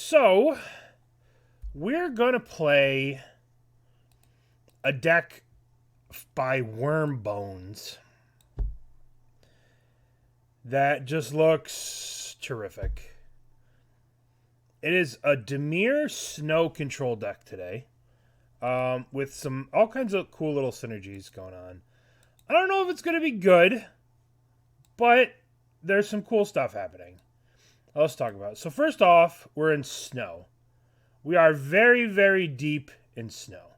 So, we're going to play a deck by Wormbones that just looks terrific. It is a Dimir snow control deck today, with all kinds of cool little synergies going on. I don't know if it's going to be good, but there's some cool stuff happening. Let's talk about it. So first off, we're in snow. We are very, very deep in snow.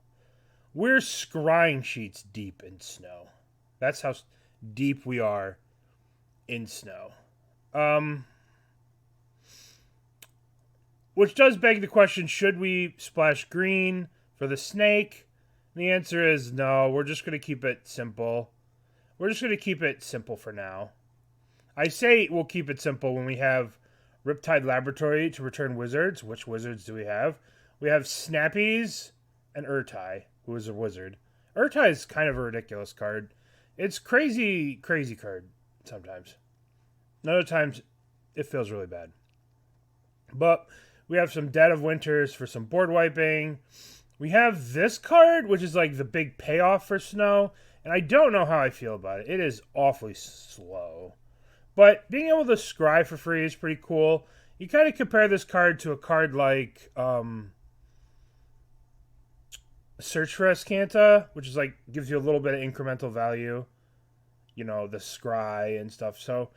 We're Scrying Sheets deep in snow. That's how deep we are in snow. Which does beg the question, should we splash green for the snake? And the answer is no. We're just going to keep it simple. We're just going to keep it simple for now. I say we'll keep it simple when we have Riptide Laboratory to return wizards. Which wizards do we have? We have Snappies and Ertai, who is a wizard. Ertai is kind of a ridiculous card. It's crazy, crazy card sometimes. And other times, it feels really bad. But we have some Dead of Winters for some board wiping. We have this card, which is like the big payoff for snow. And I don't know how I feel about it. It is awfully slow. But being able to scry for free is pretty cool. You kind of compare this card to a card like Search for Escanta, which is like gives you a little bit of incremental value. You know, the scry and stuff. So,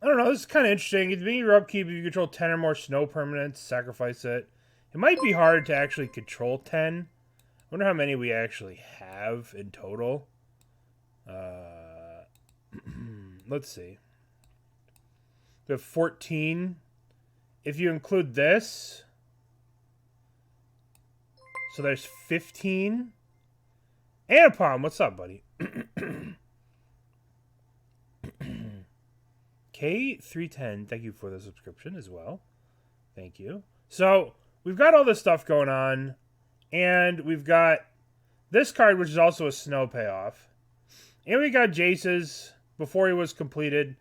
I don't know. This is kind of interesting. At the beginning of your upkeep, if you control 10 or more snow permanents, sacrifice it. It might be hard to actually control 10. I wonder how many we actually have in total. Let's see. We have 14. If you include this, so there's 15. Anapom, what's up, buddy? K310, thank you for the subscription as well. Thank you. So, we've got all this stuff going on, and we've got this card, which is also a snow payoff. And we got Jace's before he was completed.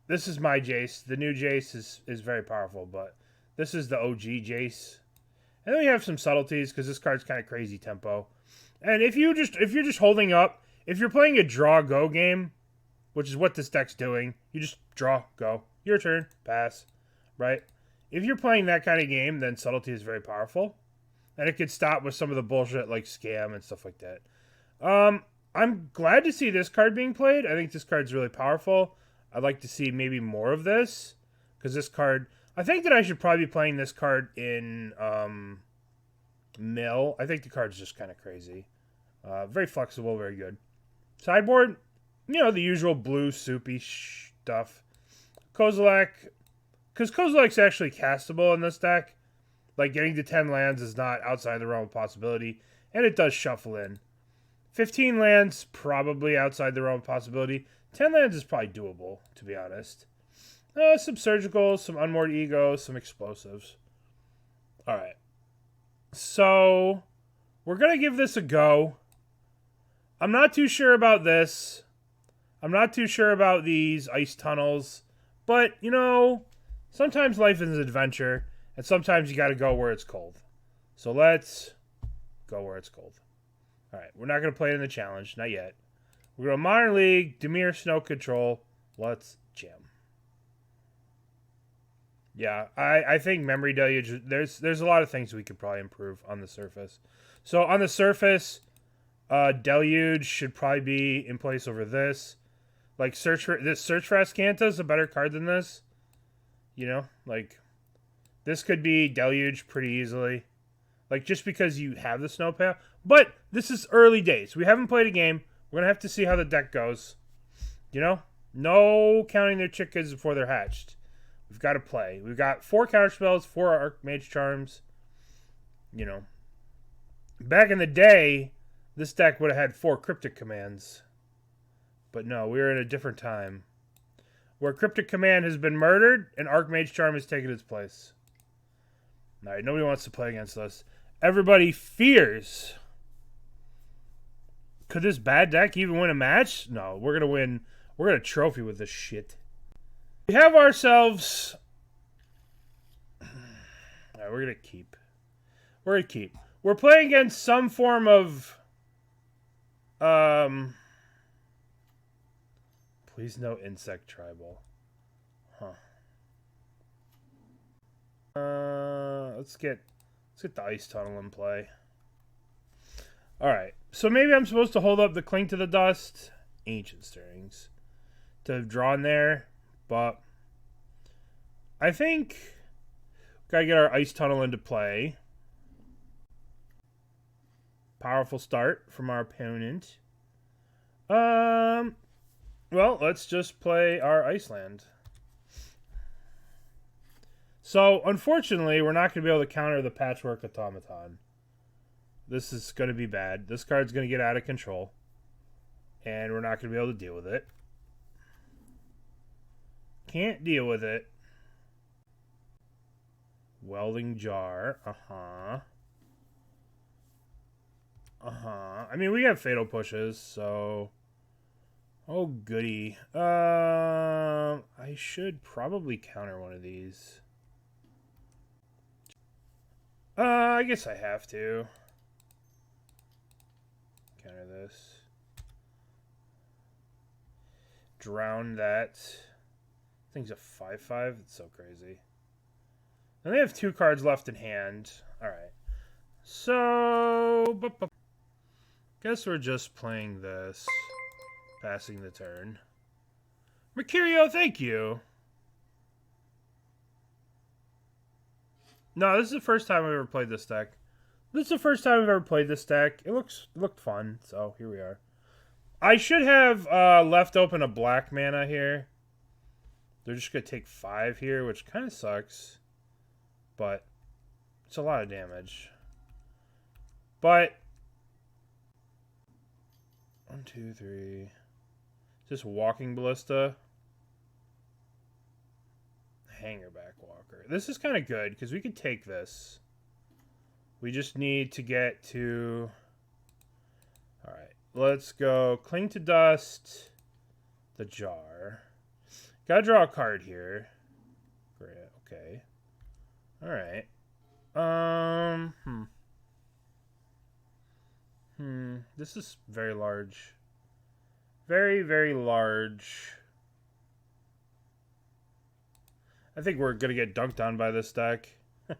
This is my Jace. The new Jace is very powerful, but this is the OG Jace. And then we have some subtleties because this card's kind of crazy tempo. And if you're just holding up, if you're playing a draw go game, which is what this deck's doing, you just draw go, your turn, pass, right? If you're playing that kind of game, then subtlety is very powerful, and it could stop with some of the bullshit like scam and stuff like that. I'm glad to see this card being played. I think this card's really powerful. I'd like to see maybe more of this, because this card, I think that I should probably be playing this card in Mill. I think the card's just kind of crazy. Very flexible, very good. Sideboard, you know, the usual blue soupy stuff. Kozilek, because Kozilek's actually castable in this deck. Like, getting to 10 lands is not outside the realm of possibility, and it does shuffle in. 15 lands, probably outside the realm of possibility. 10 lands is probably doable, to be honest. Some surgicals, some Unmoored Ego, some explosives. Alright. So, we're going to give this a go. I'm not too sure about this. I'm not too sure about these ice tunnels. But, you know, sometimes life is an adventure, and sometimes you got to go where it's cold. So let's go where it's cold. Alright, we're not going to play it in the challenge, not yet. We're going to Modern League, Dimir Snow Control. Let's jam. Yeah, I think Memory Deluge, there's a lot of things we could probably improve on the surface. So on the surface, Deluge should probably be in place over this. Like, Search for Escanta is a better card than this. You know, like, this could be Deluge pretty easily. Like, just because you have the snow path. But this is early days. We haven't played a game. We're going to have to see how the deck goes. You know? No counting their chickens before they're hatched. We've got to play. We've got 4 counterspells, 4 Archmage charms. You know. Back in the day, this deck would have had 4 cryptic commands. But no, we're in a different time. Where cryptic command has been murdered, and Archmage charm has taken its place. Alright, nobody wants to play against us. Everybody fears. Could this bad deck even win a match? No, we're going to win. We're going to trophy with this shit. We have ourselves Alright, we're gonna keep. We're gonna keep. We're playing against some form of... Please no insect tribal. Huh. Let's get the ice tunnel in play. Alright. So maybe I'm supposed to hold up the Cling to the Dust. Ancient Stirrings. To have drawn there. But I think gotta get our ice tunnel into play. Powerful start from our opponent. Well, let's just play our Iceland. So, unfortunately, we're not going to be able to counter the Patchwork Automaton. This is going to be bad. This card's going to get out of control. And we're not going to be able to deal with it. Can't deal with it. Welding Jar. I mean, we have Fatal Pushes, so... Oh, goody. I should probably counter one of these. I guess I have to. Counter this. Drown that. Thing's a 5/5. It's so crazy. And they have 2 cards left in hand. Alright. So... Guess we're just playing this. Passing the turn. Mercurio, thank you. No, this is the first time I've ever played this deck. This is the first time I've ever played this deck. It looked fun, so here we are. I should have left open a black mana here. They're just going to take 5 here, which kind of sucks. But it's a lot of damage. But 1, 2, 3... Just Walking Ballista. Hangerback Walker. This is kind of good because we could take this. We just need to get to... Alright. Let's go Cling to Dust. The Jar. Gotta draw a card here. Great. Okay. Alright. This is very large. Very, very large. I think we're going to get dunked on by this deck. I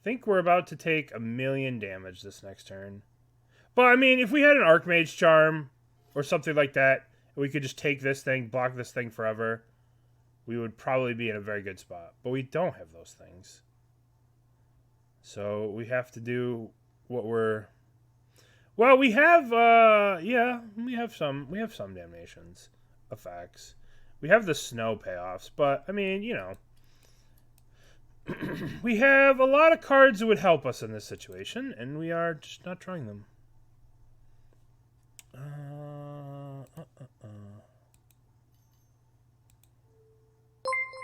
think we're about to take 1,000,000 damage this next turn. But, I mean, if we had an Archmage Charm or something like that, we could just take this thing, block this thing forever, we would probably be in a very good spot. But we don't have those things. So, we have to do what we're... Well, we have, yeah, we have some damnations effects. We have the snow payoffs, but, I mean, you know. We have a lot of cards that would help us in this situation, and we are just not trying them.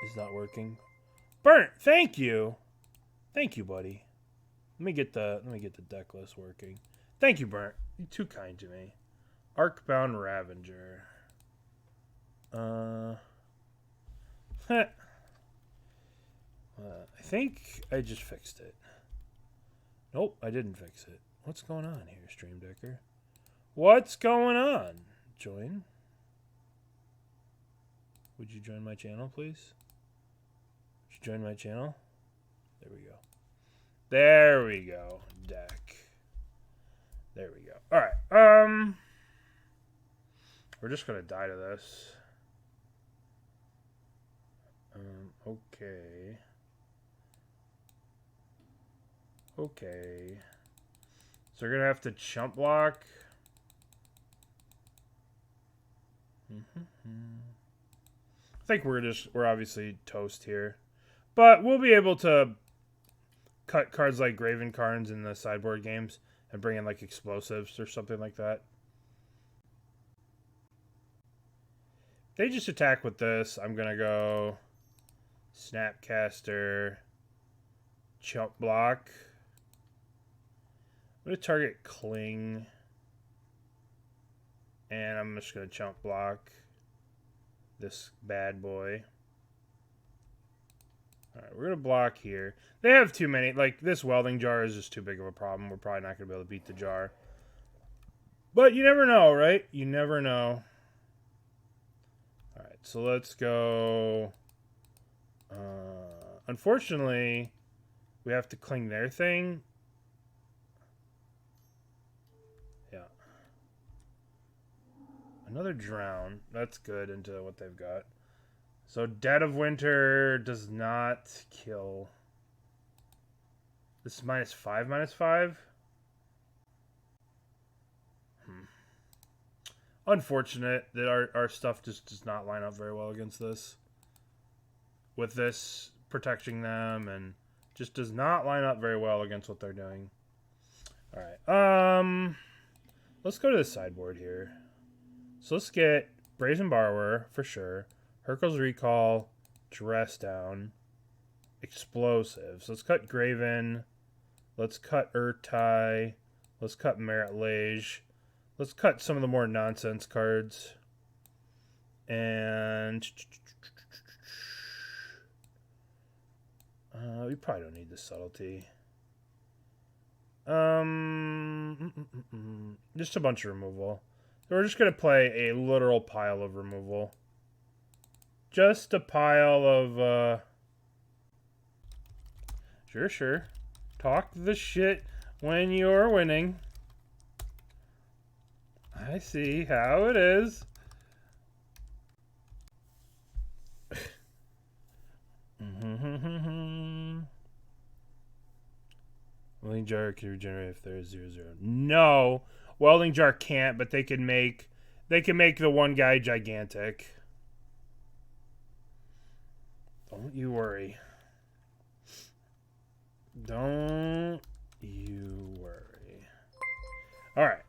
Is not working. Burnt, thank you. Thank you, buddy. Let me get the Decklist working. Thank you, Burnt. You're too kind to me. Arcbound Ravager. I think I just fixed it. Nope, I didn't fix it. What's going on here, Stream Decker? What's going on? Join. Would you join my channel, please? Would you join my channel? There we go. There we go. Deck. There we go. Alright. We're just gonna die to this. Okay. Okay. So we're gonna have to chump block. I think we're obviously toast here. But we'll be able to cut cards like Graven Carns in the sideboard games and bring in like explosives or something like that. They just attack with this. I'm gonna go Snapcaster, chump block. I'm gonna target Cling, and I'm just gonna chump block this bad boy. Alright, we're going to block here. They have too many. Like, this welding jar is just too big of a problem. We're probably not going to be able to beat the jar. But you never know, right? You never know. Alright, so let's go... unfortunately, we have to cling their thing. Yeah. Another drown. That's good into what they've got. So Dead of Winter does not kill. This is -5, -5? Unfortunate that our stuff just does not line up very well against this. With this protecting them, and just does not line up very well against what they're doing. Alright, let's go to the sideboard here. So let's get Brazen Borrower, for sure. Hurkyl's Recall, Dress Down, Explosives. Let's cut Graven. Let's cut Ertai. Let's cut Marit Lage. Let's cut some of the more nonsense cards. And... we probably don't need the Subtlety. Just a bunch of removal. So we're just going to play a literal pile of removal. Just a pile of, Sure. Talk the shit when you're winning. I see how it is. Welding jar can regenerate if there is 0/0. No, welding jar can't, but they can make the one guy gigantic. Don't you worry. Don't you worry. All right.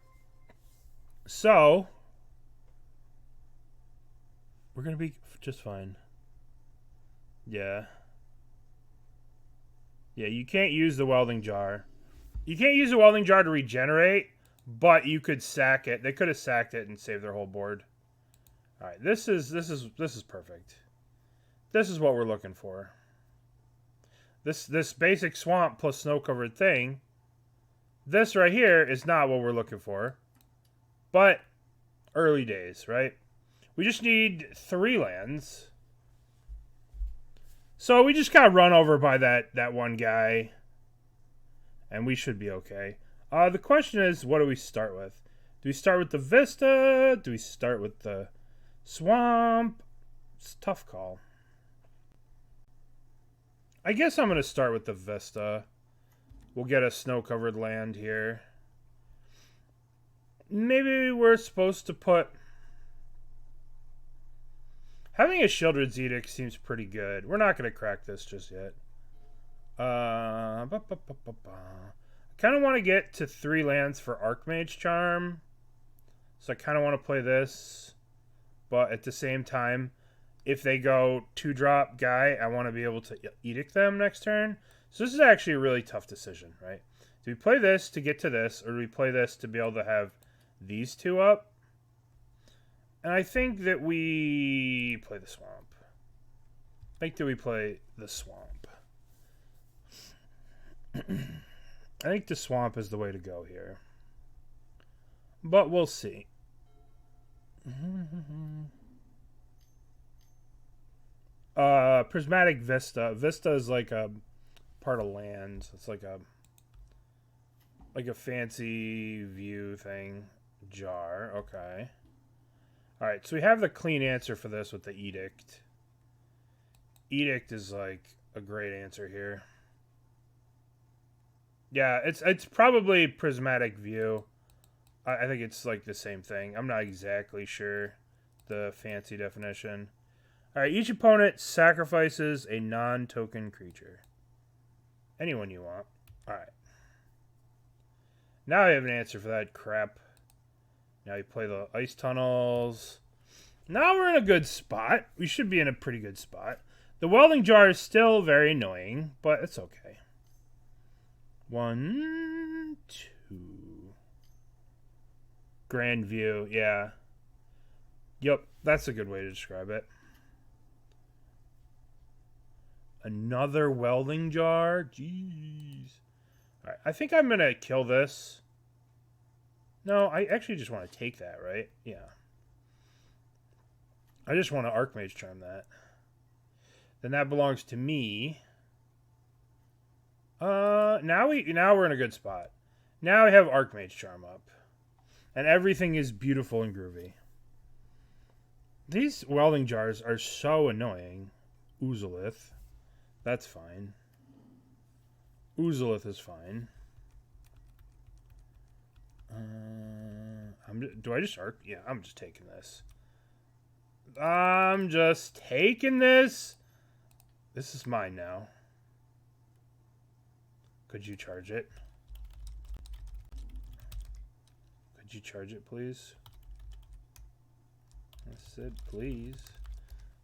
So we're gonna be just fine. Yeah. Yeah, you can't use the welding jar. You can't use the welding jar to regenerate, but you could sack it. They could have sacked it and saved their whole board. All right, this is perfect. This is what we're looking for. This basic swamp plus snow-covered thing. This right here is not what we're looking for. But early days, right? We just need 3 lands. So we just got run over by that one guy. And we should be okay. The question is, what do we start with? Do we start with the Vista? Do we start with the Swamp? It's a tough call. I guess I'm going to start with the Vista. We'll get a snow-covered land here. Maybe we're supposed to put... Having a Sheoldred's Edict seems pretty good. We're not going to crack this just yet. I kind of want to get to 3 lands for Archmage Charm. So I kind of want to play this. But at the same time, if they go 2-drop guy, I want to be able to Edict them next turn. So this is actually a really tough decision, right? Do we play this to get to this, or do we play this to be able to have these 2 up? And I think that we play the Swamp. I think that we play the Swamp. I think the Swamp is the way to go here. But we'll see. Prismatic Vista. Vista is like a part of land. It's like a fancy view thing. Jar. Okay. Alright, so we have the clean answer for this with the Edict. Edict is like a great answer here. Yeah, it's probably Prismatic View. I think it's like the same thing. I'm not exactly sure the fancy definition. Alright, each opponent sacrifices a non-token creature. Anyone you want. Alright. Now I have an answer for that crap. Now you play the Ice Tunnels. Now we're in a good spot. We should be in a pretty good spot. The welding jar is still very annoying, but it's okay. 1, 2. Grand view, yeah. Yep, that's a good way to describe it. Another welding jar? Jeez. Alright, I think I'm going to kill this. No, I actually just want to take that, right? Yeah. I just want to Archmage Charm that. Then that belongs to me. Now we're in a good spot. Now we have Archmage Charm up. And everything is beautiful and groovy. These welding jars are so annoying. Kozilek. That's fine. Kozilek is fine. Do I just arc? Yeah, I'm just taking this. I'm just taking this. This is mine now. Could you charge it? Could you charge it, please? I said, please.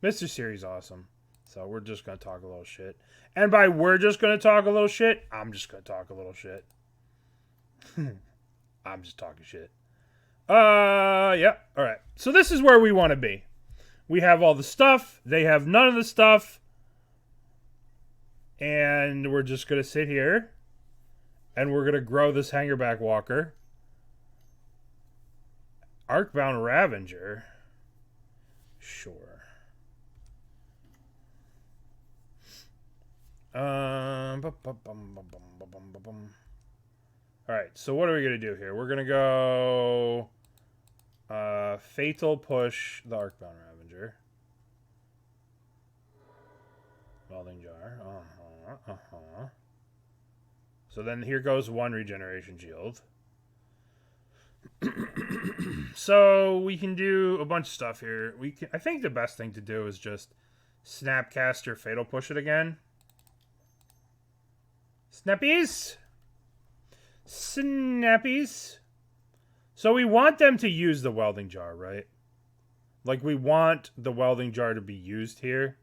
Mr. Series awesome. So we're just going to talk a little shit. And by we're just going to talk a little shit, I'm just going to talk a little shit. I'm just talking shit. Yeah. All right. So this is where we want to be. We have all the stuff. They have none of the stuff. And we're just going to sit here. And we're going to grow this Hangerback Walker. Arcbound Ravager. Sure. Alright, so what are we going to do here? We're going to go Fatal Push the Arcbound Ravager. Welding Jar. So then here goes one Regeneration Shield. So we can do a bunch of stuff here. I think the best thing to do is just Snapcaster Fatal Push it again. Snappies. Snappies. So we want them to use the welding jar, right? Like we want the welding jar to be used here.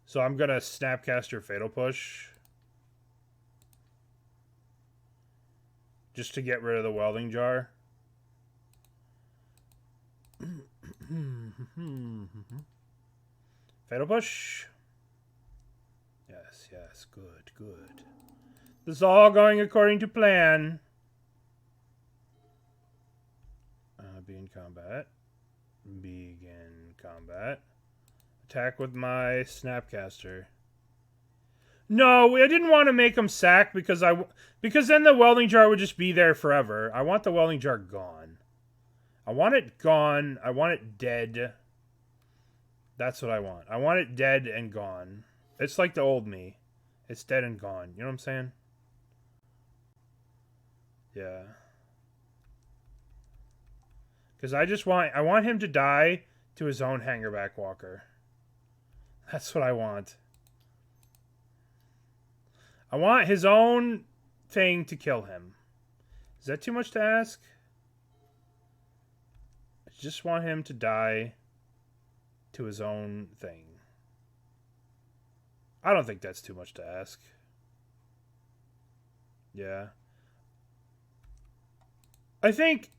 So I'm going to Snapcaster Fatal Push. Just to get rid of the welding jar. Fatal Push. Yes, good. This is all going according to plan. Begin combat. Attack with my Snapcaster. No, I didn't want to make him sack because then the welding jar would just be there forever. I want the welding jar gone. I want it gone. I want it dead. That's what I want. I want it dead and gone. It's like the old me. It's dead and gone. You know what I'm saying? Yeah. Because I want him to die to his own Hangerback Walker. That's what I want. I want his own thing to kill him. Is that too much to ask? I just want him to die to his own thing. I don't think that's too much to ask. Yeah. I think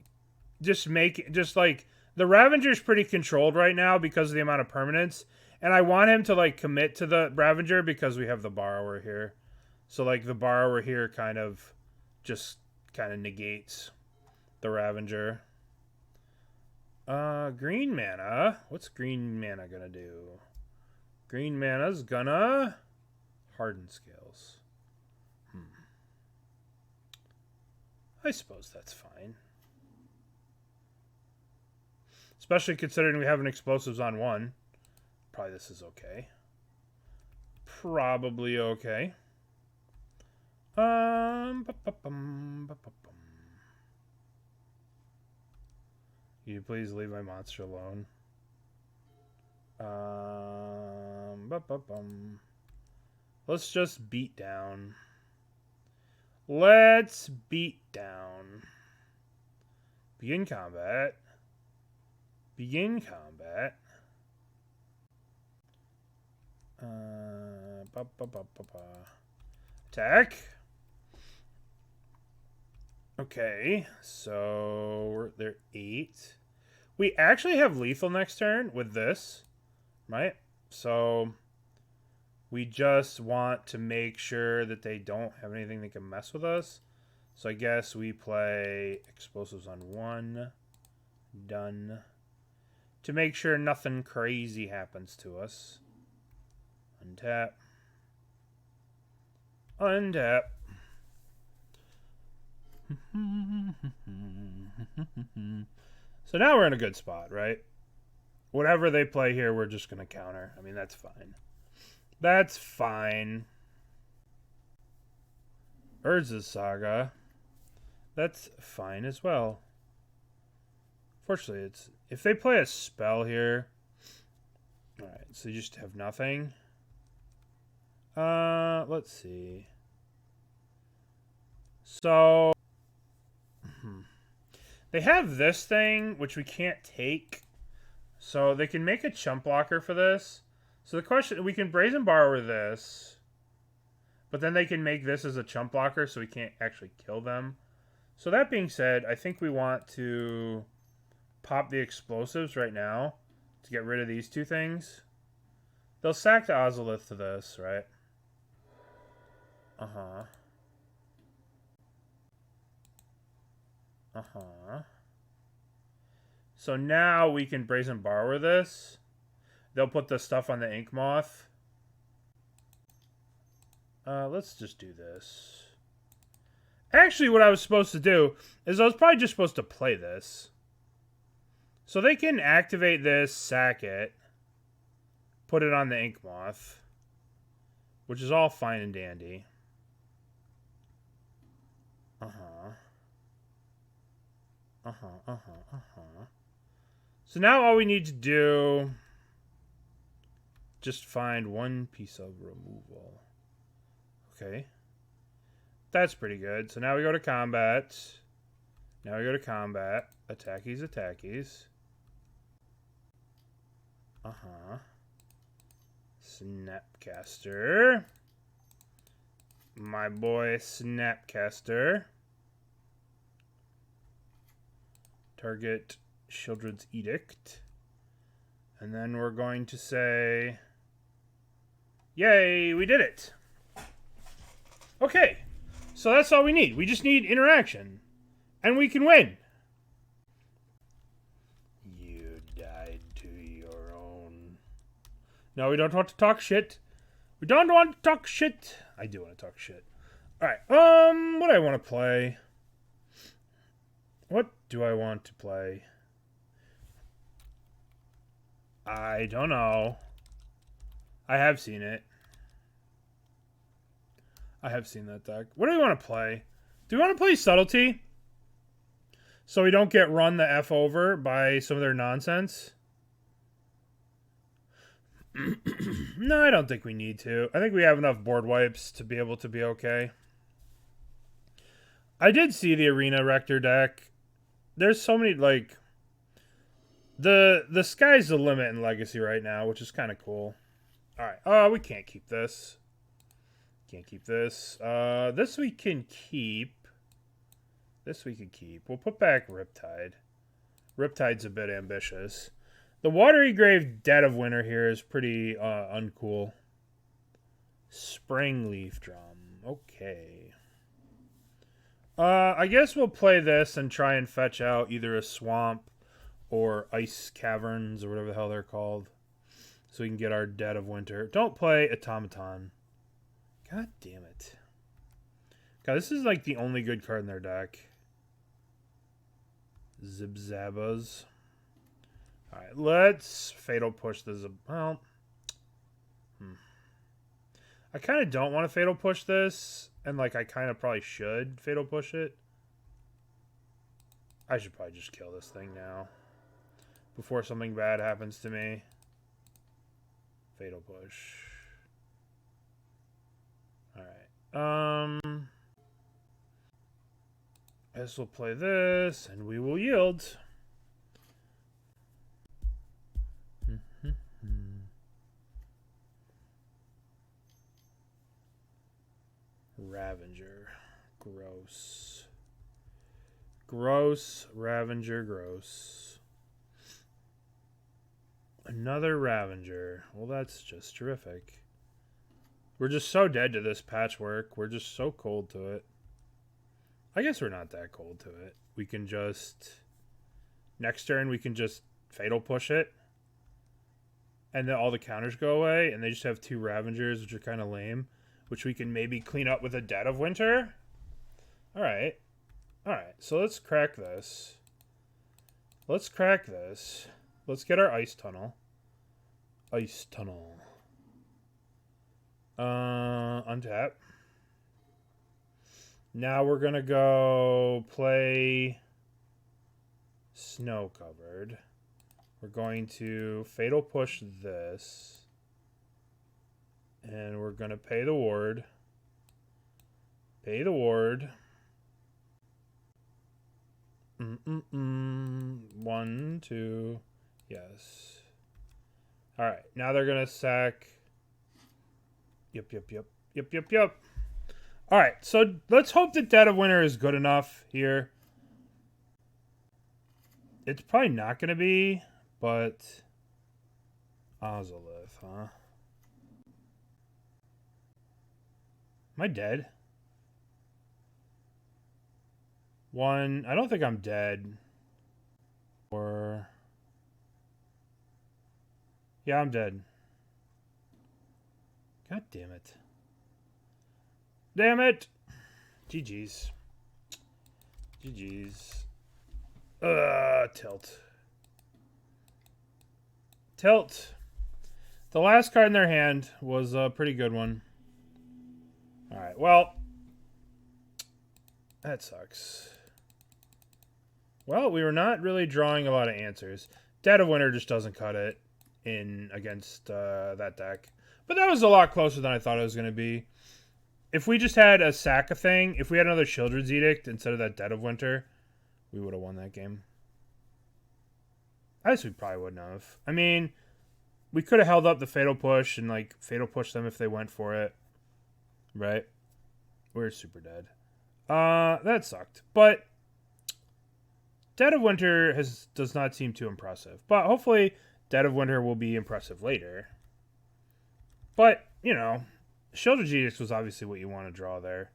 just like the Ravager's pretty controlled right now because of the amount of permanence. And I want him to like commit to the Ravager because we have the Borrower here. So like the Borrower here kind of negates the Ravager. Green mana. What's green mana gonna do? Green mana's gonna harden scales. I suppose that's fine. Especially considering we have an explosives on one. Probably this is okay. Probably okay. You please leave my monster alone. Let's just beat down. Let's beat down. Begin combat. Begin combat. Attack. Okay, so they're 8. We actually have lethal next turn with this, right? So we just want to make sure that they don't have anything that can mess with us. So I guess we play explosives on 1. Done. To make sure nothing crazy happens to us. Untap. Untap. So now we're in a good spot, right? Whatever they play here, we're just going to counter. I mean, that's fine. That's fine. Urza's Saga. That's fine as well. Fortunately, it's if they play a spell here. Alright, so you just have nothing. Let's see. So they have this thing, which we can't take. So they can make a chump blocker for this. So the question, we can Brazen Borrower this. But then they can make this as a chump blocker, so we can't actually kill them. So that being said, I think we want to pop the explosives right now to get rid of these two things. They'll sack the Ozolith to this, right? Uh-huh. Uh-huh. So now we can Brazen Borrower this. They'll put the stuff on the Ink Moth. Let's just do this. Actually, what I was supposed to do is I was probably just supposed to play this. So they can activate this, sack it, put it on the Ink Moth, which is all fine and dandy. So now all we need to do, just find one piece of removal. Okay. That's pretty good. So now we go to combat. Now we go to combat. Attackies, attackies. Snapcaster. My boy Snapcaster. Target Sheoldred's Edict. And then we're going to say, yay, we did it. Okay, so that's all we need. We just need interaction. And we can win. You died to your own. No, we don't want to talk shit. We don't want to talk shit. I do want to talk shit. Alright, what do I want to play? What do I want to play? I don't know. I have seen it. I have seen that deck. What do we want to play? Do we want to play Subtlety? So we don't get run the F over by some of their nonsense? No, I don't think we need to. I think we have enough board wipes to be able to be okay. I did see the Arena Rector deck. There's so many, like... The sky's the limit in Legacy right now, which is kind of cool. Alright, we can't keep this. Can't keep this. This we can keep. This we can keep. We'll put back Riptide. Riptide's a bit ambitious. The Watery Grave Dead of Winter here is pretty uncool. Spring Leaf Drum. Okay. I guess we'll play this and try and fetch out either a Swamp or Ice Caverns or whatever the hell they're called. So we can get our Dead of Winter. Don't play Automaton. God damn it. God, this is like the only good card in their deck. Zibzabas. Alright, let's Fatal Push the well. I kind of don't want to Fatal Push this. And like I kind of probably should Fatal Push it. I should probably just kill this thing now. Before something bad happens to me. Fatal Push. Alright. I guess we'll play this, and we will yield. Ravager. Gross. Gross. Ravager. Gross. Another Ravager. Well, that's just terrific. We're just so dead to this patchwork. We're just so cold to it. I guess we're not that cold to it. We can just... Next turn, we can just Fatal Push it. And then all the counters go away. And they just have 2 Ravagers, which are kind of lame. Which we can maybe clean up with a Dead of Winter. Alright. Alright, so let's crack this. Let's crack this. Let's get our Ice Tunnel. Ice Tunnel. Untap. Now we're going to go play Snow Covered. We're going to Fatal Push this. And we're going to pay the ward. Pay the ward. 1, 2. Yes. Alright, now they're going to sack... Yep. Alright, so let's hope that Dead of Winter is good enough here. It's probably not going to be, but... Ozolith, huh? Am I dead? 1. I don't think I'm dead. Or... Yeah, I'm dead. God damn it. Damn it! GG's. GG's. Tilt. Tilt. The last card in their hand was a pretty good one. Alright, well. That sucks. Well, we were not really drawing a lot of answers. Dead of Winter just doesn't cut it in against that deck. But that was a lot closer than I thought it was going to be. If we just had a sack of thing, if we had another Sheoldred's Edict instead of that Dead of Winter, we would have won that game. I guess we probably wouldn't have. I mean, we could have held up the Fatal Push and, like, Fatal Push them if they went for it. Right? We're super dead. That sucked. But Dead of Winter does not seem too impressive. But hopefully Dead of Winter will be impressive later. But, you know, Sheoldred's Edict was obviously what you want to draw there.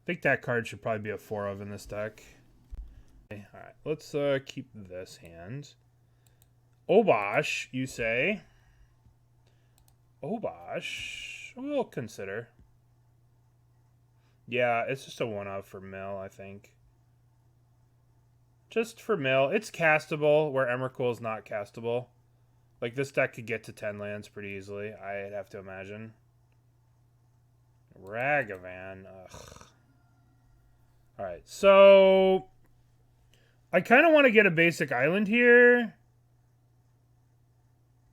I think that card should probably be a 4 of in this deck. Okay, alright, let's keep this hand. Obosh, you say? Obosh, we'll consider. Yeah, it's just a 1-of for mill, I think. Just for mill. It's castable, where Emrakul is not castable. Like, this deck could get to 10 lands pretty easily, I'd have to imagine. Ragavan. Ugh. Alright, so... I kind of want to get a basic island here.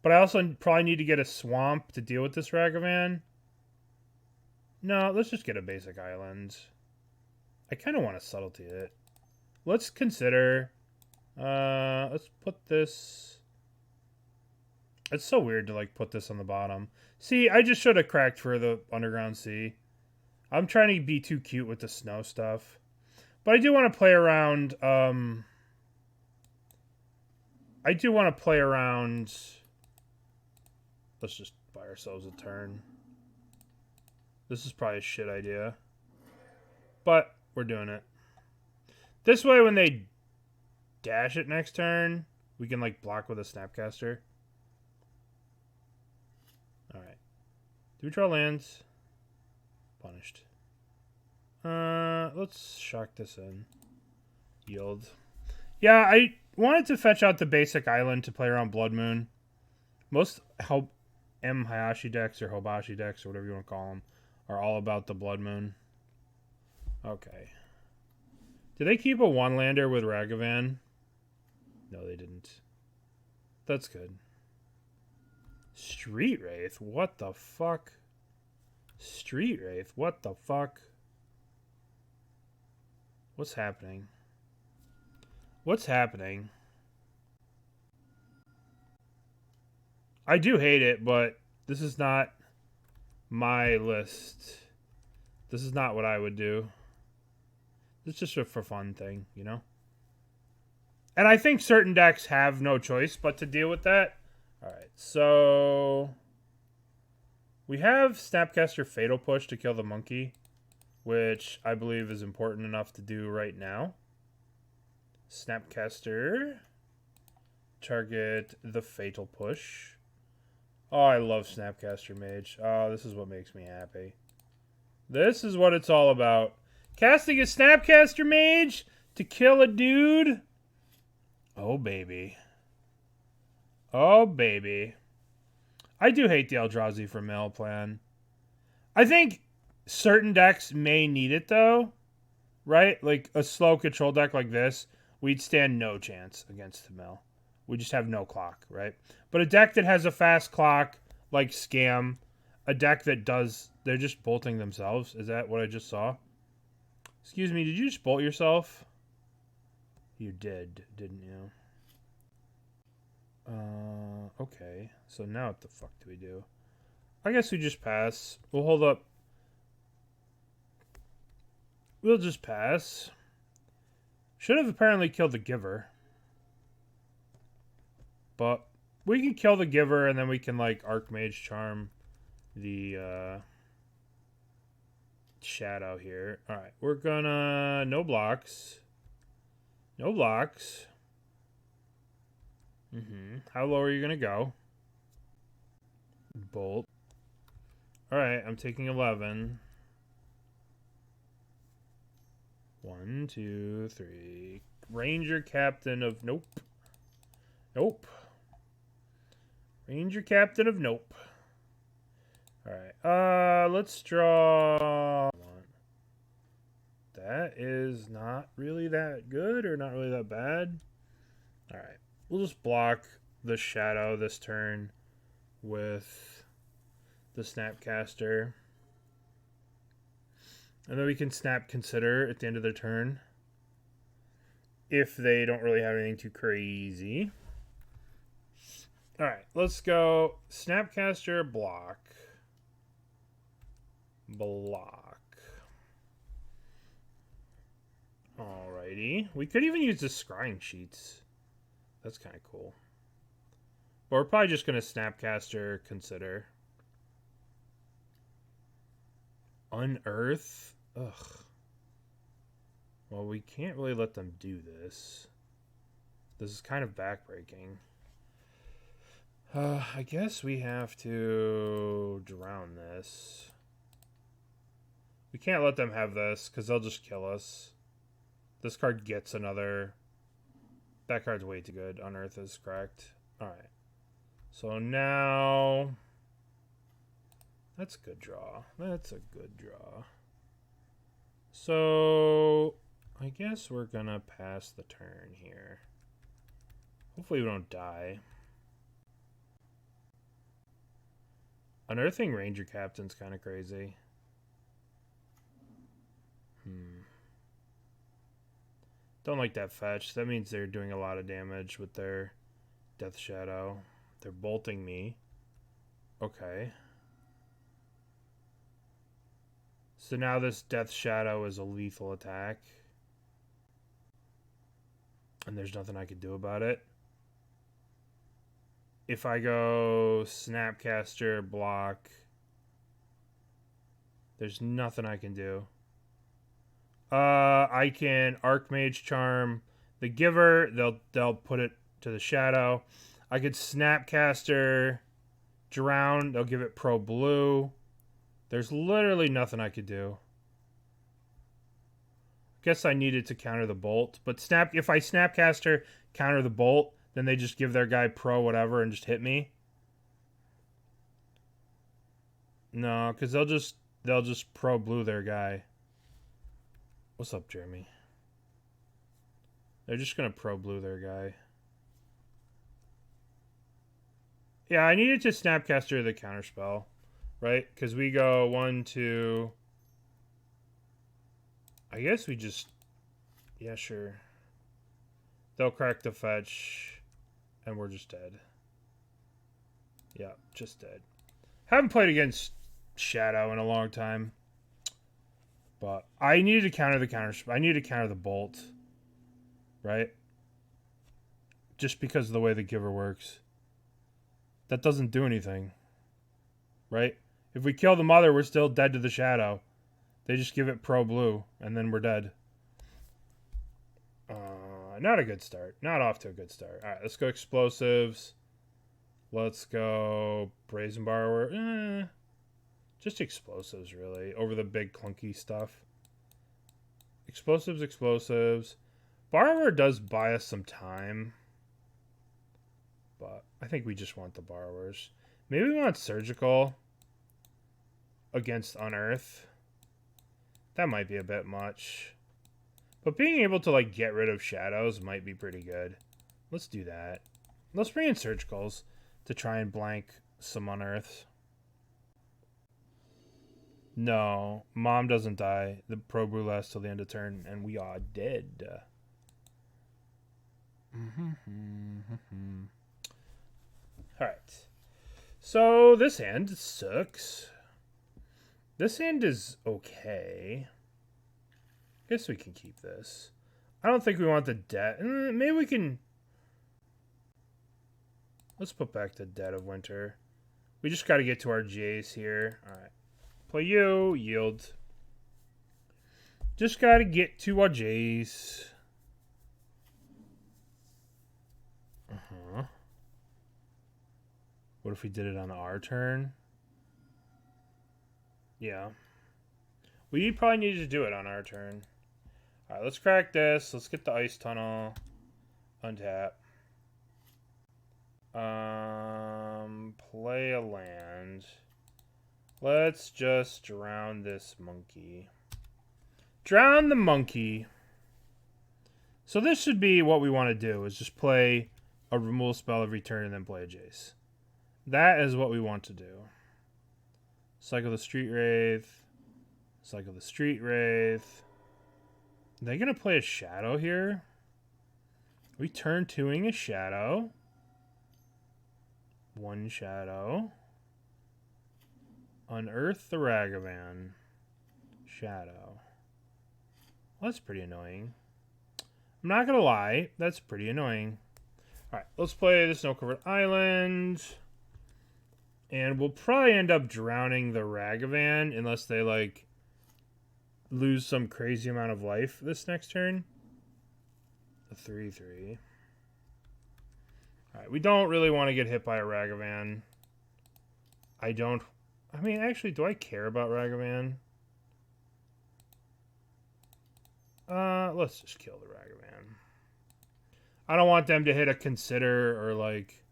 But I also probably need to get a swamp to deal with this Ragavan. No, let's just get a basic island. I kind of want to subtlety it. Let's consider... let's put this... It's so weird to, like, put this on the bottom. See, I just should have cracked for the Underground Sea. I'm trying to be too cute with the snow stuff. But I do want to play around, I do want to play around... Let's just buy ourselves a turn. This is probably a shit idea. But we're doing it. This way, when they dash it next turn, we can, like, block with a Snapcaster. Alright. Do we draw lands? Punished. Let's shock this in. Yield. Yeah, I wanted to fetch out the basic island to play around Blood Moon. Most Hayashi decks or Hobashi decks or whatever you want to call them are all about the Blood Moon. Okay. Did they keep a one-lander with Ragavan? No, they didn't. That's good. Street Wraith? What the fuck? Street Wraith? What the fuck? What's happening? What's happening? I do hate it, but this is not my list. This is not what I would do. It's just a for fun thing, you know? And I think certain decks have no choice but to deal with that. Alright, so we have Snapcaster Fatal Push to kill the monkey, which I believe is important enough to do right now. Snapcaster, target the Fatal Push. Oh, I love Snapcaster Mage. Oh, this is what makes me happy. This is what it's all about. Casting a Snapcaster Mage to kill a dude. Oh, baby. Oh, baby. I do hate the Eldrazi for Mill plan. I think certain decks may need it, though. Right? Like a slow control deck like this, we'd stand no chance against the Mill. We just have no clock, right? But a deck that has a fast clock, like Scam, a deck that does... They're just bolting themselves. Is that what I just saw? Excuse me, did you just bolt yourself? You did, didn't you? Okay. So now what the fuck do we do? I guess we just pass. We'll hold up. We'll just pass. Should have apparently killed the Giver. But we can kill the Giver and then we can, like, Archmage Charm the, Shadow here. Alright, we're gonna... No blocks. No blocks. How low are you gonna go? Bolt. Alright, I'm taking 11. 1, 2, 3. Ranger Captain of Nope. Nope. Ranger Captain of Nope. Alright, let's draw... That is not really that good or not really that bad. Alright. We'll just block the Shadow this turn with the Snapcaster. And then we can Snap Consider at the end of their turn. If they don't really have anything too crazy. Alright, let's go Snapcaster, block. Block. Alrighty. We could even use the Scrying Sheets. That's kind of cool. But we're probably just going to Snapcaster, Consider. Unearth? Ugh. Well, we can't really let them do this. This is kind of backbreaking. I guess we have to drown this. We can't let them have this, because they'll just kill us. This card gets another... That card's way too good. Unearth is correct. Alright. So now... That's a good draw. That's a good draw. So... I guess we're gonna pass the turn here. Hopefully we don't die. Unearthing Ranger Captain's kind of crazy. Don't like that fetch. That means they're doing a lot of damage with their Death Shadow. They're bolting me. Okay. So now this Death Shadow is a lethal attack. And there's nothing I can do about it. If I go Snapcaster, block, there's nothing I can do. I can Archmage Charm the Giver. They'll put it to the Shadow. I could Snapcaster Drown. They'll give it Pro Blue. There's literally nothing I could do. Guess I needed to counter the Bolt. But if I Snapcaster counter the Bolt, then they just give their guy Pro whatever and just hit me. No, because they'll just Pro Blue their guy. What's up, Jeremy? They're just going to Pro Blue their guy. Yeah, I needed to Snapcaster the Counterspell, right? Because we go 1, 2... I guess we just... Yeah, sure. They'll crack the fetch, and we're just dead. Yeah, just dead. Haven't played against Shadow in a long time. But I needed to counter the Counterspell. I needed to counter the Bolt. Right? Just because of the way the Giver works. that doesn't do anything. Right? If we kill the mother, we're still dead to the shadow. They just give it pro blue, and then we're dead. Not a good start. Not off to a good start. Alright, let's go explosives. Let's go Brazen Borrower. Just explosives, really. Over the big clunky stuff. Explosives, explosives. Borrower does buy us some time. But I think we just want the borrowers. Maybe we want surgical against Unearth. That might be a bit much. But being able to, like, get rid of shadows might be pretty good. Let's do that. Let's bring in surgicals to try and blank some Unearths. No, Mom doesn't die. The Pro Brew lasts till the end of turn, and we are dead. Alright. So, this hand sucks. This hand is okay. Guess we can keep this. I don't think we want the debt. Maybe we can... Let's put back the Dead of Winter. We just got to get to our Jace here. Alright. Play you. Yield. Just got to get to our Jace. What if we did it on our turn? Yeah. We probably need to do it on our turn. Alright, let's crack this. Let's get the Ice Tunnel. Untap. Play a land. Let's just drown this monkey. Drown the monkey. So this should be what we want to do, is just play a removal spell every turn and then play a Jace. That is what we want to do. Cycle the Street Wraith. Cycle the Street Wraith. Are they going to play a Shadow here? We turn 2ing a Shadow. 1 Shadow. Unearth the Ragavan. Shadow. Well, that's pretty annoying. I'm not going to lie. That's pretty annoying. Alright, let's play the Snow-Covered Island. And we'll probably end up drowning the Ragavan unless they, like, lose some crazy amount of life this next turn. A 3/3. Alright, we don't really want to get hit by a Ragavan. I mean, actually, do I care about Ragavan? Let's just kill the Ragavan. I don't want them to hit a Consider or, like,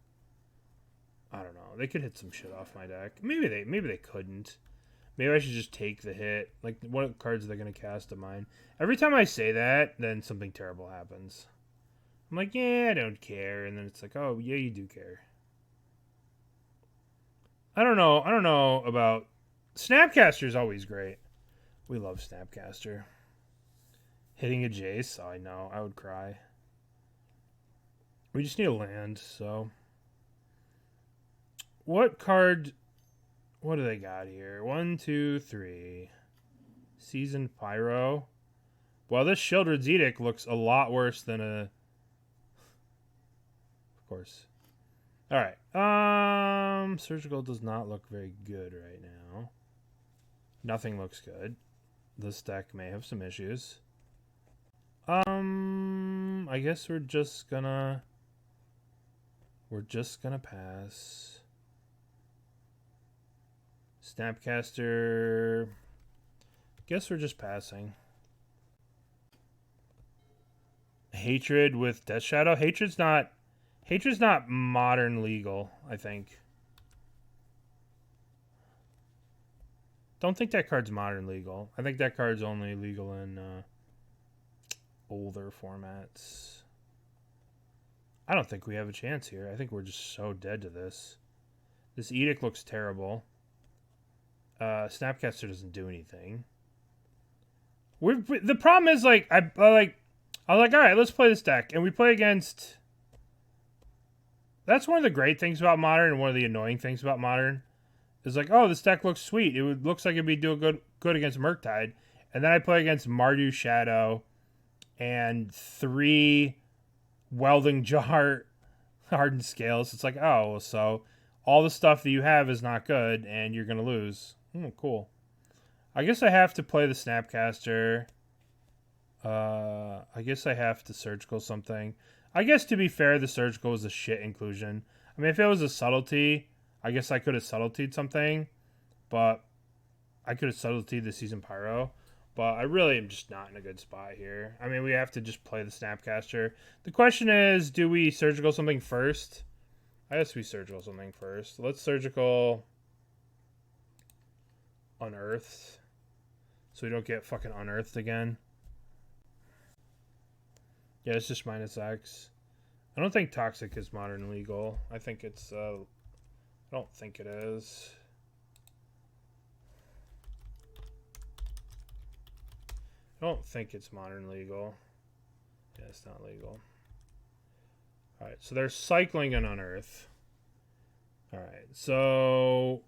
I don't know. They could hit some shit off my deck. Maybe they couldn't. Maybe I should just take the hit. Like, what cards are they going to cast of mine? Every time I say that, then something terrible happens. I'm like, yeah, I don't care. And then it's like, oh, yeah, you do care. I don't know about... Snapcaster is always great. We love Snapcaster. Hitting a Jace? Oh, I know. I would cry. We just need a land, so... What card... What do they got here? 1, 2, 3. Seasoned Pyro. Well, this Sheoldred's Edict looks a lot worse than a... Of course. Alright. Surgical does not look very good right now. Nothing looks good. This deck may have some issues. I guess we're just gonna pass. Snapcaster. Guess we're just passing. Hatred with Death Shadow. Hatred's not modern legal, I think. Don't think that card's modern legal. I think that card's only legal in older formats. I don't think we have a chance here. I think we're just so dead to this. This Edict looks terrible. Snapcaster doesn't do anything. The problem is, like, I was like, all right, let's play this deck, and we play against. That's one of the great things about Modern, and one of the annoying things about Modern, is like, oh, this deck looks sweet. Looks like it'd be doing good against Murktide, and then I play against Mardu Shadow, and 3 Welding Jar Hardened Scales. It's like, oh, so all the stuff that you have is not good, and you're going to lose. Cool. I guess I have to play the Snapcaster. I guess I have to Surgical something. I guess, to be fair, the Surgical was a shit inclusion. I mean, if it was a Subtlety, I guess I could have Subtletied something. But I could have Subtletied the Season Pyro. But I really am just not in a good spot here. I mean, we have to just play the Snapcaster. The question is, do we Surgical something first? I guess we Surgical something first. Let's Surgical Unearthed. So we don't get fucking Unearthed again. Yeah, it's just -X. I don't think Toxic is modern legal. I think it's, I don't think it is. I don't think it's modern legal. Yeah, it's not legal. Alright, so they're cycling an Unearth. Alright, so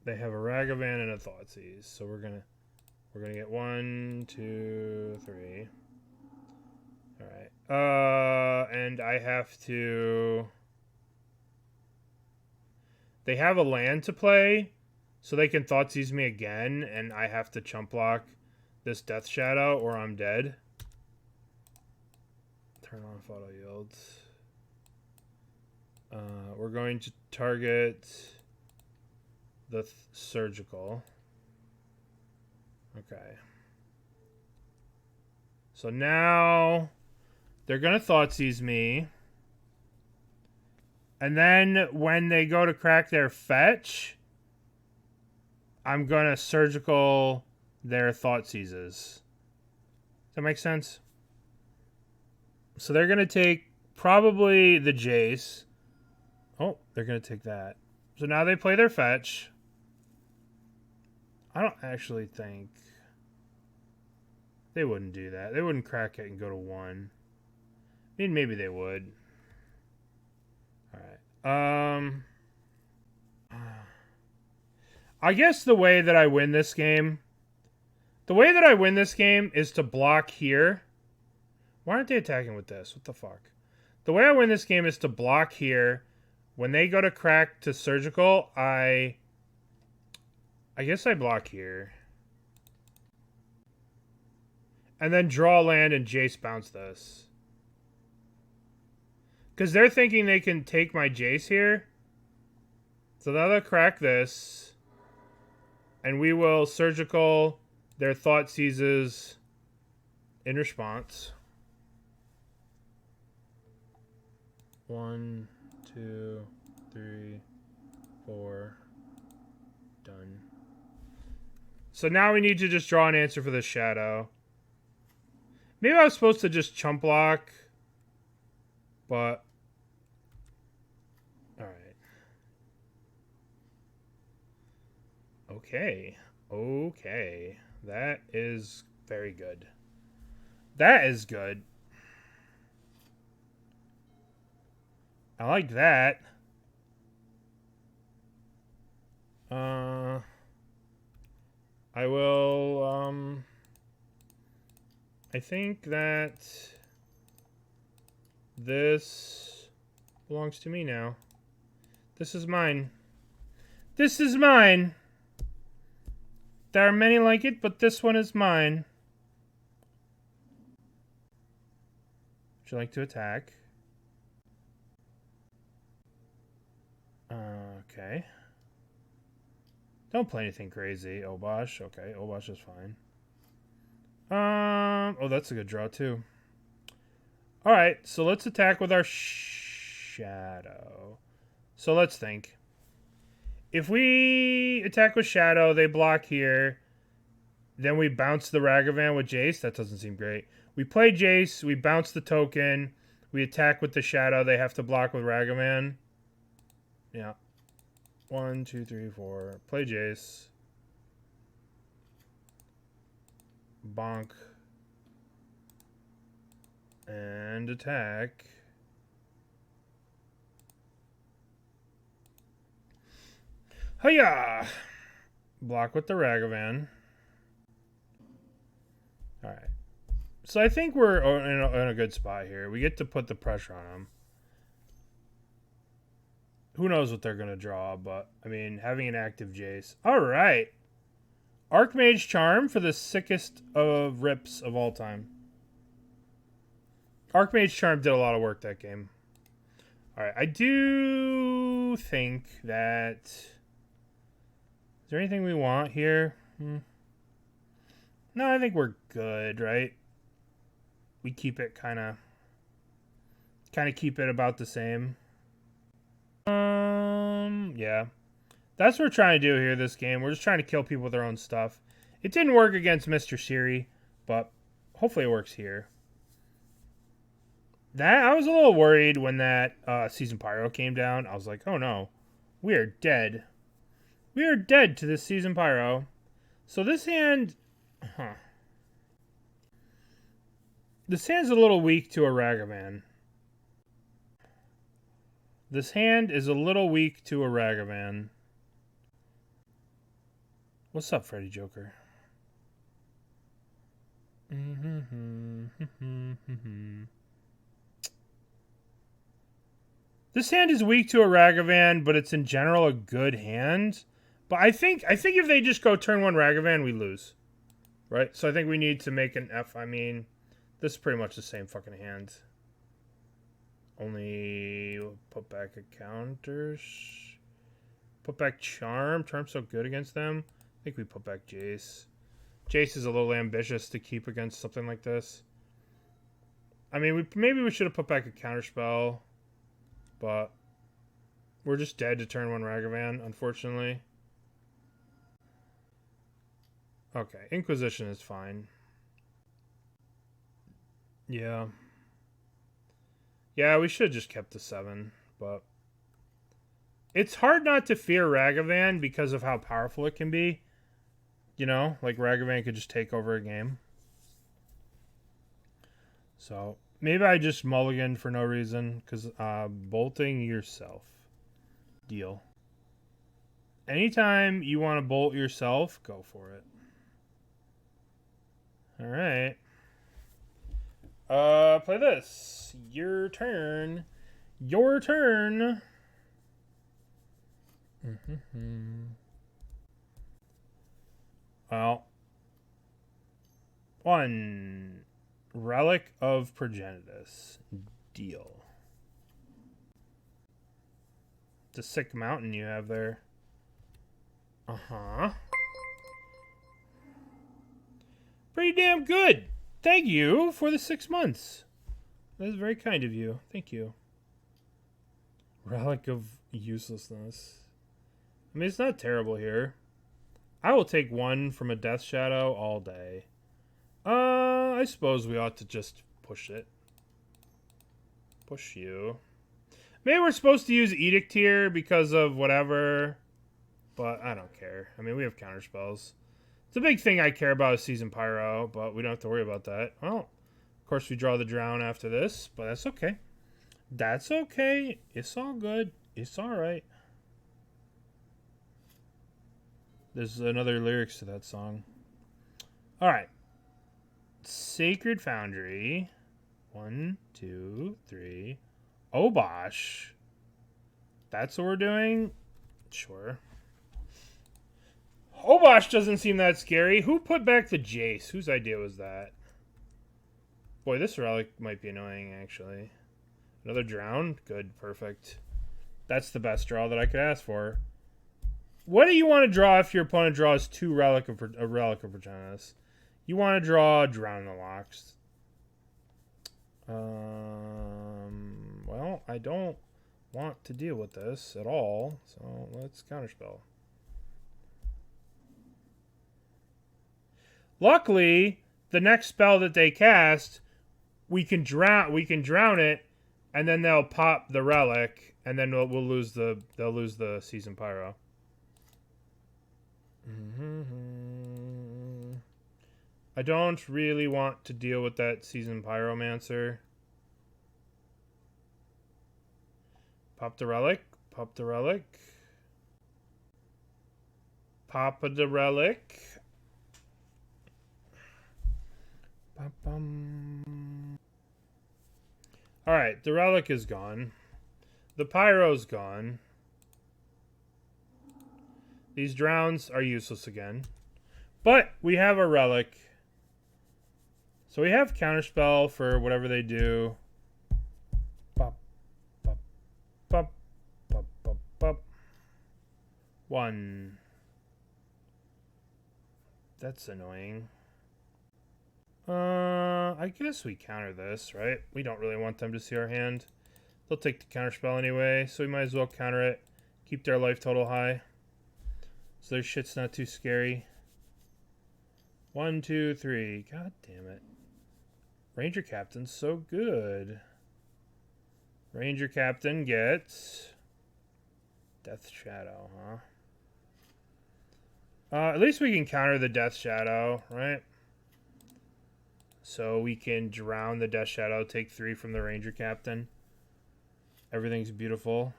they have a Ragavan and a Thoughtseize. So we're gonna get 1, 2, 3. Alright. And I have to... They have a land to play, so they can Thoughtseize me again, and I have to chump block this Death Shadow, or I'm dead. Turn off auto yields. We're going to target the Surgical. Okay. So now they're going to Thoughtseize me. And then when they go to crack their fetch, I'm going to Surgical their Thoughtseizes. Does that make sense? So they're going to take probably the Jace. Oh, they're going to take that. So now they play their fetch. I don't actually think they wouldn't do that. They wouldn't crack it and go to 1. I mean, maybe they would. Alright. I guess the way that I win this game... The way that I win this game is to block here. Why aren't they attacking with this? What the fuck? The way I win this game is to block here. When they go to crack to Surgical, I guess I block here. And then draw land and Jace bounce this. Because they're thinking they can take my Jace here. So now they'll crack this. And we will Surgical their Thoughtseizes in response. 1, 2, 3, 4. Done. So now we need to just draw an answer for the Shadow. Maybe I was supposed to just chump block. But... Alright. Okay. Okay. That is very good. That is good. I like that. I will, I think that this belongs to me now. This is mine. This is mine. There are many like it, but this one is mine. Would you like to attack? Okay. Don't play anything crazy, Obosh. Okay, Obosh is fine. Oh, that's a good draw, too. Alright, so let's attack with our Shadow. So let's think. If we attack with Shadow, they block here. Then we bounce the Ragavan with Jace. That doesn't seem great. We play Jace. We bounce the token. We attack with the Shadow. They have to block with Ragavan. Yeah. 1, 2, 3, 4. Play Jace. Bonk. And attack. Hiya! Block with the Ragavan. Alright. So I think we're in a good spot here. We get to put the pressure on him. who knows what they're going to draw, but, I mean, having an active Jace. All right. Archmage Charm for the sickest of rips of all time. Archmage Charm did a lot of work that game. All right, I do think that... Is there anything we want here? No, I think we're good, right? We keep it kind of keep it about the same. Yeah. That's what we're trying to do here this game. We're just trying to kill people with their own stuff. It didn't work against Mr. Siri, but hopefully it works here. I was a little worried when that Season Pyro came down. I was like, oh no, we are dead. We are dead to this Season Pyro. So this hand... This hand's a little weak to a Ragavan. This hand is a little weak to a Ragavan. What's up, Freddy Joker? This hand is weak to a Ragavan, but it's in general a good hand. But I think if they just go turn 1 Ragavan, we lose. Right? So I think we need to make an F. I mean, this is pretty much the same fucking hand. Only we'll put back a counters. Put back Charm. Charm's so good against them. I think we put back Jace. Jace is a little ambitious to keep against something like this. I mean, maybe we should have put back a Counterspell. But we're just dead to turn 1 Ragavan, unfortunately. Okay, Inquisition is fine. Yeah. Yeah, we should have just kept the 7, but... It's hard not to fear Ragavan because of how powerful it can be. You know, like Ragavan could just take over a game. So, maybe I just mulligan for no reason, because bolting yourself. Deal. Anytime you want to bolt yourself, go for it. Alright. Play this. Your turn. Your turn. Well. 1. Relic of Progenitus. Deal. It's a sick mountain you have there. Pretty damn good. Thank you for the 6 months. That is very kind of you. Thank you. Relic of Uselessness. I mean, it's not terrible here. I will take 1 from a Death Shadow all day. I suppose we ought to just push it. Push you. Maybe we're supposed to use Edict here because of whatever. But I don't care. I mean, we have counterspells. The big thing I care about is Season Pyro, but we don't have to worry about that. Well, of course we draw the Drown after this, but that's okay. That's okay. It's all good. It's alright. There's another lyrics to that song. Alright. Sacred Foundry. 1, 2, 3. Obosh. That's what we're doing? Sure. Obosh doesn't seem that scary. Who put back the Jace? Whose idea was that? Boy, this relic might be annoying, actually. Another Drown? Good, perfect. That's the best draw that I could ask for. What do you want to draw if your opponent draws 2 Relic of Progenitus? You want to draw Drown the Lochs. Well, I don't want to deal with this at all, so let's Counterspell. Luckily, the next spell that they cast, we can drown it, and then they'll pop the relic, and then they'll lose the Season Pyro. I don't really want to deal with that Season Pyromancer. Pop the relic. Pop the relic. Pop the relic. Alright, the relic is gone. The Pyro's gone. These drowns are useless again. But we have a relic. So we have Counterspell for whatever they do. Bop, bop, bop, bop, bop, bop. 1. That's annoying. I guess we counter this, right? We don't really want them to see our hand. They'll take the Counterspell anyway, so we might as well counter it. Keep their life total high. So their shit's not too scary. 1, 2, 3. God damn it. Ranger Captain's so good. Ranger Captain gets Death Shadow, huh? At least we can counter the Death Shadow, right? So we can drown the Death Shadow, take 3 from the Ranger Captain. Everything's beautiful.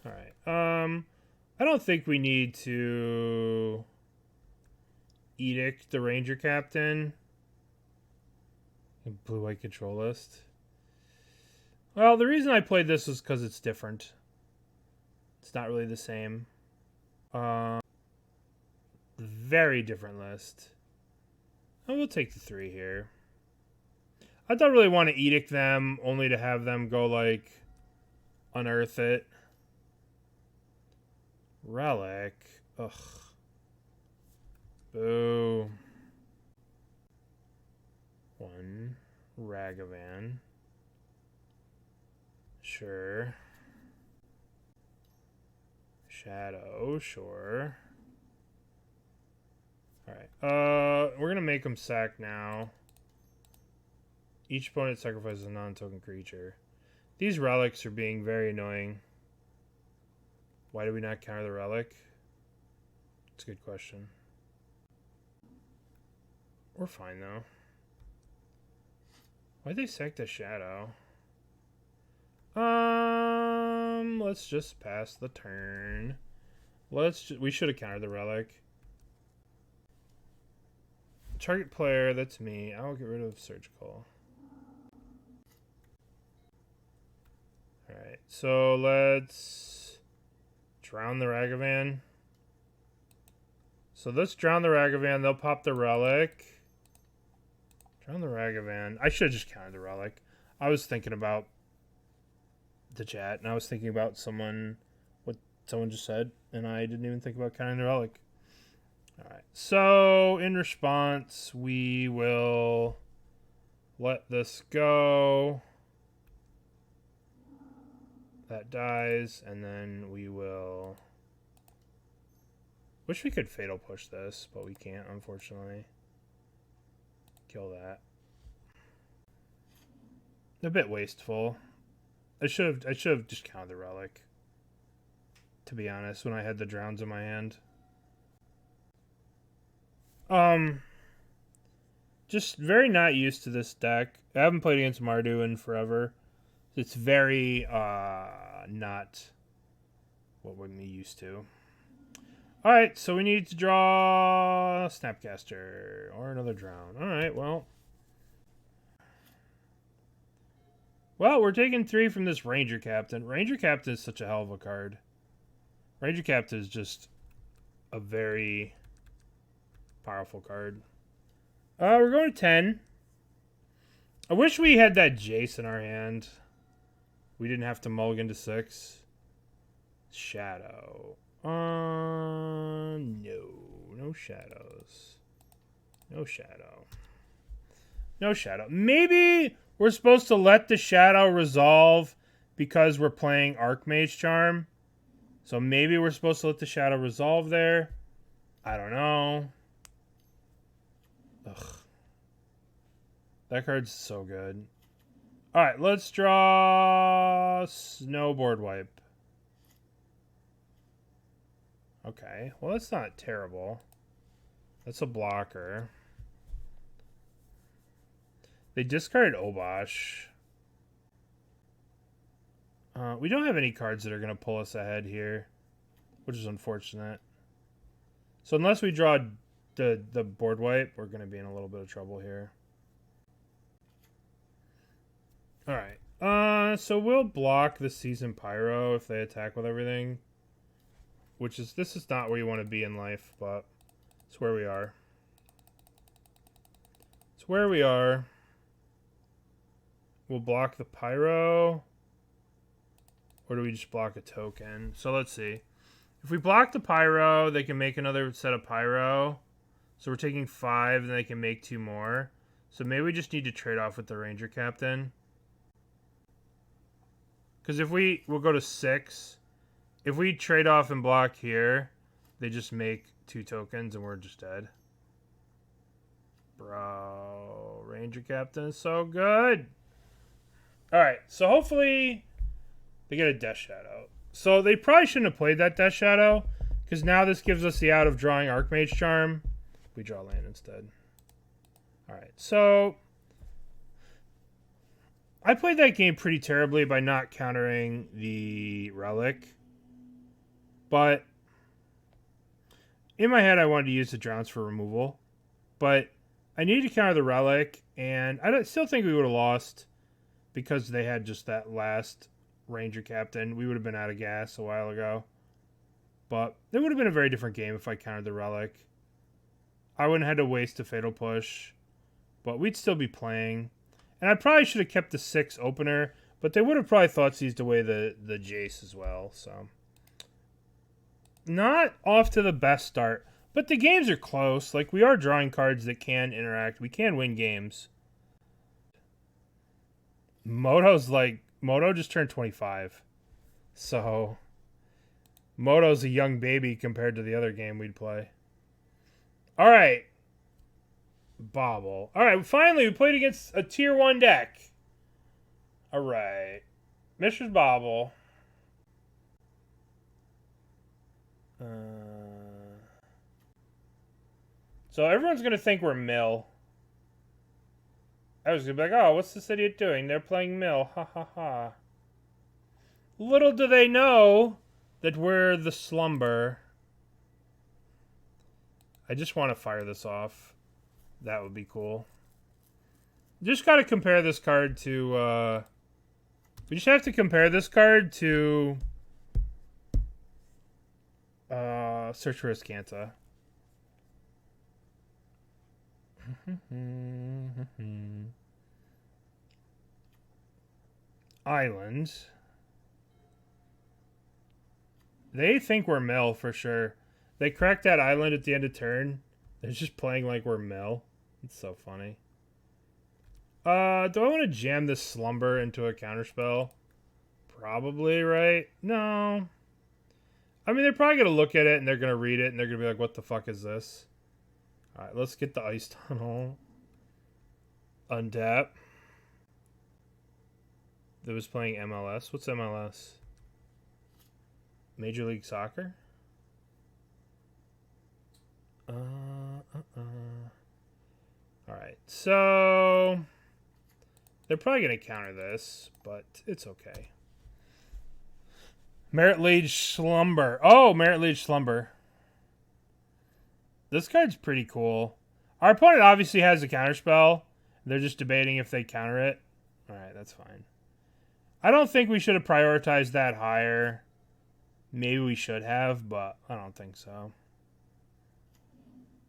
Alright. I don't think we need to Edict the Ranger Captain. Blue-white control list. Well, the reason I played this was because it's different. It's not really the same. Very different list. Oh, we'll take the 3 here. I don't really want to Edict them, only to have them go, like, unearth it. Relic. Ugh. Boo. 1. Ragavan. Sure. Shadow. Sure. Alright. We're gonna make them sack now. Each opponent sacrifices a non-token creature. These relics are being very annoying. Why do we not counter the relic? It's a good question. We're fine, though. Why'd they sack the Shadow? Let's just pass the turn. We should have countered the relic. Target player, that's me. I'll get rid of Surgical. Alright, so let's drown the Ragavan. So let's drown the Ragavan. They'll pop the relic. Drown the Ragavan. I should have just counted the relic. I was thinking about the chat, and I was thinking about what someone just said, and I didn't even think about counting the relic. Alright, so in response, we will let this go. That dies, and then we will... Wish we could Fatal Push this, but we can't, unfortunately. Kill that. A bit wasteful. I should have just counted the relic, to be honest, when I had the drowns in my hand. Just very not used to this deck. I haven't played against Mardu in forever. It's very not what we're used to. Alright, so we need to draw Snapcaster or another drown. Alright, well. Well, we're taking 3 from this Ranger Captain. Ranger Captain is such a hell of a card. Ranger Captain is just a very powerful card. We're going to 10. I wish we had that Jace in our hand. We didn't have to mulligan to 6. Shadow. No. No shadows. No shadow. No shadow. Maybe we're supposed to let the shadow resolve because we're playing Archmage Charm. So maybe we're supposed to let the shadow resolve there. I don't know. Ugh. That card's so good. Alright, let's draw Snowboard Wipe. Okay, well that's not terrible. That's a blocker. They discarded Obosh. We don't have any cards that are going to pull us ahead here, which is unfortunate. So unless we draw the board wipe, we're going to be in a little bit of trouble here. Alright, so we'll block the Season Pyro if they attack with everything. which is, this is not where you want to be in life, but it's where we are. It's where we are. We'll block the Pyro. Or do we just block a token? So let's see. If we block the Pyro, they can make another set of Pyro. So we're taking 5, and they can make 2 more. So maybe we just need to trade off with the Ranger Captain. Because if we'll go to 6. If we trade off and block here, they just make 2 tokens, and we're just dead. Bro, Ranger Captain is so good. Alright, so hopefully they get a Death Shadow. So they probably shouldn't have played that Death Shadow, because now this gives us the out of drawing Archmage Charm. We draw land instead. Alright, so I played that game pretty terribly by not countering the Relic. But in my head, I wanted to use the Drownce for removal. But I needed to counter the Relic, and I still think we would have lost because they had just that last Ranger Captain. We would have been out of gas a while ago. But it would have been a very different game if I countered the Relic. I wouldn't have had to waste a Fatal Push, but we'd still be playing. And I probably should have kept the 6 opener, but they would have probably thought seized away the Jace as well, so. Not off to the best start, but the games are close. Like, we are drawing cards that can interact. We can win games. Moto just turned 25. So, Moto's a young baby compared to the other game we'd play. All right. Bobble. All right, finally, we played against a tier 1 deck. All right. Mishra's Bobble. So everyone's going to think we're Mill. I was going to be like, oh, what's this idiot doing? They're playing Mill. Ha ha ha. Little do they know that we're the Slumber. I just want to fire this off. That would be cool. Just got to compare this card to... we just have to compare this card to... Search for Azcanta. Island. They think we're Mill for sure. They cracked that island at the end of turn. They're just playing like we're Mill. It's so funny. Do I want to jam this Slumber into a counterspell? Probably, right? No. I mean, they're probably going to look at it and they're going to read it and they're going to be like, what the fuck is this? Alright, let's get the Ice Tunnel. Untap. That was playing MLS. What's MLS? Major League Soccer? Alright, so... they're probably going to counter this, but it's okay. Marit Lage Slumber. Oh, Marit Lage Slumber. This card's pretty cool. Our opponent obviously has a counterspell. They're just debating if they counter it. Alright, that's fine. I don't think we should have prioritized that higher. Maybe we should have, but I don't think so.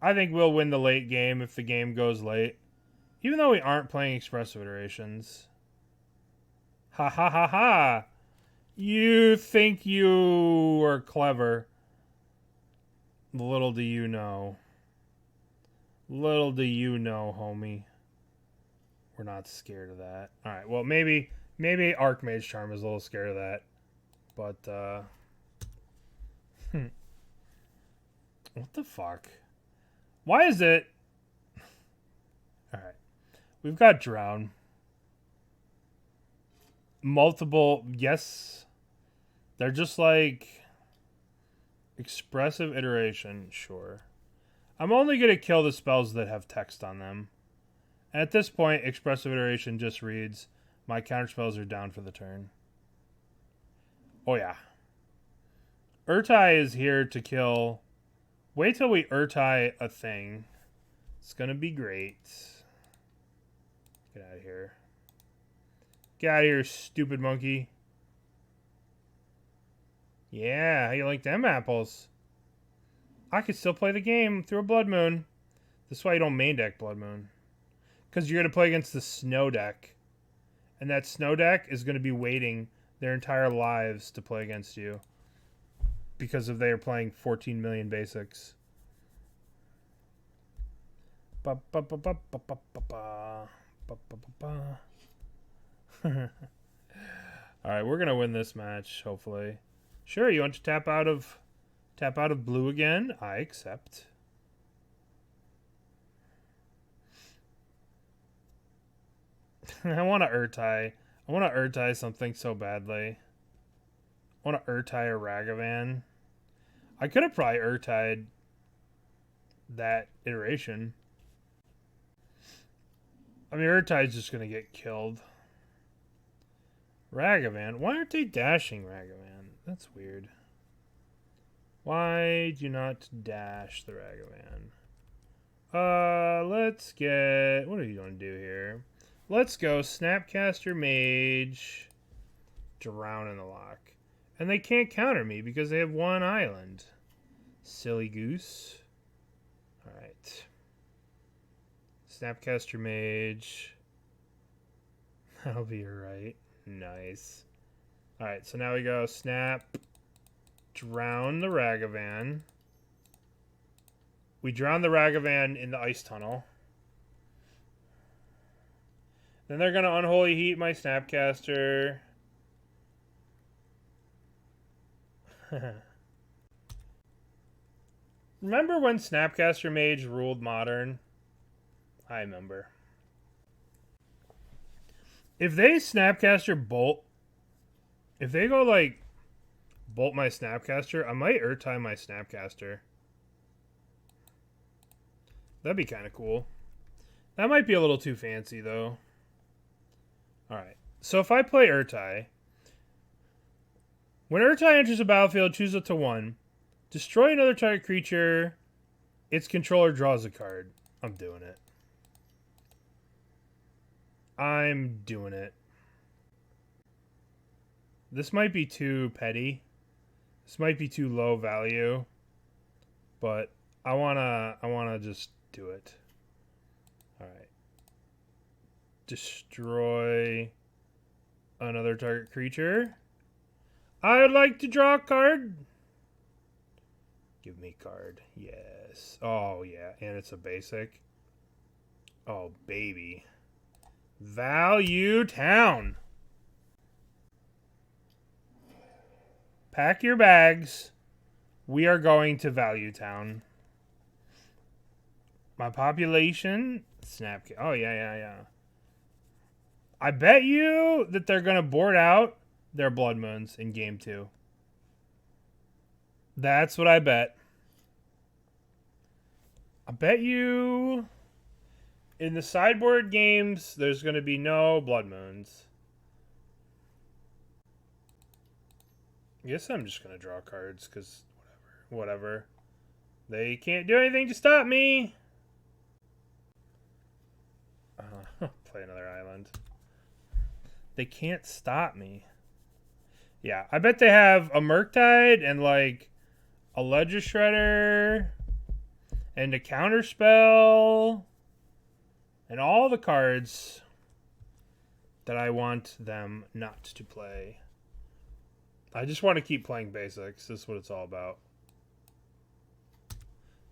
I think we'll win the late game if the game goes late. Even though we aren't playing Expressive Iterations. Ha ha ha ha! You think you are clever. Little do you know. Little do you know, homie. We're not scared of that. Alright, well, maybe Archmage Charm is a little scared of that. But, what the fuck? Why is it... Alright. We've got Drown. Multiple... Yes. They're just like... Expressive Iteration. Sure. I'm only going to kill the spells that have text on them. And at this point, Expressive Iteration just reads, my counterspells are down for the turn. Oh yeah. Ertai is here to kill... Wait till we Ertai a thing. It's going to be great. Get out of here. Get out of here, stupid monkey. Yeah, how you like them apples? I could still play the game through a Blood Moon. That's why you don't main deck Blood Moon. Because you're going to play against the Snow deck. And that Snow deck is going to be waiting their entire lives to play against you. Because of they are playing 14 million basics. Alright, we're going to win this match, hopefully. Sure, you want to tap out of blue again? I accept. I want to Ertai. I want to Ertai something so badly. I want to Ertai a Ragavan. I could have probably Ertai'd that iteration. I mean, Ertai's just going to get killed. Ragavan? Why aren't they dashing Ragavan? That's weird. Why do you not dash the Ragavan? Let's get... What are you going to do here? Let's go Snapcaster Mage. Drown in the Loch. And they can't counter me because they have one island. Silly goose. Alright. Snapcaster Mage. That'll be right. Nice. Alright, so now we go Snap. Drown the Ragavan. We drown the Ragavan in the Ice Tunnel. Then they're going to Unholy Heat my Snapcaster. Remember when Snapcaster Mage ruled Modern? I remember. If they Snapcaster Bolt... If they go, like, Bolt my Snapcaster, I might Ertai my Snapcaster. That'd be kind of cool. That might be a little too fancy, though. Alright. So if I play Ertai... When Ertai enters the battlefield, choose it to 1. Destroy another target creature. Its controller draws a card. I'm doing it. I'm doing it. This might be too petty. This might be too low value. But I wanna just do it. Alright. Destroy another target creature. I would like to draw a card. Give me card. Yes. Oh, yeah. And it's a basic. Oh, baby. Value Town. Pack your bags. We are going to Value Town. My population. Snap. Oh, yeah. I bet you that they're going to board out their Blood Moons in Game 2. That's what I bet. I bet you in the sideboard games, there's going to be no Blood Moons. I guess I'm just going to draw cards because whatever. They can't do anything to stop me. Play another island. They can't stop me. Yeah, I bet they have a Murktide and like a Ledger Shredder and a Counterspell and all the cards that I want them not to play. I just want to keep playing basics. This is what it's all about.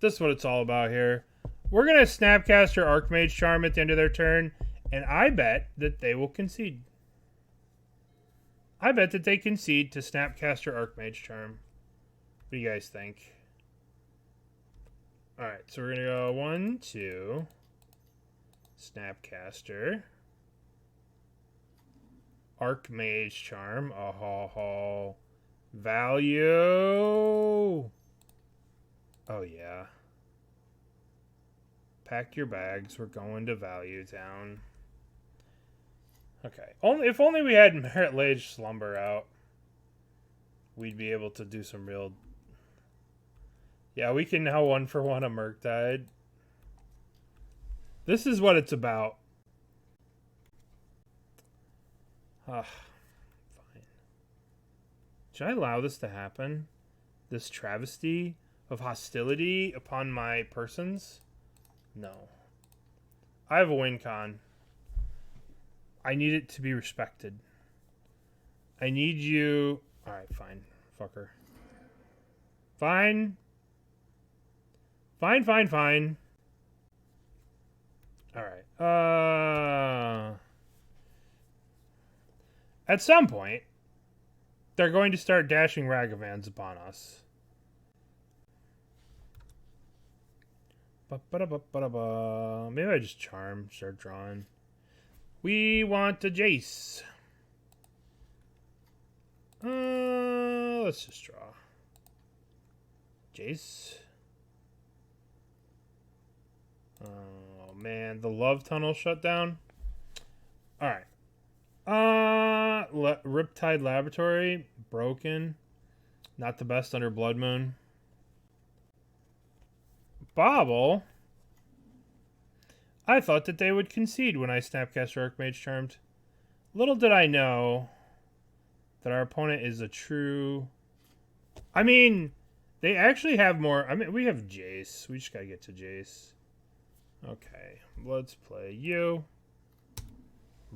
This is what it's all about here. We're going to Snapcaster Archmage Charm at the end of their turn, and I bet that they will concede. I bet that they concede to Snapcaster Archmage Charm. What do you guys think? Alright, so we're going to go 1, 2. Snapcaster. Archmage Charm. Oh. Value. Oh, yeah. Pack your bags. We're going to Value Town. Okay. If only we had Marit Lage Slumber out, we'd be able to do some real... Yeah, we can now 1-for-1 a Murktide. This is what it's about. Fine. Should I allow this to happen? This travesty of hostility upon my persons? No. I have a win con. I need it to be respected. I need you... Alright, fine. Fucker. Fine. Fine, fine, fine. Alright. At some point, they're going to start dashing Ragavans upon us. Maybe I just charm, start drawing. We want a Jace. Let's just draw. Jace. Oh man, the love tunnel shut down. Alright. Riptide Laboratory, broken. Not the best under Blood Moon. Bobble. I thought that they would concede when I Snapcaster Archmage Charmed. Little did I know that our opponent is a true... I mean, they actually have more... I mean, we have Jace. We just gotta get to Jace. Okay, let's play you.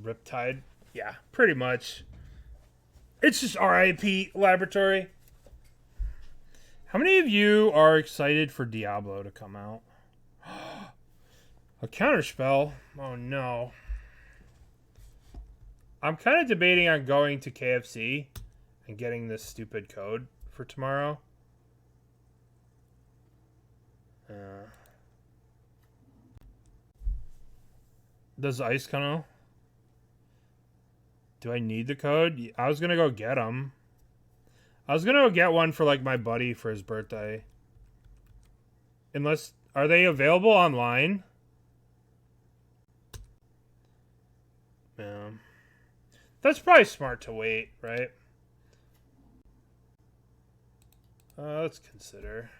Riptide. Yeah, pretty much. It's just RIP Laboratory. How many of you are excited for Diablo to come out? A Counterspell? Oh no. I'm kind of debating on going to KFC and getting this stupid code for tomorrow. Does Ice come out? Do I need the code? I was going to go get them. I was going to go get one for like my buddy for his birthday. Unless, are they available online? Yeah. That's probably smart to wait, right? Let's consider.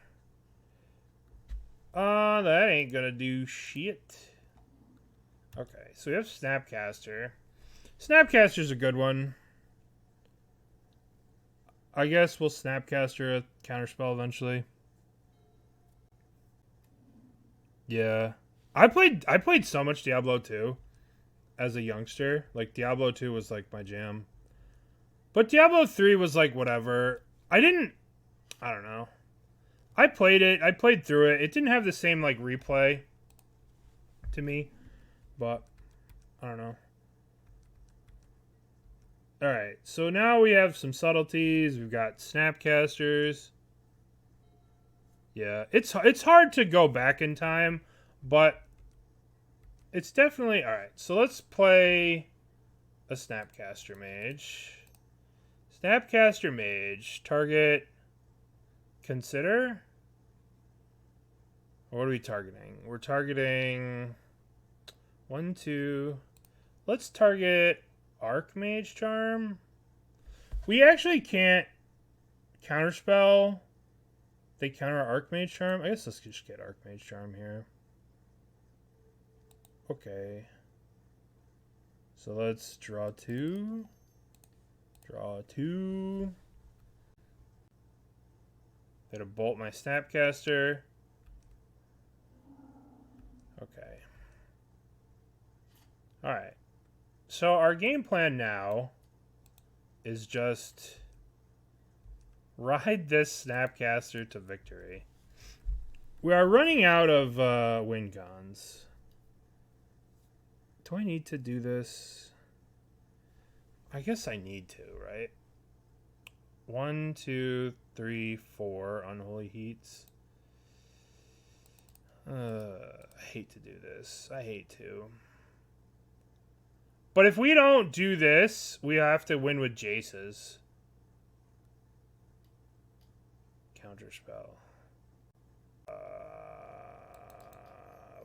That ain't gonna do shit. Okay, so we have Snapcaster. Snapcaster's a good one. I guess we'll Snapcaster a Counterspell eventually. Yeah. I played so much Diablo 2 as a youngster. Like, Diablo 2 was, like, my jam. But Diablo 3 was, like, whatever. I don't know. I played it. I played through it. It didn't have the same, like, replay to me. But, I don't know. Alright, so now we have some subtleties. We've got Snapcasters. Yeah, it's hard to go back in time, but it's definitely... Alright, so let's play a Snapcaster Mage. Snapcaster Mage. Target... Consider? What are we targeting? We're targeting... 1, 2... Let's target... Archmage Charm. We actually can't Counterspell. They counter Archmage Charm. I guess let's just get Archmage Charm here. Okay. So let's draw 2. Draw 2. Gonna bolt my Snapcaster. Okay. Alright. So our game plan now is just ride this Snapcaster to victory. We are running out of win cons. Do I need to do this? I guess I need to, right? 1, 2, 3, 4 Unholy Heats. I hate to do this. I hate to. But if we don't do this, we have to win with Jace's. Counterspell.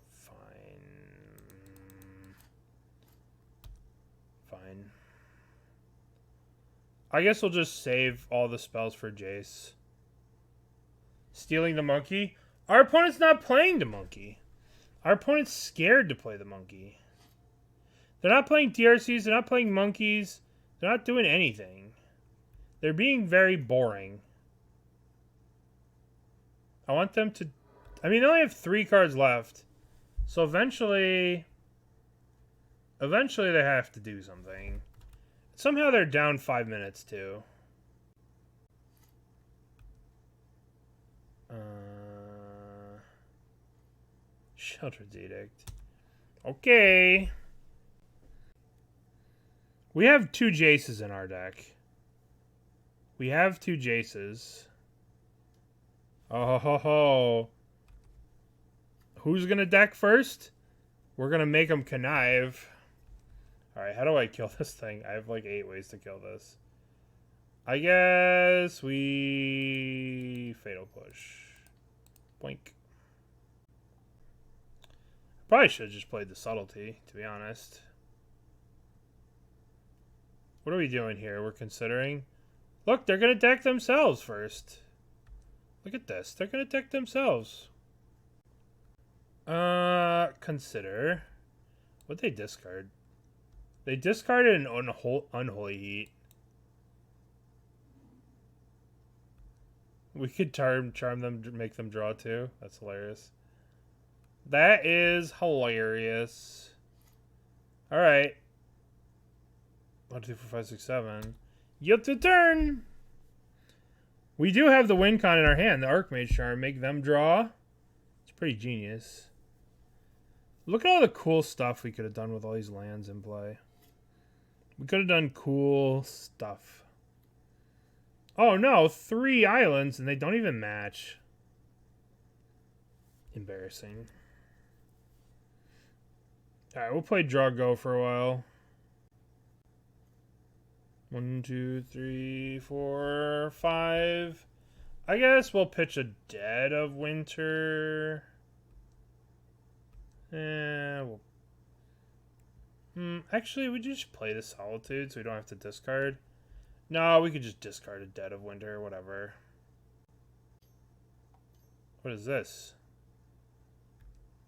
Fine. Fine. I guess we'll just save all the spells for Jace. Stealing the monkey? Our opponent's not playing the monkey. Our opponent's scared to play the monkey. They're not playing DRCs. They're not playing monkeys. They're not doing anything. They're being very boring. I want them to... I mean, they only have 3 cards left. So eventually they have to do something. Somehow they're down 5 minutes, too. Sheoldred's Edict. Okay. We have 2 Jaces in our deck. We have 2 Jaces. Oh ho ho. Who's gonna deck first? We're gonna make them connive. Alright, how do I kill this thing? I have like 8 ways to kill this. I guess we... Fatal Push. Boink. Probably should have just played the Subtlety, to be honest. What are we doing here? We're considering... Look, they're going to deck themselves first. Look at this. They're going to deck themselves. Consider. What'd they discard? They discarded an Unholy Heat. We could charm them, make them draw too. That's hilarious. That is hilarious. Alright. 1, 2, 4, 5, 6, 7. Yep, to turn. We do have the win con in our hand. The Archmage charm. Make them draw. It's pretty genius. Look at all the cool stuff we could have done with all these lands in play. We could have done cool stuff. Oh no, 3 islands and they don't even match. Embarrassing. Alright, we'll play draw go for a while. 1, 2, 3, 4, 5. I guess we'll pitch a Dead of Winter. Actually, we just play the Solitude so we don't have to discard. No, we could just discard a Dead of Winter, whatever. What is this?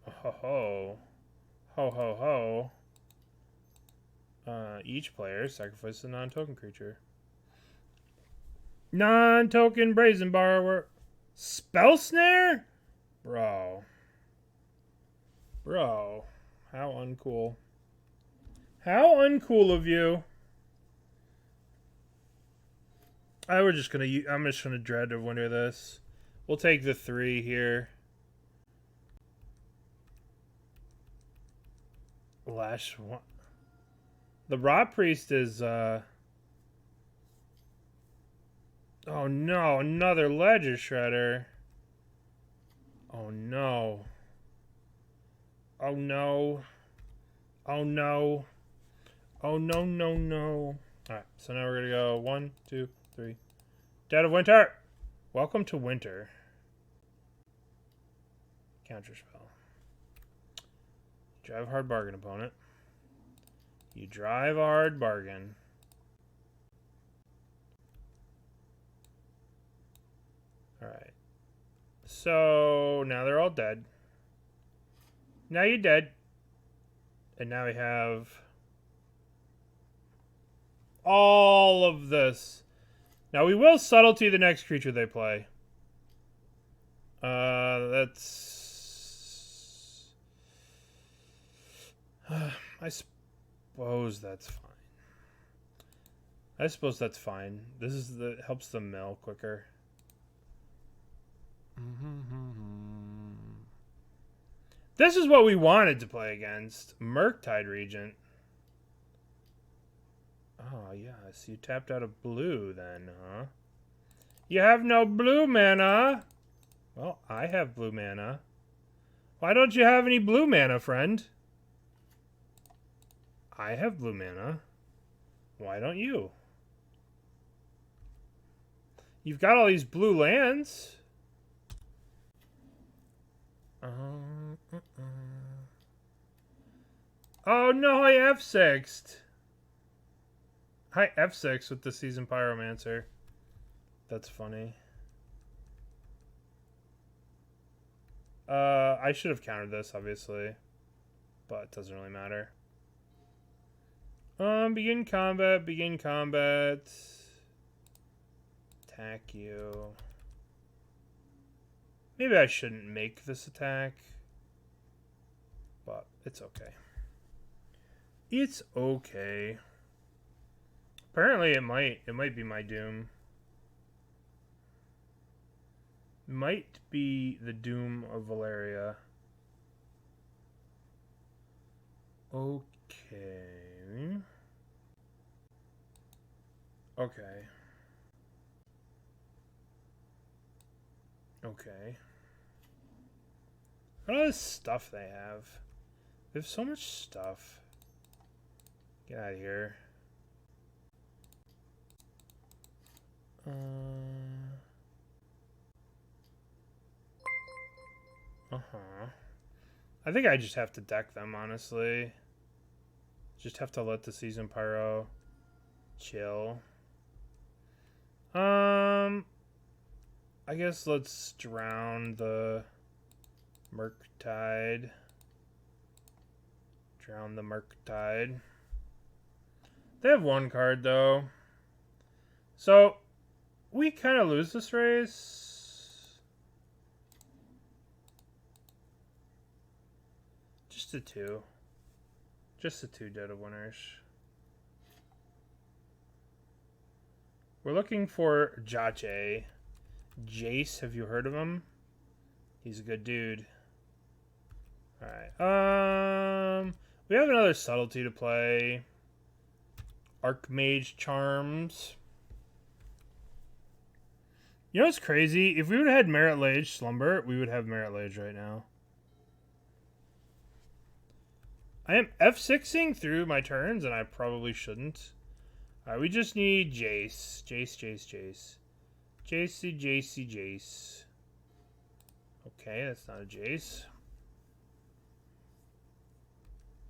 Ho ho. Ho ho ho. Each player sacrifices a non-token creature. Non-token Brazen Borrower. Spell Snare? Bro. Bro. How uncool. How uncool of you. I'm just gonna Dread of Winter this. We'll take the 3 here. Lash 1. The Rot Priest is, oh no, another Ledger Shredder. Oh no. Oh no. Oh no. Oh no, no, no. Alright, so now we're gonna go 1, 2, 3. Dead of Winter! Welcome to winter. Counterspell. Drive a hard bargain, opponent. You drive a hard bargain. Alright. So, now they're all dead. Now you're dead. And now we have all of this. Now we will Subtlety the next creature they play. That's... I suppose that's fine. I suppose that's fine. This is helps them mill quicker. This is what we wanted to play against. Murktide Regent. Oh, yes. You tapped out of blue then, huh? You have no blue mana. Well, I have blue mana. Why don't you have any blue mana, friend? I have blue mana. Why don't you? You've got all these blue lands. Oh no, I F6'd. I F6 with the Seasoned Pyromancer. That's funny. I should have countered this, obviously. But it doesn't really matter. Begin combat, begin combat. attack you. Maybe I shouldn't make this attack. But it's okay. It's okay. Apparently it might be my doom. Might be the doom of Valeria. Okay. Okay. Okay. Look at all this stuff they have. They have so much stuff. Get out of here. I think I just have to deck them, honestly. Just have to let the Season Pyro chill. I guess let's drown the Murktide. Drown the Murktide. They have one card, though. So, we kind of lose this race. Just the two. Just the two Dead of Winners. We're looking for Jace. Jace, have you heard of him? He's a good dude. Alright. We have another Subtlety to play. Archmage Charms. You know what's crazy? If we would have had Marit Lage Slumber, we would have Marit Lage right now. I am F6ing through my turns, and I probably shouldn't. Alright, we just need Jace. Jace. Jace. Okay, that's not a Jace.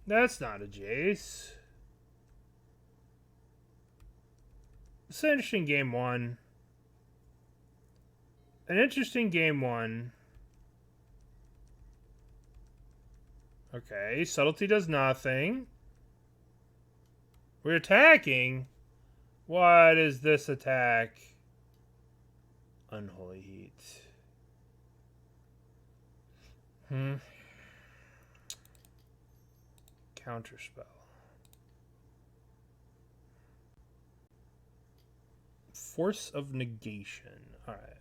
That's not a Jace. It's an interesting game one. Okay, Subtlety does nothing. We're attacking? What is this attack? Unholy Heat. Counterspell. Force of Negation. Alright.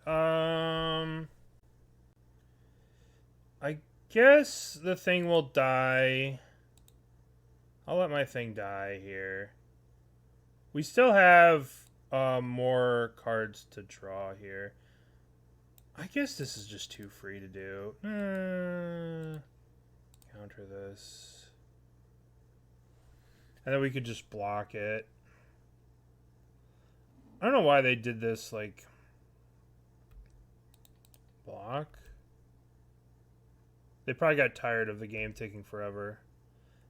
I guess the thing will die. I'll let my thing die here. We still have more cards to draw here. I guess this is just too free to do. Counter this. And then we could just block it. I don't know why they did this, like, block. They probably got tired of the game taking forever.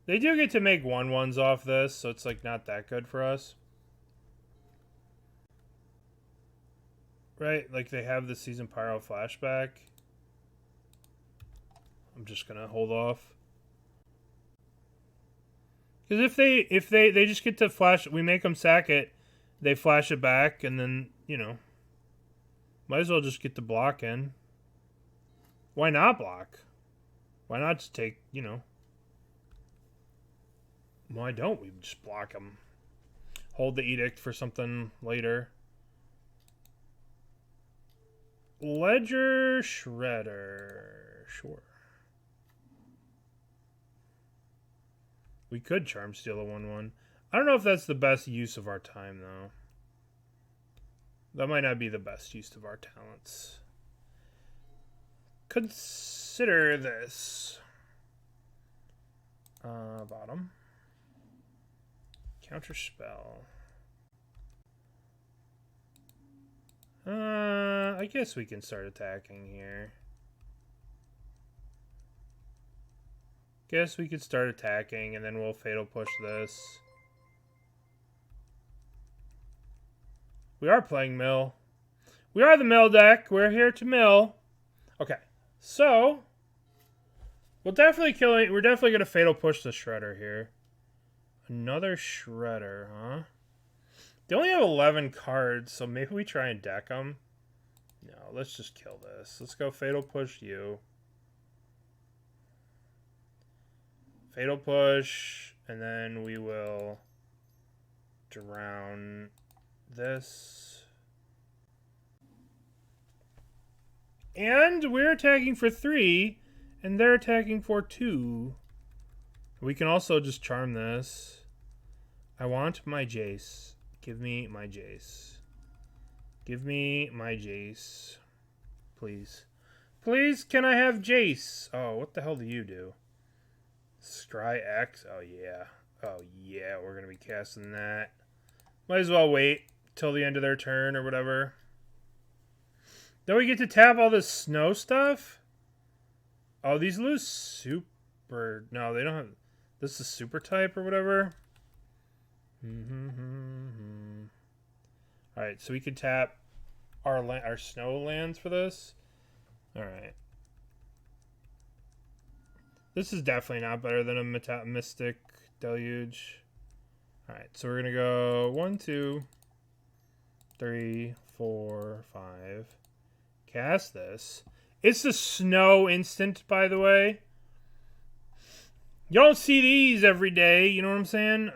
They do get to make 1/1s off this, so it's, like, not that good for us. Right? Like, they have the Season Pyro flashback. I'm just gonna hold off. Because if they just get to flash, we make them sack it, they flash it back, and then, you know, might as well just get the block in. Why not block? Why not just take, you know, why don't we just block them? Hold the Edict for something later. Ledger Shredder. Sure. We could Charm Steal a 1/1. I don't know if that's the best use of our time, though. That might not be the best use of our talents. Consider this. Bottom. Counterspell. I guess we can start attacking here. Guess we could start attacking, and then we'll Fatal Push this. We are playing mill. We are the mill deck. We're here to mill. Okay, so we're definitely going to Fatal Push the Shredder here. Another Shredder, huh? They only have 11 cards, so maybe we try and deck them. No, let's just kill this. Let's go Fatal Push you. Fatal Push, and then we will drown this. And we're attacking for 3, and they're attacking for 2. We can also just charm this. I want my Jace. Give me my Jace. Give me my Jace. Please. Please, can I have Jace? Oh, what the hell do you do? Scry X? Oh, yeah. Oh, yeah, we're going to be casting that. Might as well wait till the end of their turn or whatever. Then we get to tap all this snow stuff? Oh, these lose super... No, they don't have... This is super type or whatever. Alright, so we can tap our snow lands for this. Alright. This is definitely not better than a Mystic Deluge. Alright, so we're going to go 1, 2, 3, 4, 5. Cast this. It's the snow instant, by the way. You don't see these every day, you know what I'm saying?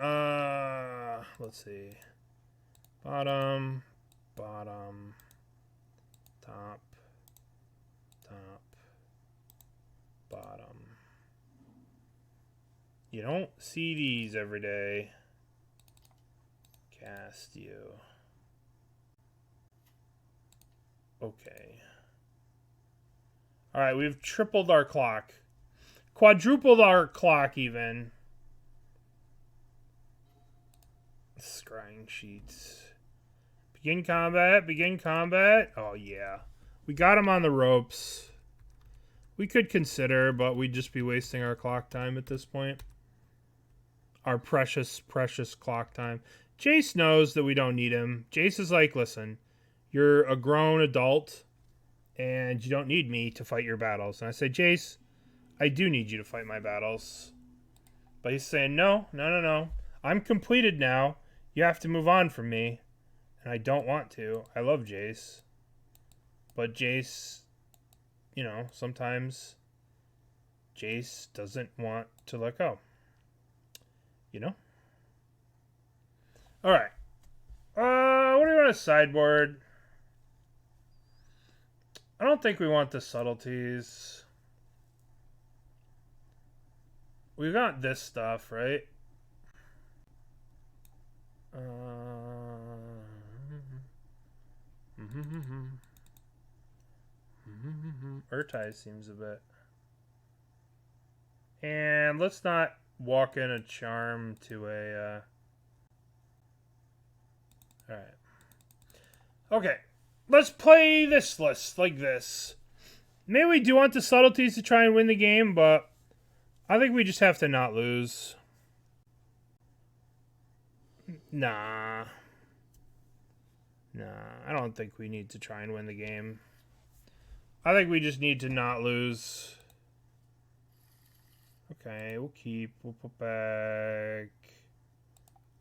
Let's see. Bottom, bottom, top, top, bottom. You don't see these every day. Cast you. Okay. Alright, we've tripled our clock. Quadrupled our clock, even. Scrying Sheets. Begin combat. Begin combat. Oh, yeah. We got him on the ropes. We could consider, but we'd just be wasting our clock time at this point. Our precious, precious clock time. Jace knows that we don't need him. Jace is like, listen, you're a grown adult, and you don't need me to fight your battles. And I say, Jace, I do need you to fight my battles. But he's saying, no, no, no, no. I'm completed now. You have to move on from me. And I don't want to. I love Jace. But Jace, you know, sometimes Jace doesn't want to let go. You know? Alright. What do we want to sideboard? I don't think we want the subtleties. We got this stuff, right? Ertai seems a bit. And let's not walk in a charm to a... Alright. Okay. Let's play this list like this. Maybe we do want the subtleties to try and win the game, but I think we just have to not lose. Nah. Nah, I don't think we need to try and win the game. I think we just need to not lose. Okay, we'll keep. We'll put back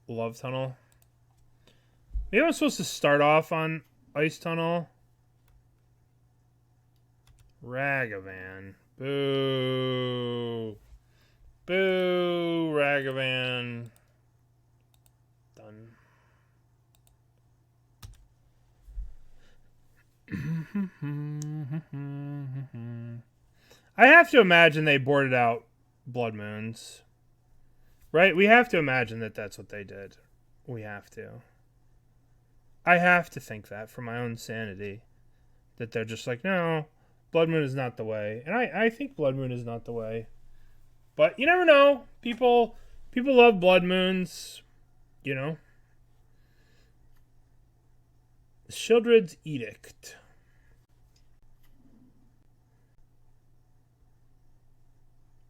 Love Tunnel. Maybe I'm supposed to start off on Ice Tunnel. Ragavan. Boo. Boo, Ragavan. Done. I have to imagine they boarded out Blood Moons. Right? We have to imagine that that's what they did. We have to. I have to think that for my own sanity. That they're just like, no, Blood Moon is not the way. And I think Blood Moon is not the way. But you never know. People love Blood Moons. You know. Sheoldred's Edict.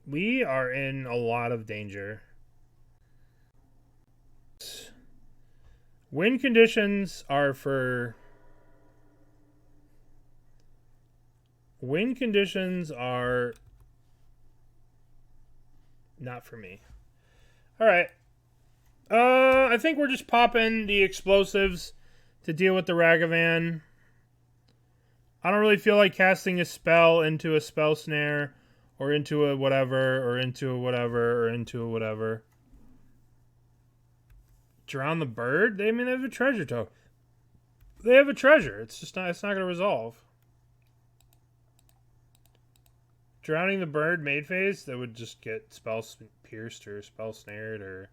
We are in a lot of danger. Win conditions are for... Win conditions are not for me. Alright. I think we're just popping the explosives to deal with the Ragavan. I don't really feel like casting a spell into a spell snare, or into a whatever, or into a whatever, or into a whatever. Drown the bird? They have a treasure token. They have a treasure. It's not going to resolve. Drowning the bird made phase, that would just get spell pierced or spell snared or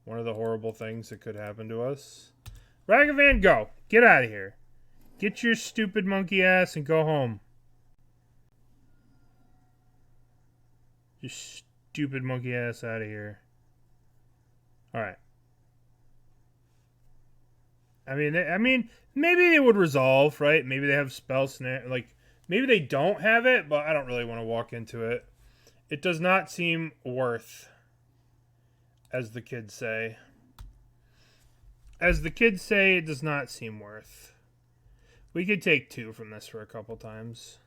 one of the horrible things that could happen to us. Ragavan, go. Get out of here. Get your stupid monkey ass and go home. Your stupid monkey ass out of here. Alright. I mean, maybe it would resolve, right? Maybe they have spell snare, like, maybe they don't have it, but I don't really want to walk into it. It does not seem worth, as the kids say. As the kids say, it does not seem worth. We could take 2 from this for a couple times.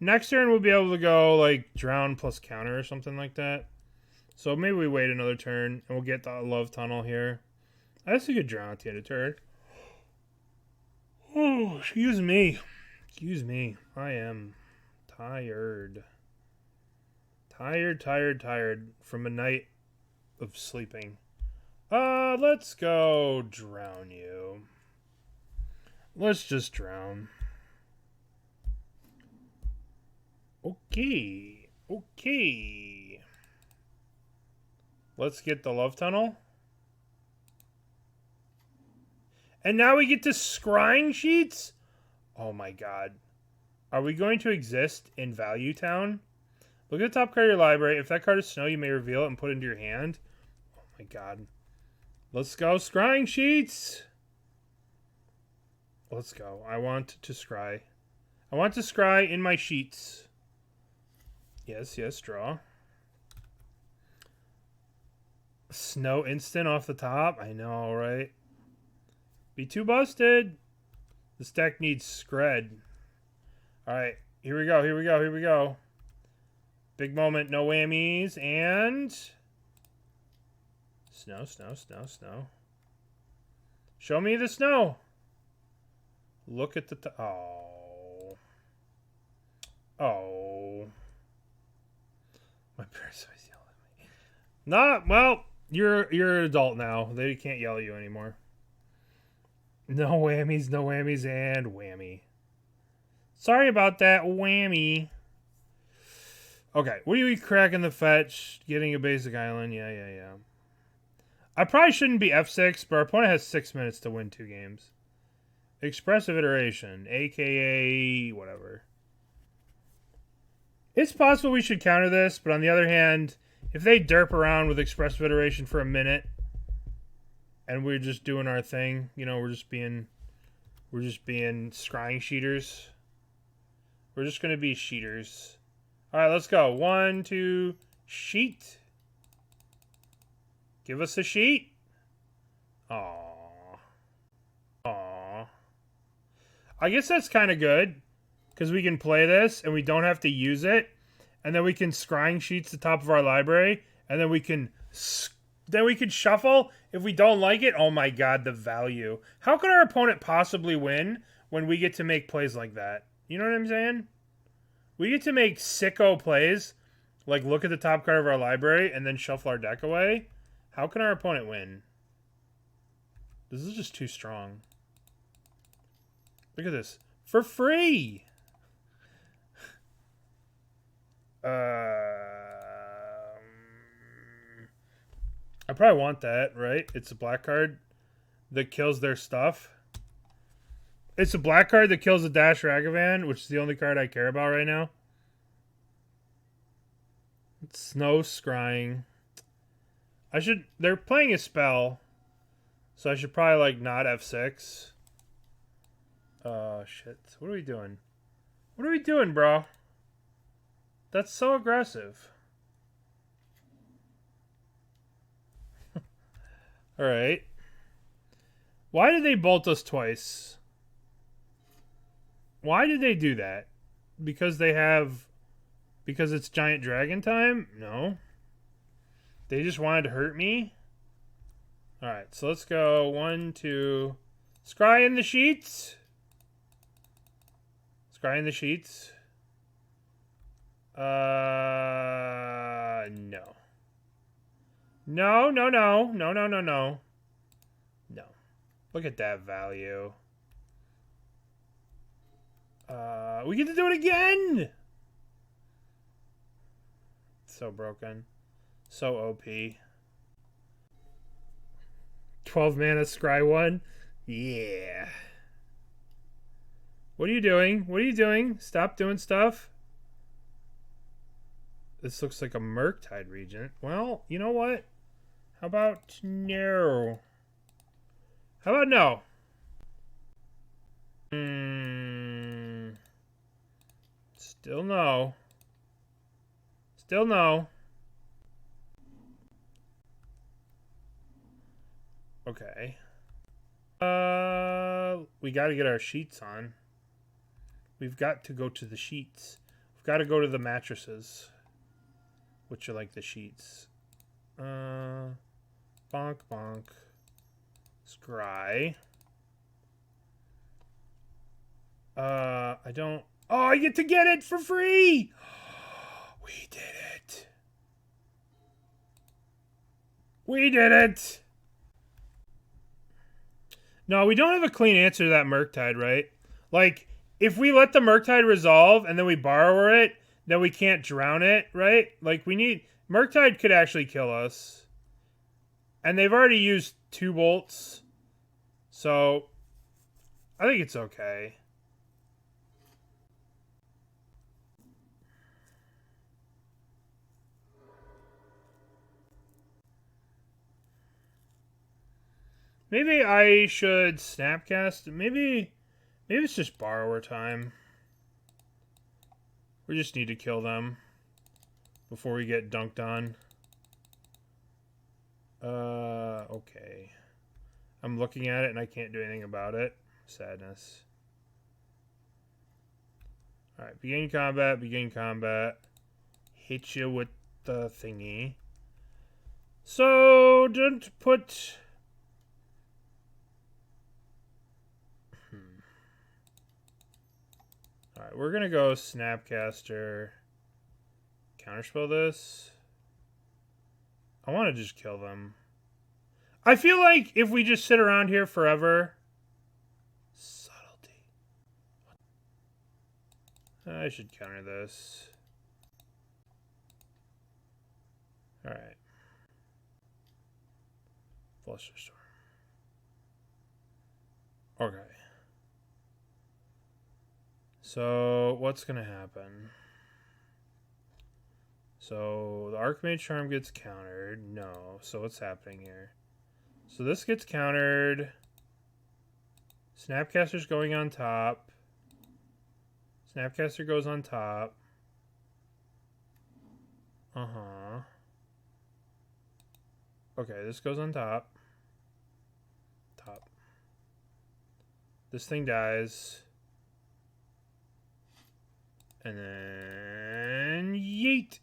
Next turn, we'll be able to go, like, drown plus counter or something like that. So maybe we wait another turn, and we'll get the love tunnel here. I guess we could drown at the end of turn. Oh, excuse me. Excuse me. I am tired. Tired from a night of sleeping. Let's go drown you. Let's just drown. Okay. Okay. Let's get the love tunnel. And now we get to Scrying Sheets? Oh my god. Are we going to exist in Value Town? Look at the top card of your library. If that card is snow, you may reveal it and put it into your hand. Oh my god. Let's go, Scrying Sheets! Let's go. I want to scry. I want to scry in my sheets. Yes, draw. Snow instant off the top. I know, right? Be too busted. This deck needs Scred. Alright, here we go. Big moment, no whammies, and... Snow. Show me the snow. Look at the... Oh. My parents always yell at me. Not, well, you're an adult now. They can't yell at you anymore. No whammies, and whammy. Sorry about that, whammy. Okay, what are we cracking the fetch? Getting a basic island, yeah. I probably shouldn't be F6, but our opponent has 6 minutes to win 2 games. Expressive Iteration, aka whatever. It's possible we should counter this, but on the other hand, if they derp around with Expressive Iteration for a minute, and we're just doing our thing, you know, we're just being scrying sheeters. We're just gonna be sheeters. Alright, let's go. 1, 2, sheet. Give us a sheet. Aww. I guess that's kind of good, because we can play this, and we don't have to use it, and then we can Scrying Sheets the top of our library, and then we can shuffle. If we don't like it, oh my god, the value. How could our opponent possibly win when we get to make plays like that? You know what I'm saying? We get to make sicko plays, like look at the top card of our library and then shuffle our deck away. How can our opponent win? This is just too strong. Look at this. For free! I probably want that, right? It's a black card that kills their stuff. It's a black card that kills a Dash Ragavan, which is the only card I care about right now. It's Snow Scrying. They're playing a spell, so I should probably, like, not F6. Oh, shit. What are we doing? What are we doing, bro? That's so aggressive. Alright. Why did they bolt us twice? Why did they do that? Because it's Giant Dragon time? No. They just wanted to hurt me? Alright, so let's go 1, 2. Scry in the sheets. Scry in the sheets. No. No, no, no. No, no, no, no. No. Look at that value. We get to do it again! So broken. So OP. 12 mana scry 1. Yeah. What are you doing? What are you doing? Stop doing stuff. This looks like a Murktide Regent. Well, you know what? How about no? How about no? Still no. Still no. Okay. We got to get our sheets on. We've got to go to the sheets. We've got to go to the mattresses, which are like the sheets. Bonk, bonk. Scry. I don't... Oh, I get to get it for free! We did it. We did it! No, we don't have a clean answer to that Murktide, right? Like, if we let the Murktide resolve and then we borrow it, then we can't drown it, right? Like, we need... Murktide could actually kill us. And they've already used 2 bolts. So, I think it's okay. Maybe I should Snapcast. Maybe it's just borrower time. We just need to kill them before we get dunked on. Okay. I'm looking at it and I can't do anything about it. Sadness. Alright, begin combat, begin combat. Hit you with the thingy. So, don't put... Alright, we're gonna go Snapcaster. Counterspell this. I want to just kill them. I feel like if we just sit around here forever... Subtlety. I should counter this. Alright. Flusterstorm. Okay. So, what's going to happen? So, the Archmage Charm gets countered. No. So, what's happening here? So, this gets countered. Snapcaster's going on top. Snapcaster goes on top. Uh-huh. Okay, this goes on top. Top. This thing dies. And then... Yeet!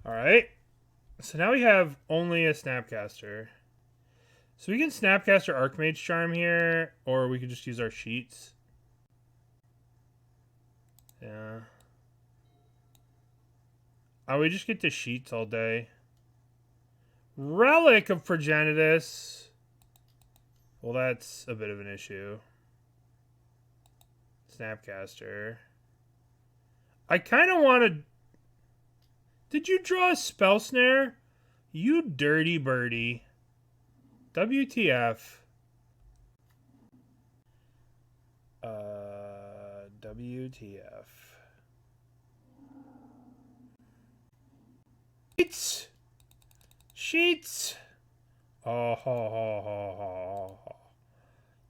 Alright. So now we have only a Snapcaster. So we can Snapcaster Archmage Charm here, or we could just use our sheets. Yeah. Oh, we just get the sheets all day. Relic of Progenitus. Well, that's a bit of an issue. Snapcaster. I kind of want to... Did you draw a Spell Snare? You dirty birdie. WTF. WTF. Sheets! Sheets! Oh, ho, ho, ho, ho, ho.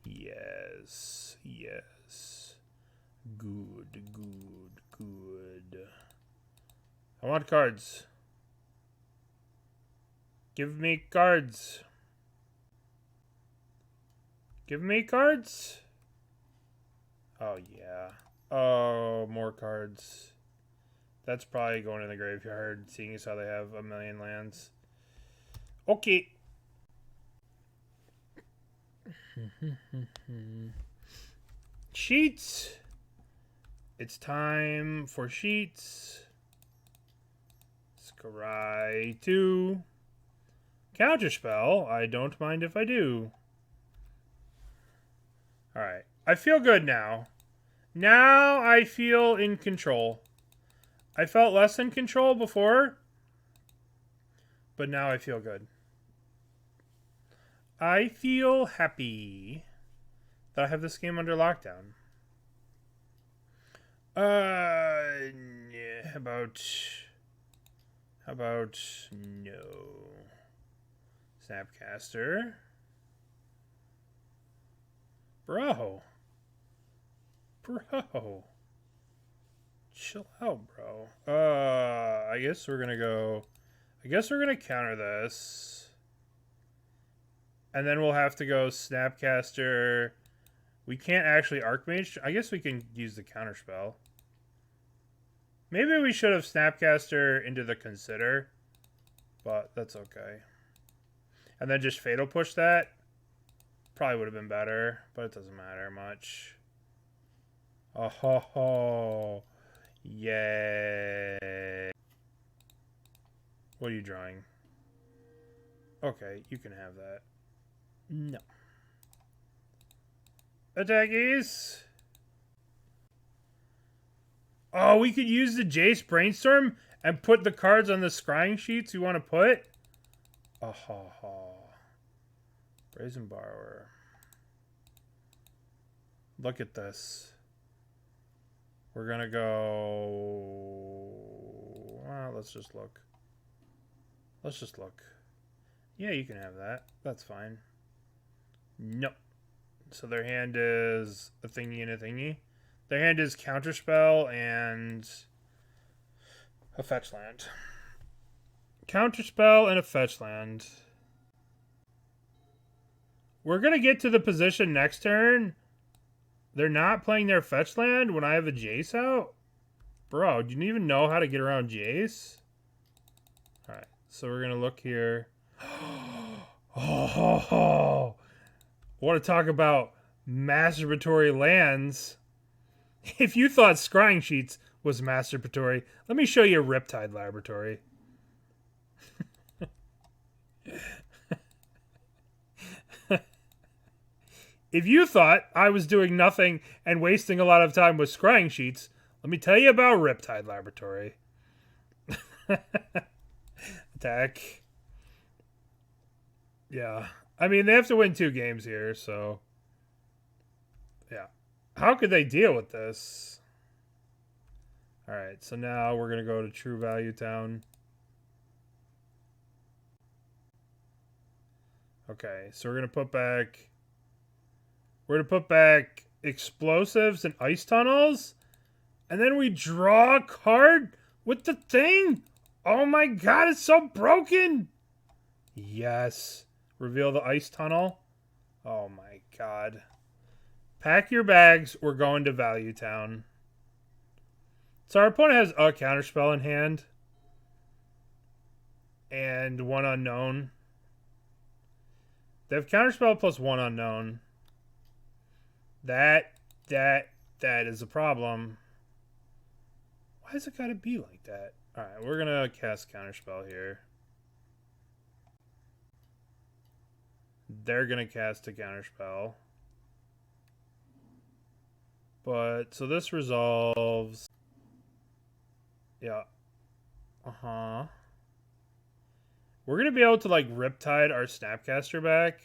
Yes, yes. Good, good, good. I want cards. Give me cards. Give me cards. Oh, yeah. Oh, more cards. That's probably going in the graveyard, seeing as how they have a million lands. Okay. Sheets. It's time for sheets. Scry 2. Counterspell. I don't mind if I do. Alright. I feel good now. Now I feel in control. I felt less in control before, but now I feel good. I feel happy that I have this game under lockdown. Yeah, how about no. Snapcaster. Bro. Chill out, bro. I guess we're gonna counter this. And then we'll have to go Snapcaster. We can't actually Archmage. I guess we can use the Counterspell. Maybe we should have Snapcaster into the Consider. But that's okay. And then just Fatal Push that. Probably would have been better. But it doesn't matter much. Oh ho ho. Yay. What are you drawing? Okay, you can have that. No. Attackies. Oh, we could use the Jace Brainstorm and put the cards on the Scrying Sheets you want to put? Oh ho ho. Brazen Borrower. Look at this. We're gonna go... Well, let's just look. Let's just look. Yeah, you can have that. That's fine. Nope. So their hand is a thingy and a thingy. Their hand is Counterspell and a fetch land. Counterspell and a fetch land. We're gonna get to the position next turn. They're not playing their fetch land when I have a Jace out? Bro, do you even know how to get around Jace? Alright, so we're going to look here. Oh, want to talk about masturbatory lands? If you thought Scrying Sheets was masturbatory, let me show you Riptide Laboratory. If you thought I was doing nothing and wasting a lot of time with Scrying Sheets, let me tell you about Riptide Laboratory. Attack. Yeah. I mean, they have to win 2 games here, so... Yeah. How could they deal with this? Alright, so now we're going to go to True Value Town. Okay, so we're going to put back... We're going to put back Explosives and Ice Tunnels. And then we draw a card with the thing. Oh my god, it's so broken. Yes. Reveal the Ice Tunnel. Oh my god. Pack your bags. We're going to Value Town. So our opponent has a Counterspell in hand. And 1 unknown. They have Counterspell plus 1 unknown. That is a problem. Why has it got to be like that? Alright, we're going to cast Counterspell here. They're going to cast a Counterspell. But, so this resolves. Yeah. Uh-huh. We're going to be able to, like, Riptide our Snapcaster back.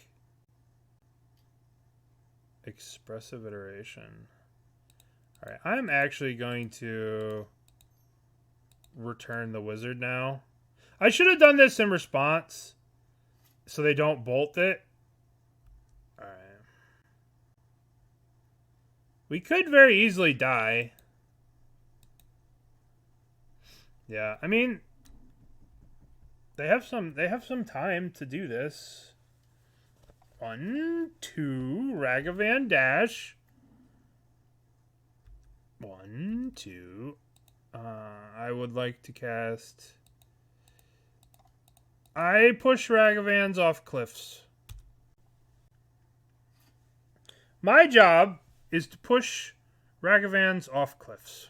Expressive Iteration. Alright, I'm actually going to return the wizard now. I should have done this in response so they don't bolt it. Alright. We could very easily die. Yeah, I mean, they have some time to do this. 1, 2, Ragavan Dash. 1, 2. I would like to cast... I push Ragavans off cliffs. My job is to push Ragavans off cliffs.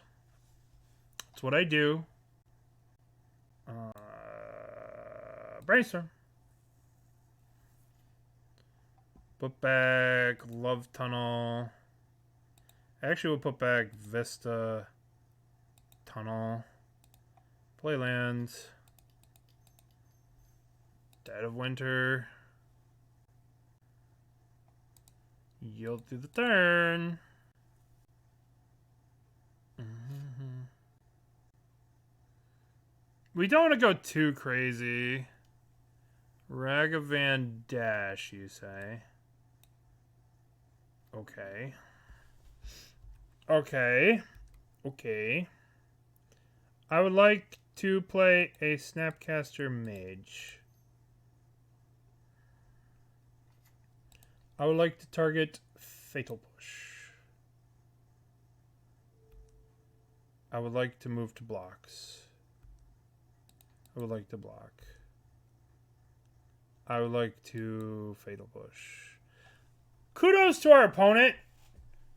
That's what I do. Brainstorm. Put back Love Tunnel. Actually, we'll put back Vista Tunnel. Play lands. Dead of Winter. Yield through the turn. We don't want to go too crazy. Ragavan Dash, you say? Okay. Okay. Okay. I would like to play a Snapcaster Mage. I would like to target Fatal Push. I would like to move to blocks. I would like to block. I would like to Fatal Push. Kudos to our opponent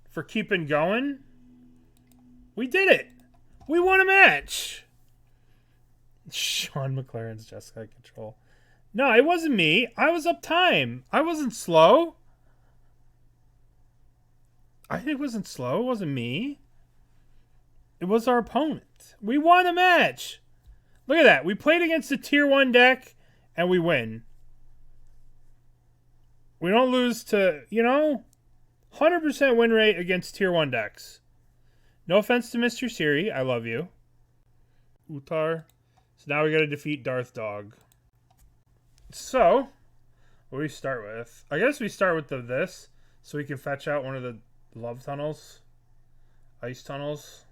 for keeping going. We did it. We won a match. Sean McLaren's Jessica Control. No, it wasn't me. I was up time. I wasn't slow. It wasn't slow. It wasn't me. It was our opponent. We won a match. Look at that. We played against a tier 1 deck, and we win. We don't lose to, 100% win rate against tier 1 decks. No offense to Mr. Siri. I love you. Utar. So now we got to defeat Darth Dog. So, what do we start with? I guess we start with this, so we can fetch out one of the love tunnels. Ice tunnels.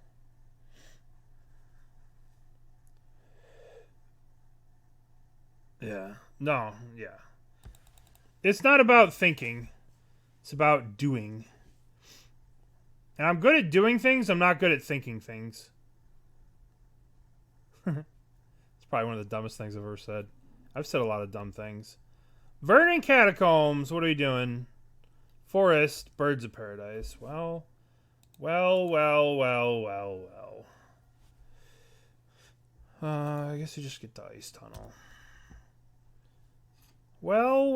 Yeah. No, yeah. It's not about thinking. It's about doing. And I'm good at doing things. I'm not good at thinking things. It's probably one of the dumbest things I've ever said. I've said a lot of dumb things. Verdant Catacombs. What are we doing? Forest. Birds of Paradise. Well. I guess you just get the Ice Tunnel. Well.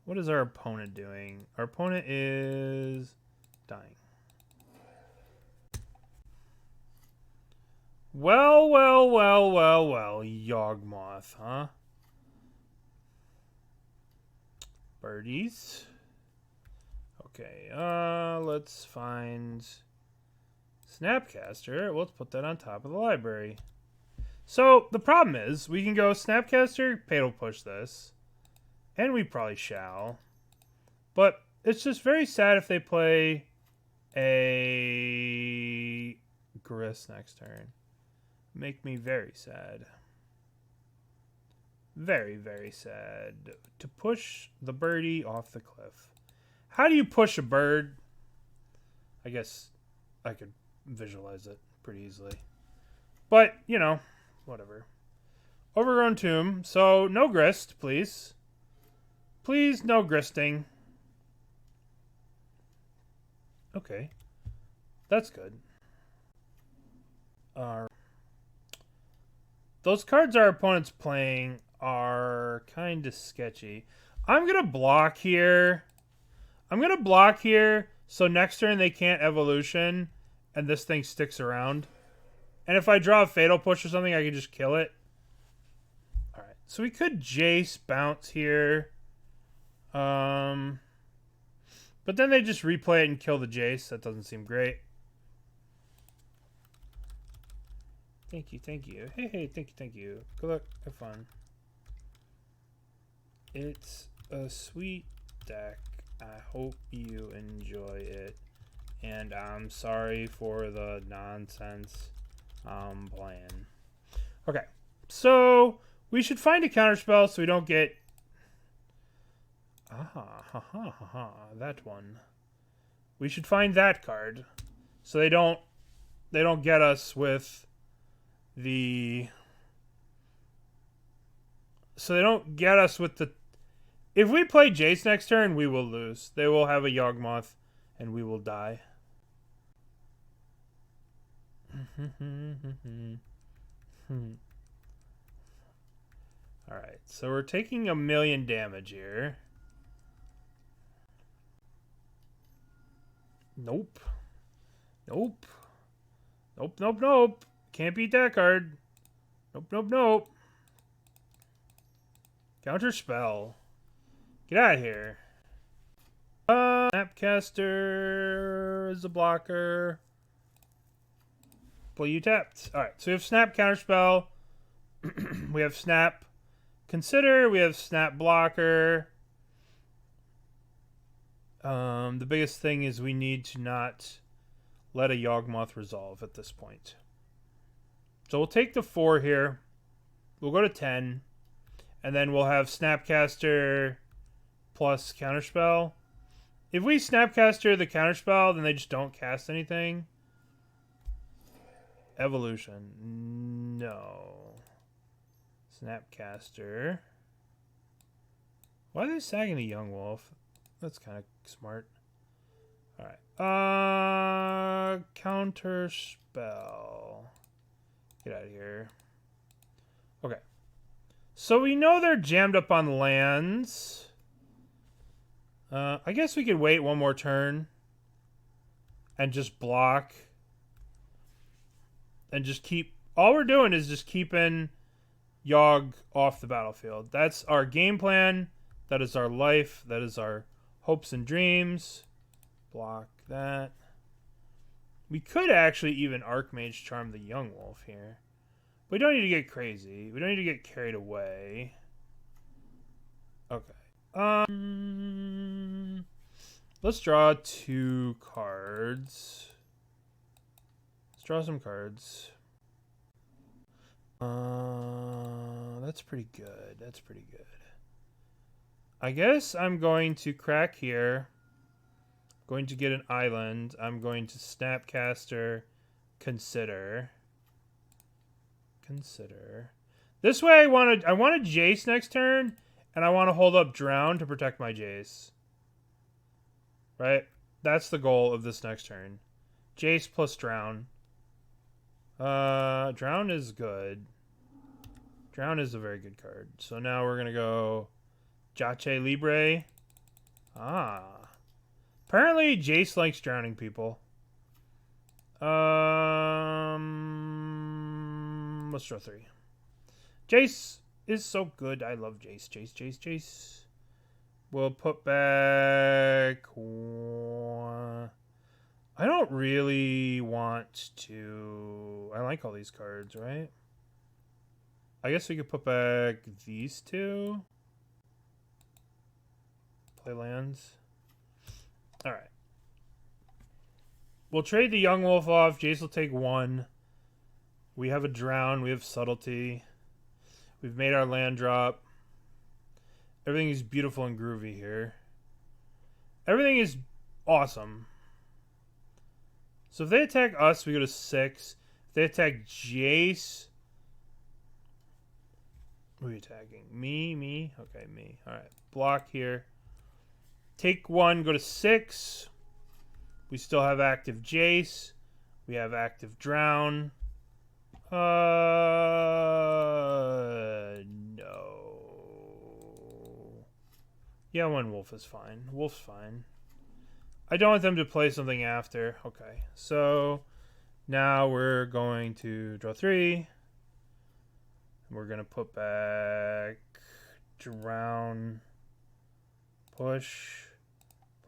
What is our opponent doing? Our opponent is dying. Well. Yawgmoth, huh? Birdies. Okay, let's find Snapcaster. Let's put that on top of the library. So, the problem is, we can go Snapcaster, Fatal Push this, and we probably shall. But it's just very sad if they play a Grist next turn. Make me very sad. Very, very sad. To push the birdie off the cliff. How do you push a bird? I guess I could visualize it pretty easily. But, whatever. Overgrown Tomb. So, no grist, please. Please, no gristing. Okay. That's good. Those cards our opponent's playing are kind of sketchy. I'm going to block here. So next turn they can't evolution and this thing sticks around. And if I draw a Fatal Push or something, I can just kill it. Alright, so we could Jace bounce here. But then they just replay it and kill the Jace. That doesn't seem great. Thank you. Hey, thank you. Good luck. Have fun. It's a sweet deck. I hope you enjoy it. And I'm sorry for the nonsense I'm playing. Okay. So, we should find a counterspell so we don't get... That one. We should find that card. So they don't get us with the... So they don't get us with the... If we play Jace next turn, we will lose. They will have a Yawgmoth, and we will die. Alright, so we're taking 1,000,000 damage here. Nope. Nope. Nope, nope, nope. Can't beat that card. Nope, nope, nope. Counterspell. Get out of here. Snapcaster is a blocker. Play you tapped. Alright, so we have Snap Counterspell. We have Snap Consider. We have Snap Blocker. The biggest thing is we need to not let a Yawgmoth resolve at this point. So we'll take the 4 here. We'll go to 10. And then we'll have Snapcaster plus Counterspell. If we Snapcaster the Counterspell, then they just don't cast anything. Evolution. No. Snapcaster. Why are they sagging a Young Wolf? That's kind of smart. Alright. Counterspell. Get out of here. Okay. So we know they're jammed up on lands. I guess we could wait one more turn. And just block. And just keep... All we're doing is just keeping Yawg off the battlefield. That's our game plan. That is our life. That is our hopes and dreams. Block that. We could actually even Archmage Charm the Young Wolf here. We don't need to get crazy. We don't need to get carried away. Okay. Let's draw 2 cards. Let's draw some cards. That's pretty good. That's pretty good. I guess I'm going to crack here. I'm going to get an island. I'm going to Snapcaster Consider. This way I want a Jace next turn, and I want to hold up Drown to protect my Jace. Right? That's the goal of this next turn. Jace plus Drown. Drown is good. Drown is a very good card. So now we're gonna go Jace Libre. Apparently Jace likes drowning people. Let's draw 3. Jace is so good. I love Jace. Jace. We'll put back... I don't really want to... I like all these cards, right? I guess we could put back these 2. Play lands. Alright. We'll trade the Young Wolf off. Jace will take 1. We have a Drown. We have Subtlety. We've made our land drop. Everything is beautiful and groovy here. Everything is awesome. So if they attack us, we go to 6. If they attack Jace... Who are you attacking? Me? Okay, me. Alright. Block here. Take 1, go to 6. We still have active Jace. We have active Drown. No. Yeah, 1 wolf is fine. Wolf's fine. I don't want them to play something after. Okay. So now we're going to draw 3. We're going to put back Drown, push,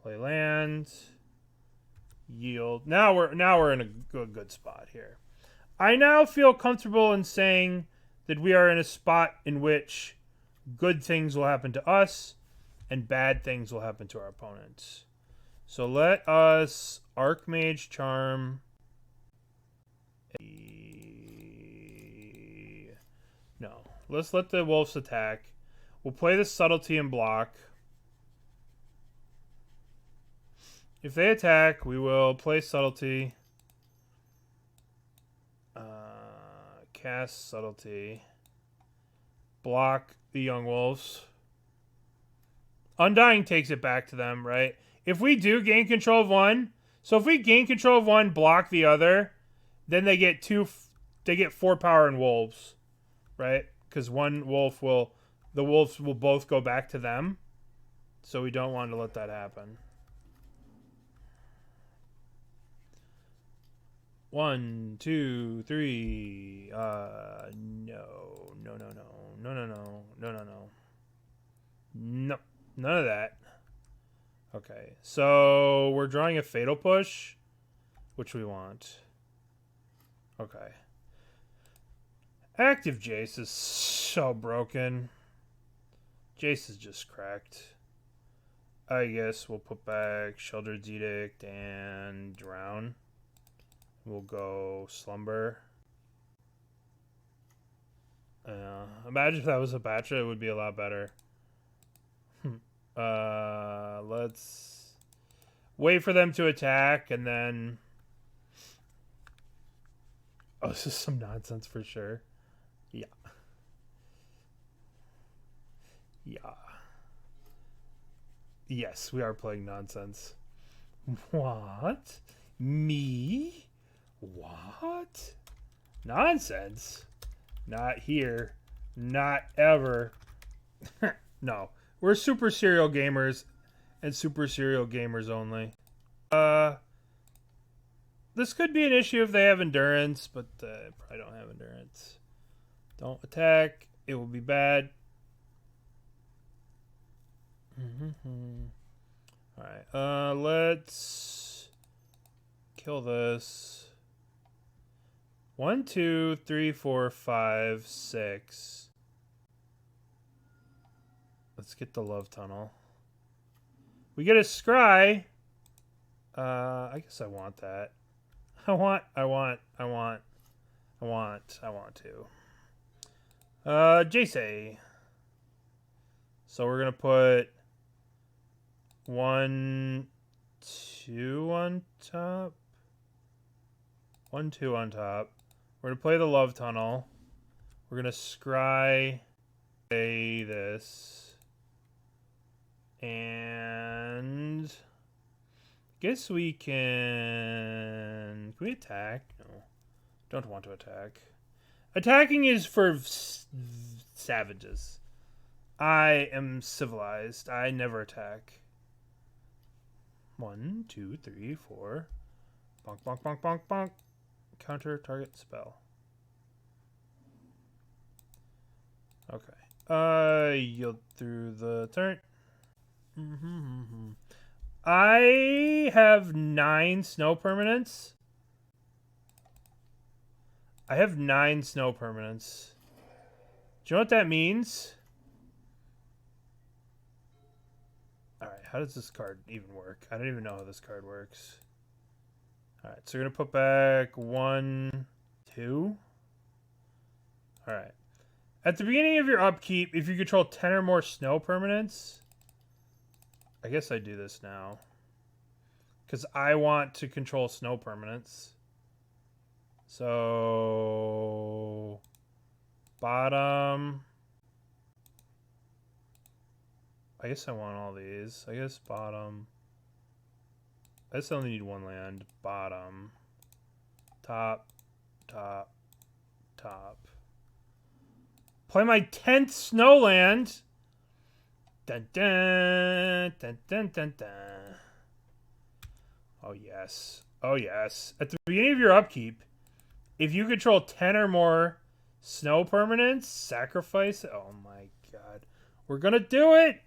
play land, yield. Now we're in a good spot here. I now feel comfortable in saying that we are in a spot in which good things will happen to us and bad things will happen to our opponents. So let us Archmage Charm. No. Let's let the wolves attack. We'll play the Subtlety and block. If they attack, we will play Subtlety. Cast Subtlety. Block the Young Wolves. Undying takes it back to them, right? If we do gain control of one, so if we gain control of one, block the other, then they get 4 power in wolves, right? Because one wolf the wolves will both go back to them. So we don't want to let that happen. 1, 2, 3. No. Nope. None of that. Okay. So we're drawing a Fatal Push, which we want. Okay. Active Jace is so broken. Jace is just cracked. I guess we'll put back Sheoldred's Edict and Drown. We'll go Slumber. Imagine if that was a Batra, it would be a lot better. Let's wait for them to attack and then... Oh, this is some nonsense for sure. Yeah. Yes, we are playing nonsense. What? Me? What? Nonsense? Not here. Not ever. No. We're super serial gamers and super serial gamers only. This could be an issue if they have endurance, but probably don't have endurance. Don't attack. It will be bad. Alright, let's kill this. 1, 2, 3, 4, 5, 6. Let's get the Love Tunnel. We get a Scry. I guess I want that. I want to. Jace. So we're gonna put 1, 2 on top. 1, 2 on top. We're gonna play the Love Tunnel. We're gonna scry this. And I guess we can we attack? No. Don't want to attack. Attacking is for savages. I am civilized. I never attack. 1, 2, 3, 4. Bonk, bonk, bonk, bonk, bonk. Counter target spell. Okay. Yield through the turn. I have 9 snow permanents. Do you know what that means? Alright, how does this card even work? I don't even know how this card works. Alright, so we're going to put back 1, 2. Alright. At the beginning of your upkeep, if you control 10 or more snow permanents... I guess I do this now. Because I want to control snow permanents. So... Bottom... I guess I want all these. I guess bottom... I just only need 1 land. Bottom. Top. Top. Top. Play my 10th snow land! Dun dun dun dun dun dun. Oh yes. Oh yes. At the beginning of your upkeep, if you control 10 or more snow permanents, sacrifice. Oh my god. We're gonna do it!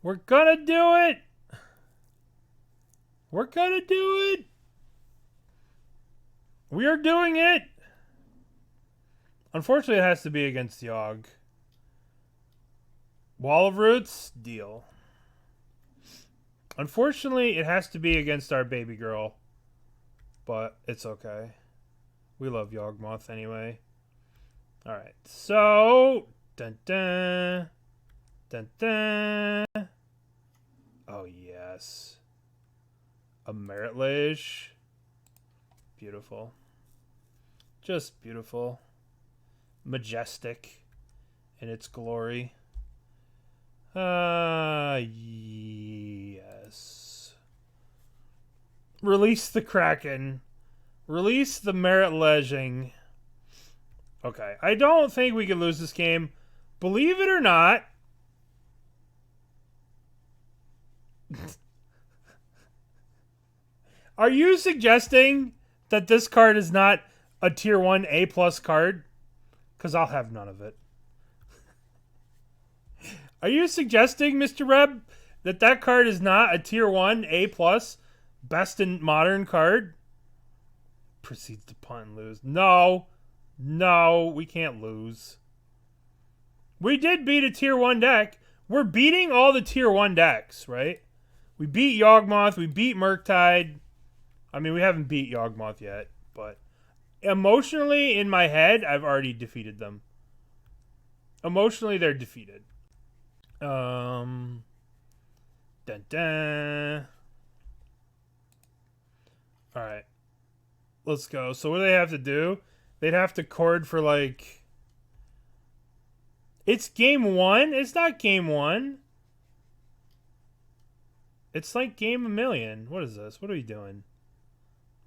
We're gonna do it! We're gonna do it! We are doing it! Unfortunately, it has to be against Yogg. Wall of Roots, deal. Unfortunately, it has to be against our baby girl. But it's okay. We love Yawgmoth anyway. Alright, so... Dun dun. Dun dun. Oh, yeah. Yes. A Marit Lage. Beautiful. Just beautiful. Majestic in its glory. Yes. Release the Kraken. Release the Marit Laging. Okay. I don't think we can lose this game. Believe it or not. Are you suggesting that this card is not a tier 1 A+ card? Because I'll have none of it. Are you suggesting, Mr. Reb, that that card is not a tier 1 A+, best in modern card? Proceeds to punt and lose. No. No, we can't lose. We did beat a tier 1 deck. We're beating all the tier 1 decks, right? We beat Yawgmoth. We beat Murktide. I mean, we haven't beat Yawgmoth yet, but emotionally, in my head, I've already defeated them. Emotionally, they're defeated. Dun dun. Alright. Let's go. So what do they have to do? They'd have to chord for like... It's game 1? It's not game 1. It's like game 1,000,000. What is this? What are we doing?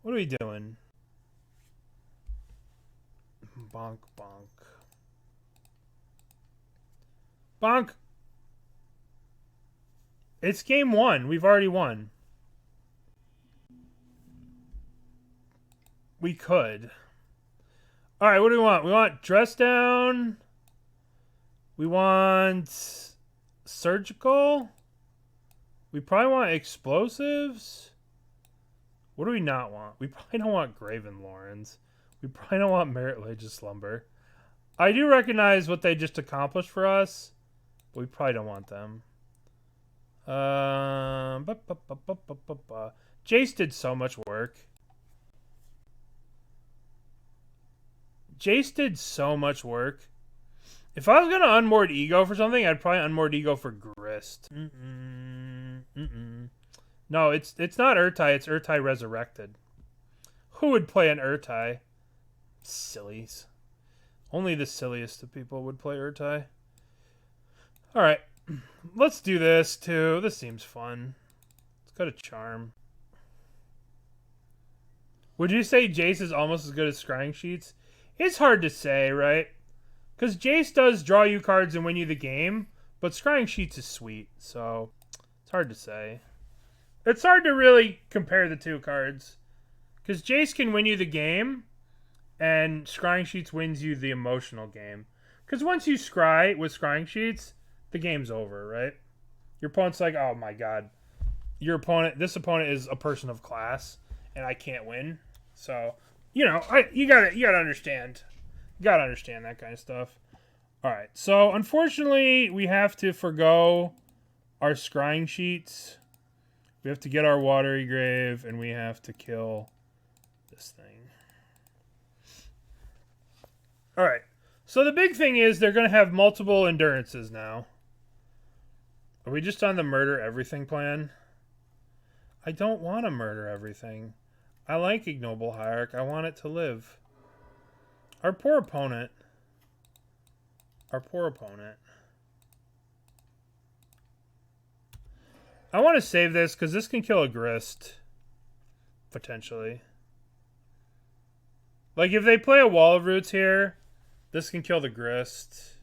What are we doing? Bonk, bonk. Bonk! It's game 1. We've already won. We could. Alright, what do we want? We want Dress Down. We want Surgical. We probably want Explosives. What do we not want? We probably don't want Graven Lore. We probably don't want Marit Lage Slumber. I do recognize what they just accomplished for us, but we probably don't want them. Jace did so much work. Jace did so much work. If I was going to Unmoored Ego for something, I'd probably Unmoored Ego for Grist. No, it's not Ertai, it's Ertai Resurrected. Who would play an Ertai? Sillies. Only the silliest of people would play Ertai. Alright. Let's do this, too. This seems fun. Let's go to Charm. Would you say Jace is almost as good as Scrying Sheets? It's hard to say, right? Because Jace does draw you cards and win you the game, but Scrying Sheets is sweet, so it's hard to say. It's hard to really compare the two cards. Because Jace can win you the game, and Scrying Sheets wins you the emotional game. Because once you scry with Scrying Sheets, the game's over, right? Your opponent's like, oh my god. This opponent is a person of class, and I can't win. So, you know, you gotta understand. You gotta understand that kind of stuff. Alright, so unfortunately, we have to forgo our Scrying Sheets. We have to get our Watery Grave, and we have to kill this thing. Alright, so the big thing is they're going to have multiple endurances now. Are we just on the murder everything plan? I don't want to murder everything. I like Ignoble Hierarch. I want it to live. Our poor opponent. Our poor opponent. I want to save this because this can kill a Grist. Potentially. Like if they play a Wall of Roots here, this can kill the Grist.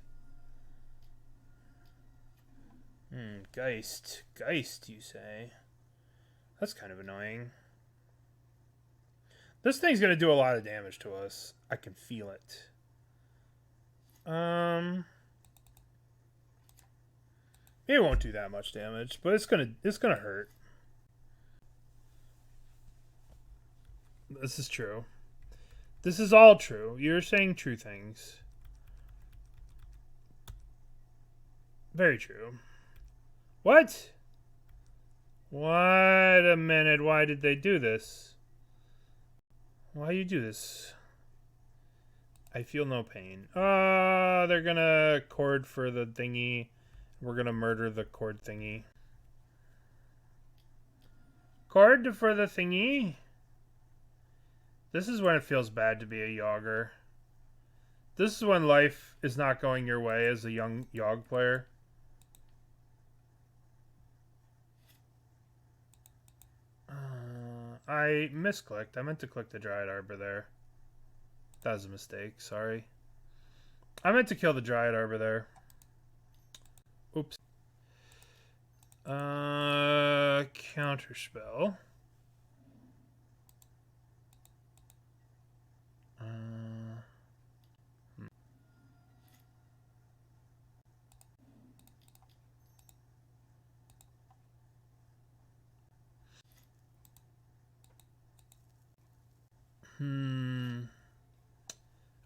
Geist. Geist, you say? That's kind of annoying. This thing's going to do a lot of damage to us. I can feel it. It won't do that much damage, but it's gonna hurt. This is true. This is all true. You're saying true things. Very true. What? Wait a minute. Why did they do this? Why you do this? I feel no pain. They're gonna chord for the thingy. We're gonna murder the chord thingy. Cord for the thingy. This is when it feels bad to be a Yogger. This is when life is not going your way as a young Yogg player. I misclicked. I meant to click the Dryad Arbor there. That was a mistake. Sorry. I meant to kill the Dryad Arbor there. Oops. Counterspell.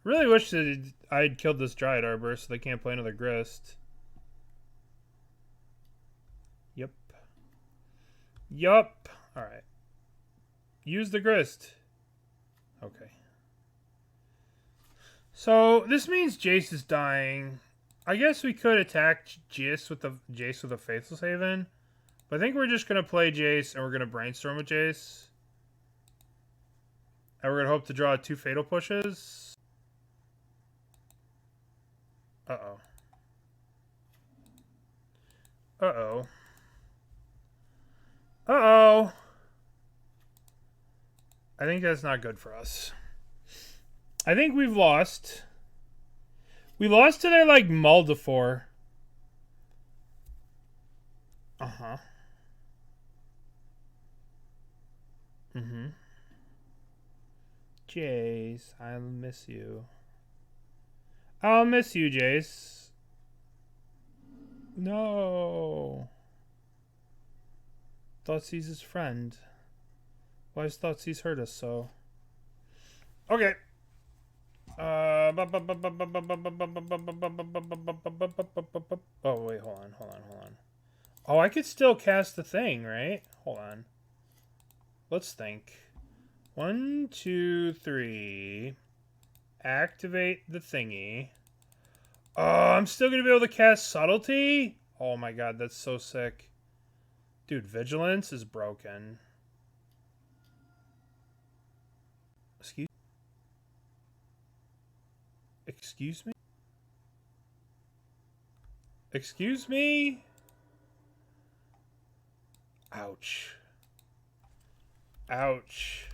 Really wish that I'd killed this Dryad Arbor so they can't play another Grist. Yep. Yup. Alright. Use the Grist. Okay. So, this means Jace is dying. I guess we could attack Jace with a Faceless Haven. But I think we're just going to play Jace and we're going to brainstorm with Jace. And we're going to hope to draw 2 Fatal Pushes. Uh-oh. Uh-oh. Uh-oh. I think that's not good for us. I think we've lost. We lost to their, like, Muldifor. Uh-huh. Mm-hmm. Jace, I'll miss you. I'll miss you, Jace. No. Thoughtseize his friend. Why has Thoughtseize hurt us so? Okay. Oh, wait, hold on. Oh, I could still cast the thing, right? Hold on. Let's think. 1, 2, 3. Activate the thingy. Oh, I'm still going to be able to cast Subtlety? Oh my god, that's so sick. Dude, Vigilance is broken. Excuse me? Excuse me? Ouch. Ouch.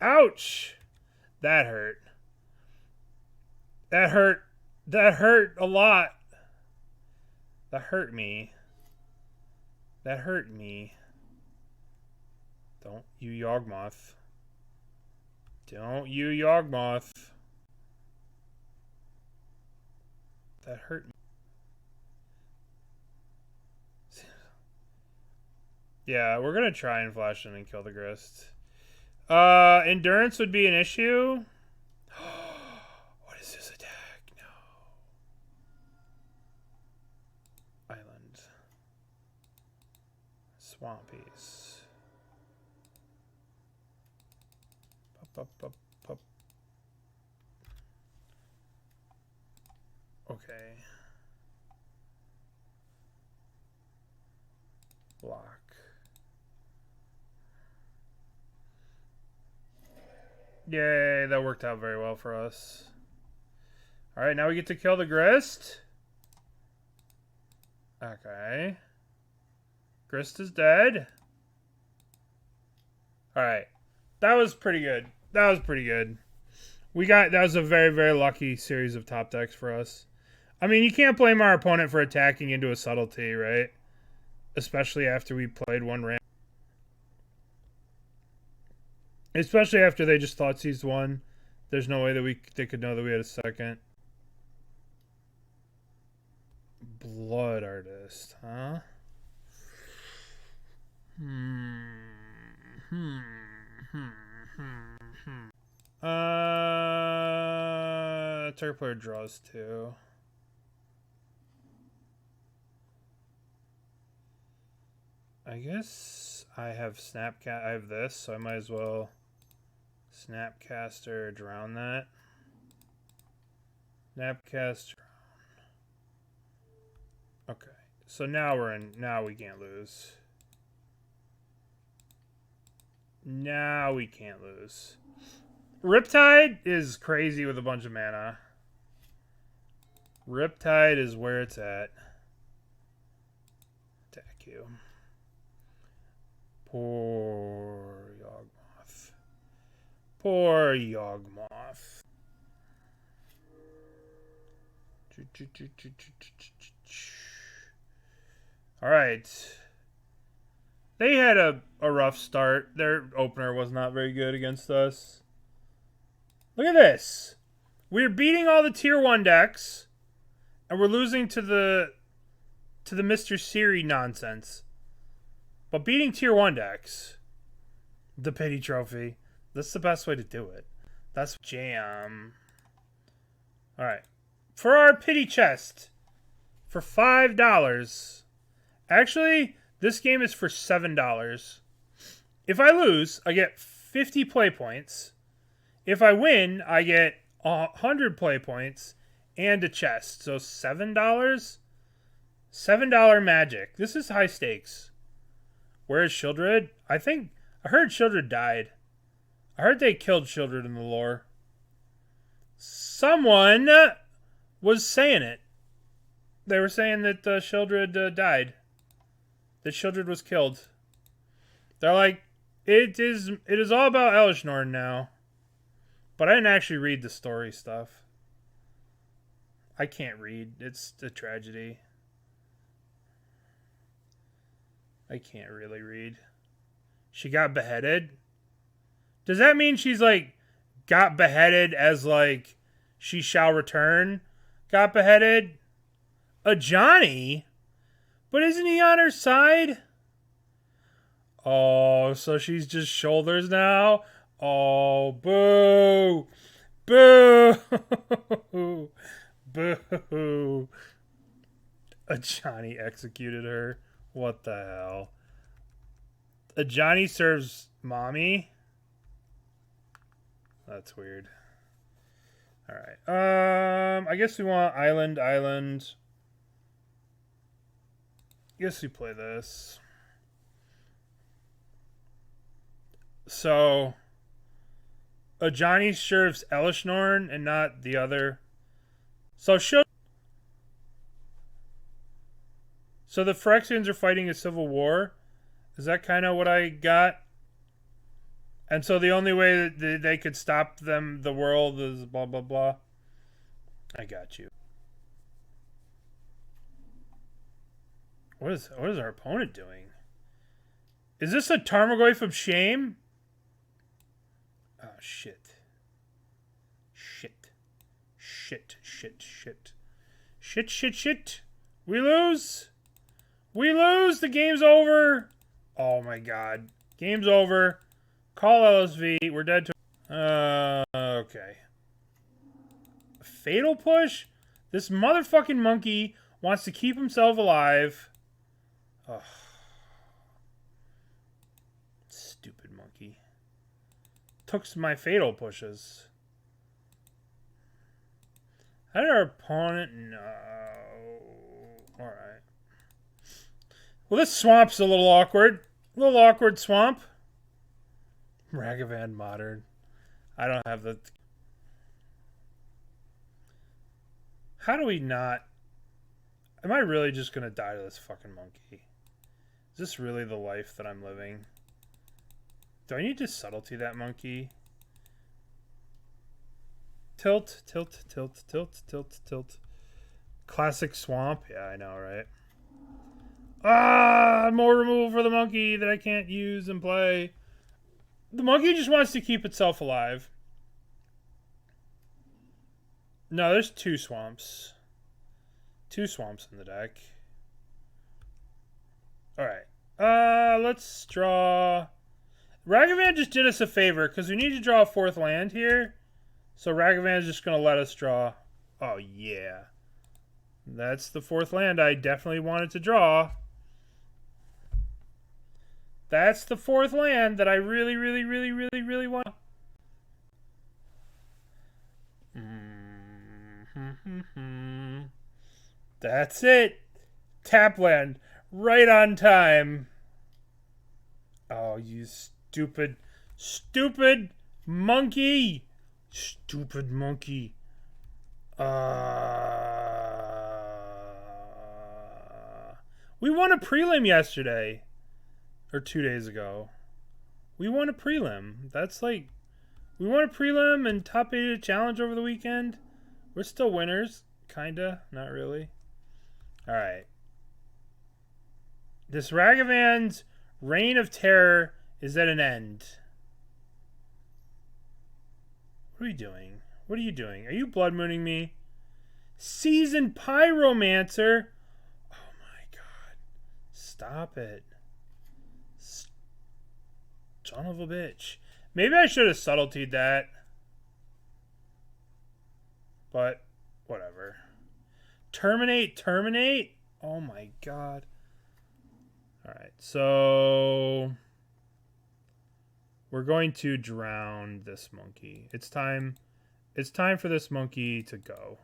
Ouch! That hurt. That hurt. That hurt a lot. That hurt me. That hurt me. Don't you Yawgmoth. Don't you Yawgmoth. That hurt me. Yeah, we're gonna try and flash in and kill the Grist. Endurance would be an issue. What is this attack? No. Island. Swampies. Pop. Okay. Loch. Yay, that worked out very well for us. Alright, now we get to kill the Grist. Okay. Grist is dead. Alright. That was pretty good. That was pretty good. That was a very, very lucky series of top decks for us. I mean, you can't blame our opponent for attacking into a Subtlety, right? Especially after we played one ramp. Especially after they just Thoughtseized one. There's no way that they could know that we had a second. Blood Artist, huh? Target player draws 2. I guess I have I have this, so I might as well Snapcaster drown that. Snapcast drown. Okay. So now now we can't lose. Now we can't lose. Riptide is crazy with a bunch of mana. Riptide is where it's at. Attack you. Poor Yawgmoth. Poor Yawgmoth. Alright. They had a rough start. Their opener was not very good against us. Look at this. We're beating all the tier 1 decks. And we're losing to the Mr. Siri nonsense. But beating tier 1 decks. The pity trophy. That's the best way to do it. That's jam. Alright. For our pity chest. For $5. Actually, this game is for $7. If I lose, I get 50 play points. If I win, I get 100 play points and a chest. So $7? $7 magic. This is high stakes. Where is Sheoldred? I heard Sheoldred died. I heard they killed Sheoldred in the lore. Someone was saying it. They were saying that Sheoldred died. That Sheoldred was killed. They're like, it is all about Elishnorn now. But I didn't actually read the story stuff. I can't read. It's a tragedy. I can't really read. She got beheaded? Does that mean she's like got beheaded as like she shall return? Got beheaded? A Johnny? But isn't he on her side? Oh, so she's just shoulders now? Oh, boo! Boo! Boo! A Johnny executed her. What the hell? A Johnny serves mommy? That's weird. Alright. I guess we want island. I guess we play this. So, a Johnny serves Elishnorn and not the other. So the Phyrexians are fighting a civil war? Is that kind of what I got? And so the only way that they could stop them, the world, is blah, blah, blah. I got you. What is our opponent doing? Is this a Tarmogoyf of Shame? Oh, shit. Shit. Shit, shit, shit. Shit, shit, shit. We lose. We lose. The game's over. Oh, my God. Game's over. Call LSV. We're dead to... okay. Fatal push? This motherfucking monkey wants to keep himself alive. Ugh. Stupid monkey. Took my fatal pushes. How did our opponent... No. Alright. Well, this swamp's a little awkward. A little awkward swamp. Ragavan Modern. I don't have the... How do we not... Am I really just going to die to this fucking monkey? Is this really the life that I'm living? Do I need to subtlety that monkey? Tilt, tilt, tilt, tilt, tilt, tilt. Classic swamp? Yeah, I know, right? Ah, more removal for the monkey that I can't use and play. The monkey just wants to keep itself alive. No, there's two swamps. Two swamps in the deck. Alright. Let's draw... Ragavan just did us a favor, because we need to draw a fourth land here. So Ragavan's just going to let us draw. Oh, yeah. That's the fourth land I definitely wanted to draw. That's the fourth land that I really, really, really, really, really want. That's it. Tap land. Right on time. Oh, you stupid, Stupid monkey. Stupid monkey. We won a prelim yesterday. Or 2 days ago. We won a prelim. That's like... We won a prelim and top 8 challenge over the weekend. We're still winners. Kinda. Not really. Alright. This Ragavan's reign of terror is at an end. What are you doing? What are you doing? Are you blood mooning me? Seasoned Pyromancer? Oh my god. Stop it. Son of a bitch. Maybe I should have subtletied that. But, whatever. Terminate, terminate? Oh my god. Alright, so... We're going to drown this monkey. It's time for this monkey to go.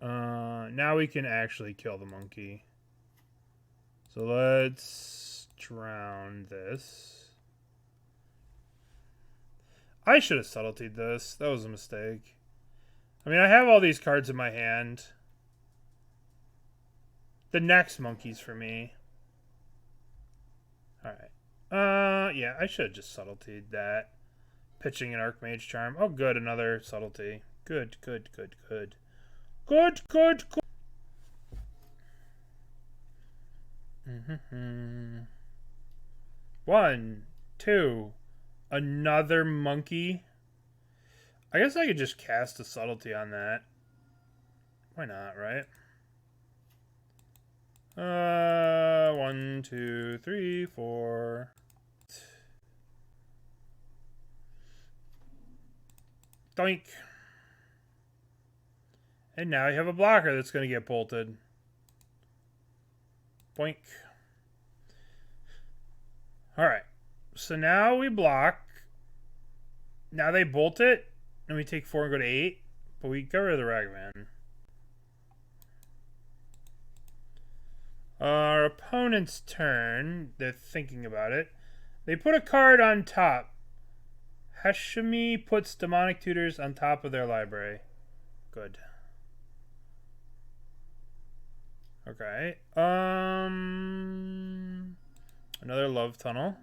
Now we can actually kill the monkey. So let's drown this. I should have subtletied this. That was a mistake. I mean, I have all these cards in my hand. The next monkey's for me. Alright. Yeah, I should have just subtletied that. Pitching an Archmage Charm. Oh, good, another subtlety. Good, good, good, good. Good, good, good. One, two, another monkey. I guess I could just cast a subtlety on that. Why not, right? 1, 2, 3, 4. Doink. And now you have a blocker that's going to get bolted. Boink. Alright. So now we block. Now they bolt it. And we take 4 and go to 8. But we got rid of the Ragavan. Our opponent's turn. They're thinking about it. They put a card on top. Hashimi puts Demonic Tutors on top of their library. Good. Okay. Another Love Tunnel.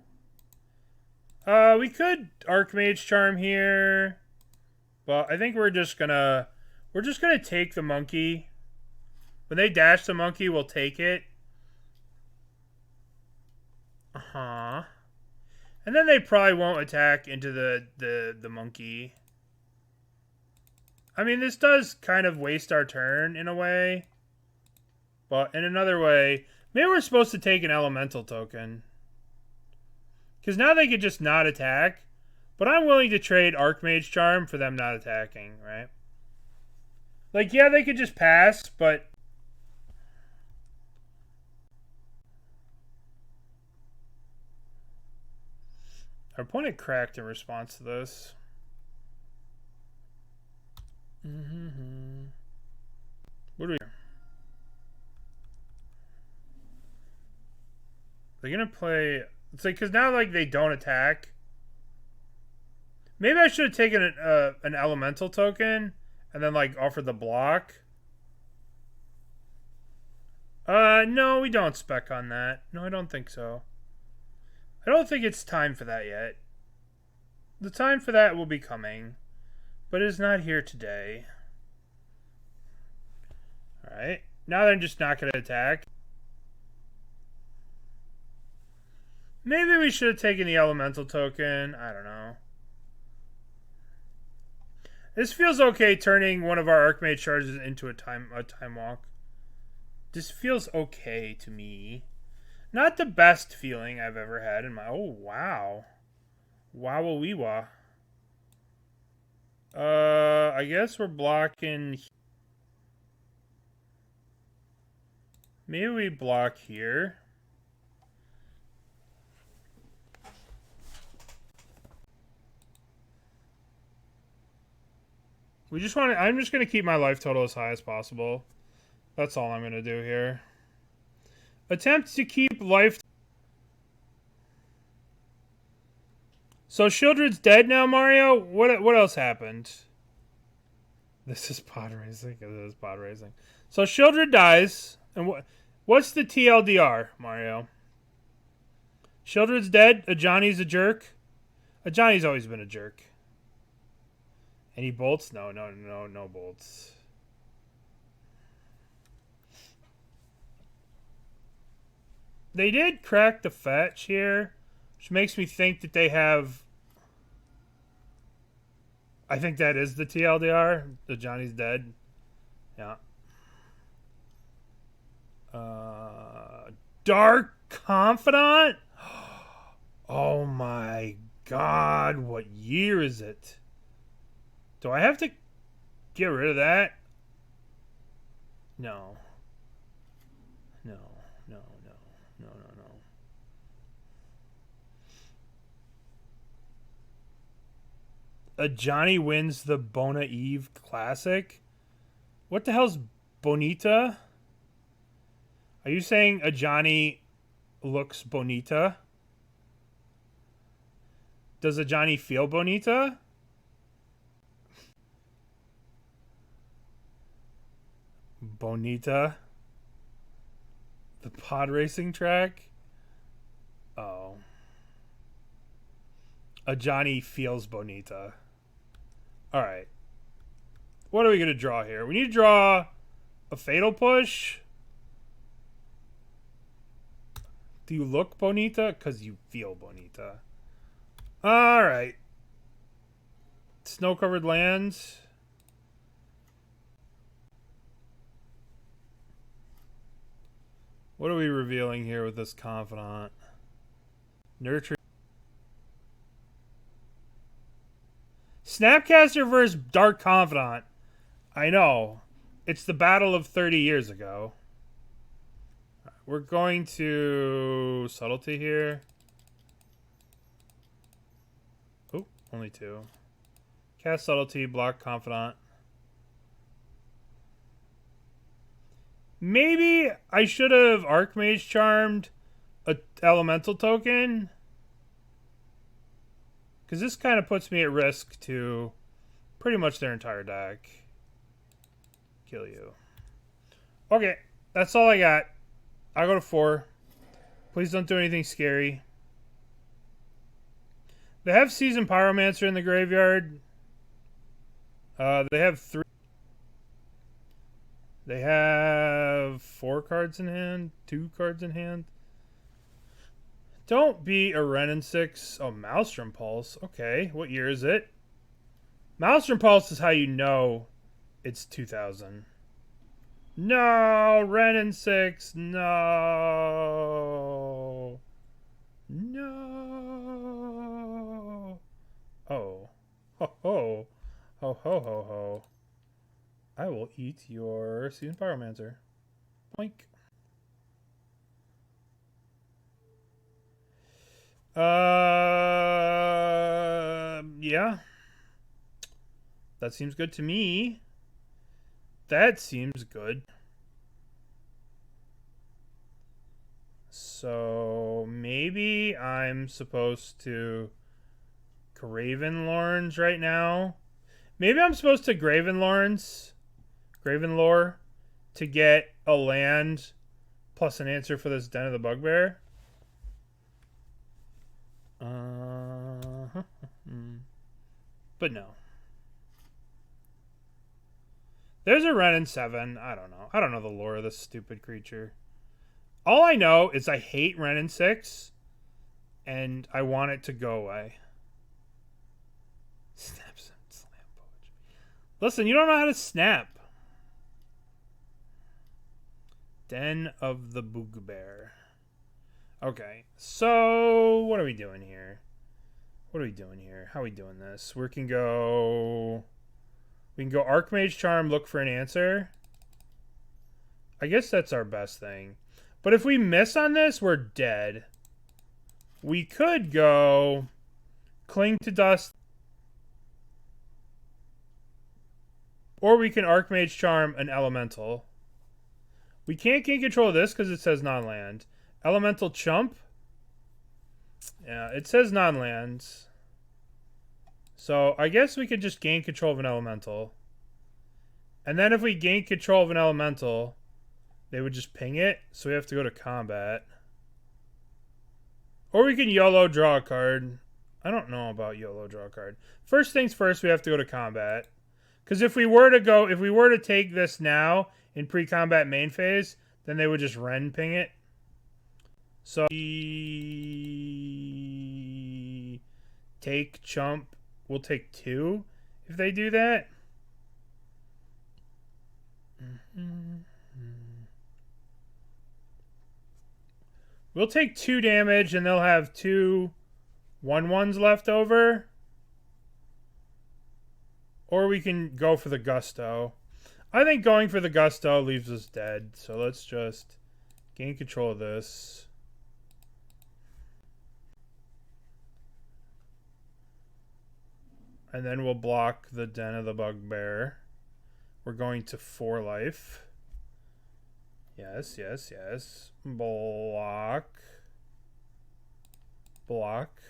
We could Archmage Charm here. But I think we're just gonna take the monkey. When they dash the monkey, we'll take it. Uh-huh. And then they probably won't attack into the monkey. I mean, this does kind of waste our turn in a way. But in another way, maybe we're supposed to take an elemental token. Because now they could just not attack. But I'm willing to trade Archmage Charm for them not attacking, right? Like, yeah, they could just pass, but... Our opponent cracked in response to this. What do we... They're gonna play... It's like, because now, like, they don't attack. Maybe I should have taken an elemental token and then, like, offered the block. No, we don't spec on that. No, I don't think so. I don't think it's time for that yet. The time for that will be coming. But it is not here today. Alright. Now they're just not going to attack. Maybe we should have taken the elemental token. I don't know. This feels okay turning one of our Archmage charges into a time walk. This feels okay to me. Not the best feeling I've ever had in my... Oh, wow. Wow-a-wee-wah. I guess we're blocking... Maybe we block here. We just want to... I'm just going to keep my life total as high as possible. That's all I'm going to do here. Attempt to keep life... So Sheoldred's dead now, Mario? What else happened? This is pod racing. This is pod racing. So Sheoldred dies. And what's the TLDR, Mario? Sheoldred's dead. Ajani's a jerk. Ajani's always been a jerk. Any bolts? No bolts. They did crack the fetch here, which makes me think that they have... I think that is the TLDR. The Johnny's dead. Yeah. Dark Confidant? Oh my god, what year is it? Do I have to get rid of that? No. No. Johnny wins the Bona Eve Classic? What the hell's Bonita? Are you saying a Johnny looks bonita? Does a Johnny feel bonita? Bonita? The pod racing track? Oh. A Johnny feels bonita. Alright. What are we going to draw here? We need to draw a Fatal Push. Do you look bonita? Because you feel bonita. Alright. Snow-covered lands. What are we revealing here with this Confidant? Nurture. Snapcaster versus Dark Confidant. I know. It's the battle of 30 years ago. We're going to Subtlety here. Oh, only 2. Cast Subtlety, block Confidant. Maybe I should have Archmage Charmed a Elemental token. Because this kind of puts me at risk to pretty much their entire deck. Kill you. Okay, that's all I got. I'll go to 4. Please don't do anything scary. They have Seasoned Pyromancer in the graveyard. They have 3. They have 4 cards in hand. 2 cards in hand. Don't be a Wrenn and 6. Oh, Maelstrom Pulse. Okay, what year is it? Maelstrom Pulse is how you know it's 2000. No, Wrenn and 6. No. No. Oh. Ho ho. Ho ho ho ho. I will eat your Seasoned Pyromancer. Boink. Yeah. That seems good to me. That seems good. So maybe I'm supposed to Graven Lore right now. Maybe I'm supposed to Graven Lore to get a land plus an answer for this Den of the Bugbear. But no. There's a Wrenn and 7. I don't know. I don't know the lore of this stupid creature. All I know is I hate Wrenn and 6, and I want it to go away. Snap, slam, poetry. Listen, you don't know how to snap. Den of the Bugbear. Okay, so what are we doing here? What are we doing here? How are we doing this? We can go Archmage Charm, look for an answer. I guess that's our best thing. But if we miss on this, we're dead. We could go Cling to Dust. Or we can Archmage Charm an Elemental. We can't gain control of this because it says non-land. Elemental Chump. Yeah, it says non-lands. So I guess we could just gain control of an elemental. And then if we gain control of an elemental, they would just ping it. So we have to go to combat. Or we can YOLO draw a card. I don't know about YOLO draw a card. First things first, we have to go to combat. Because if we were to take this now in pre-combat main phase, then they would just Ren ping it. So take chump. We'll take 2 if they do that. We'll take 2 damage and they'll have 2 1/1s left over. Or we can go for the Gusto. I think going for the Gusto leaves us dead. So let's just gain control of this. And then we'll block the Den of the Bugbear. We're going to 4 life. Yes, yes, yes. Block. Block.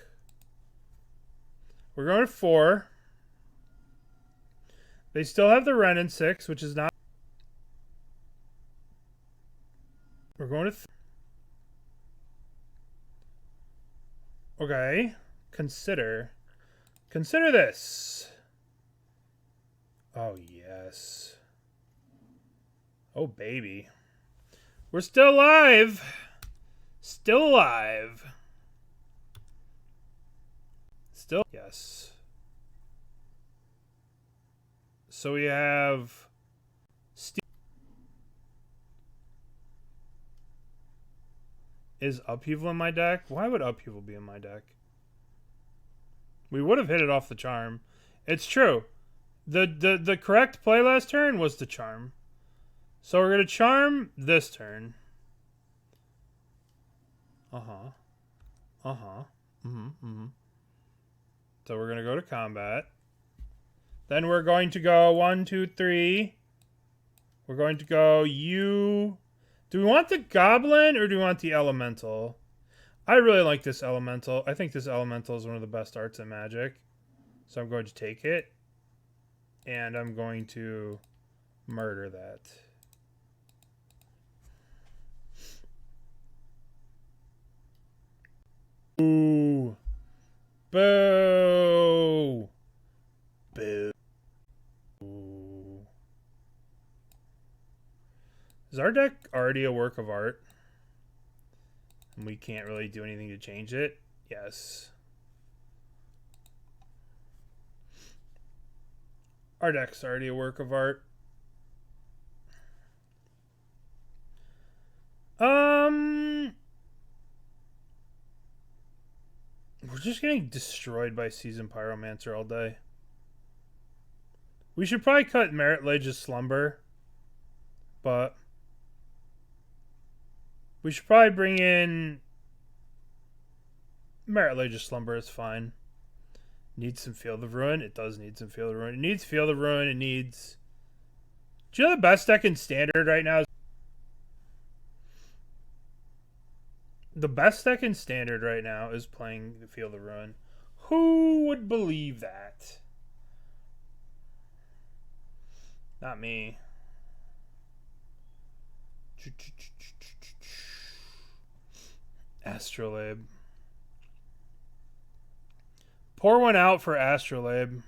We're going to 4. They still have the Ren in 6, which is not... We're going to... Okay. Consider this. Oh, yes. Oh, baby. We're still alive. Still alive. Still... Yes. So we have... Is Upheaval in my deck? Why would Upheaval be in my deck? We would have hit it off the charm. It's true. The correct play last turn was to charm. So we're going to charm this turn. Uh-huh. Uh-huh. Mm-hmm. Mm-hmm. So we're going to go to combat. Then we're going to go 1, 2, 3. We're going to go you. Do we want the goblin or do we want the elemental? I really like this elemental. I think this elemental is one of the best arts in Magic. So I'm going to take it. And I'm going to murder that. Boo. Boo. Boo. Is our deck already a work of art? And we can't really do anything to change it? Yes. Our deck's already a work of art. We're just getting destroyed by Seasoned Pyromancer all day. We should probably cut Marit Lage's Slumber. But we should probably bring in Marit Lage's Slumber is fine. Needs some Field of Ruin. It does need some Field of Ruin. It needs Field of Ruin. It needs... Do you know the best deck in Standard right now? The best deck in Standard right now is playing the Field of Ruin. Who would believe that? Not me. Astrolabe. Pour one out for Astrolabe.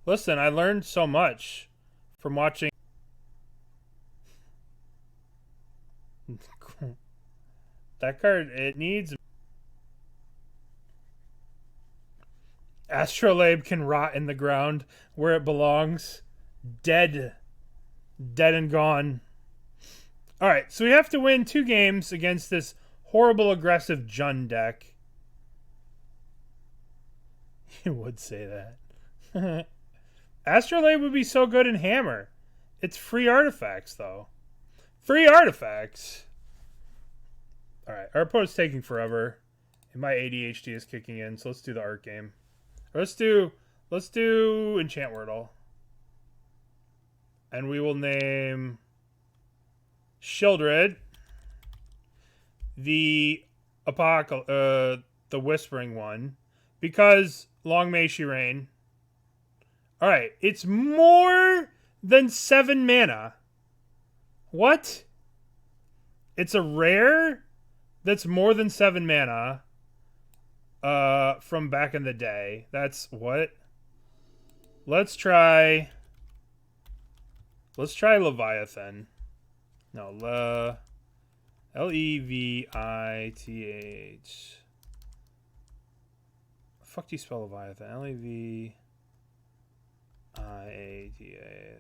Listen, I learned so much from watching. That card, it needs... Astrolabe can rot in the ground where it belongs. Dead. Dead and gone. Alright, so we have to win 2 games against this horrible aggressive Jund deck. You would say that. Astrolabe would be so good in Hammer. It's free artifacts, though. Free artifacts! Alright, our opponent's taking forever. And my ADHD is kicking in, so let's do the art game. Or let's do Enchant Wordle. And we will name Sheoldred the Whispering one. Because long may she reign. Alright, it's more than 7 mana. What? It's a rare that's more than 7 mana. From back in the day. That's what? Let's try Leviathan. No, Levith. Fuck do you spell Leviathan? Leviatha.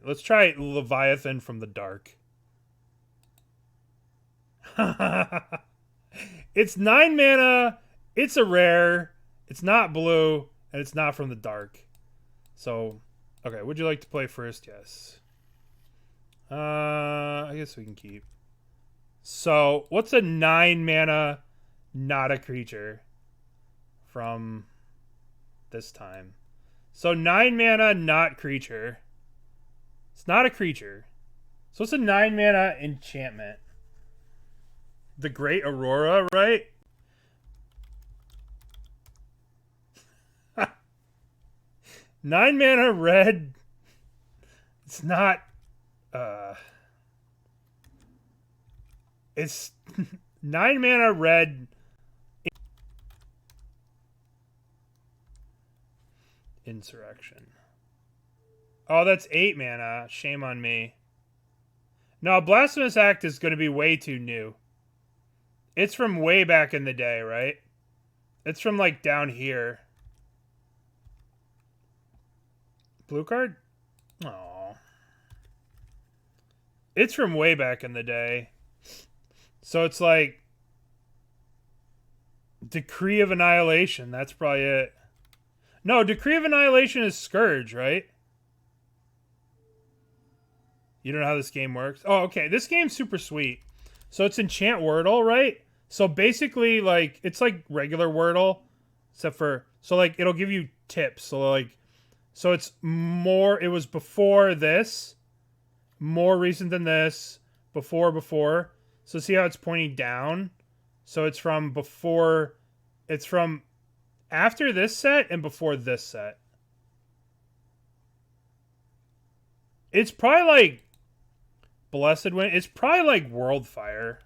Let's try Leviathan from the dark. It's 9 mana. It's a rare. It's not blue, and it's not from the dark. So, okay. Would you like to play first? Yes. I guess we can keep. So, what's a 9 mana, not a creature from this time? So, 9 mana, not creature. It's not a creature. So, it's a 9 mana enchantment. The Great Aurora, right? Nine mana red. It's not. It's 9 mana red. Insurrection. Oh, that's 8 mana. Shame on me. No, Blasphemous Act is going to be way too new. It's from way back in the day, right? It's from like down here. Blue card? Oh. It's from way back in the day. So it's like Decree of Annihilation. That's probably it. No, Decree of Annihilation is Scourge, right? You don't know how this game works? Oh, okay. This game's super sweet. So it's Enchant Wordle, right? So basically, like, it's like regular Wordle. Except for, so like, it'll give you tips. So like, so it's more, it was before this. More recent than this. Before. So see how it's pointing down? So it's from before, it's from after this set and before this set. It's probably like Blessed Wind. It's probably like Worldfire.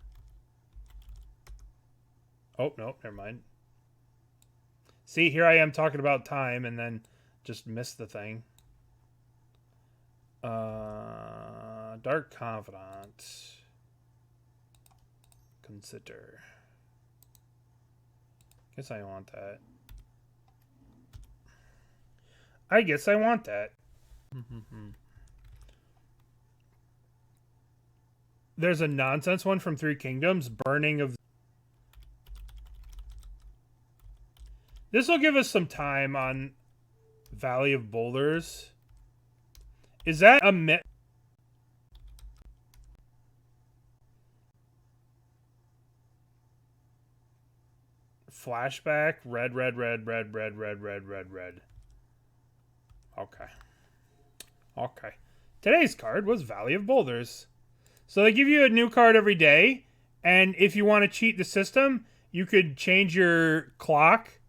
Oh, no, never mind. See, here I am talking about time and then just missed the thing. Dark Confidant. Consider. Guess I want that. I guess I want that. There's a nonsense one from Three Kingdoms. Burning of... This will give us some time on Valley of Boulders. Is that a myth? Flashback. Red. Okay. Today's card was Valley of Boulders. So they give you a new card every day. And if you want to cheat the system, you could change your clock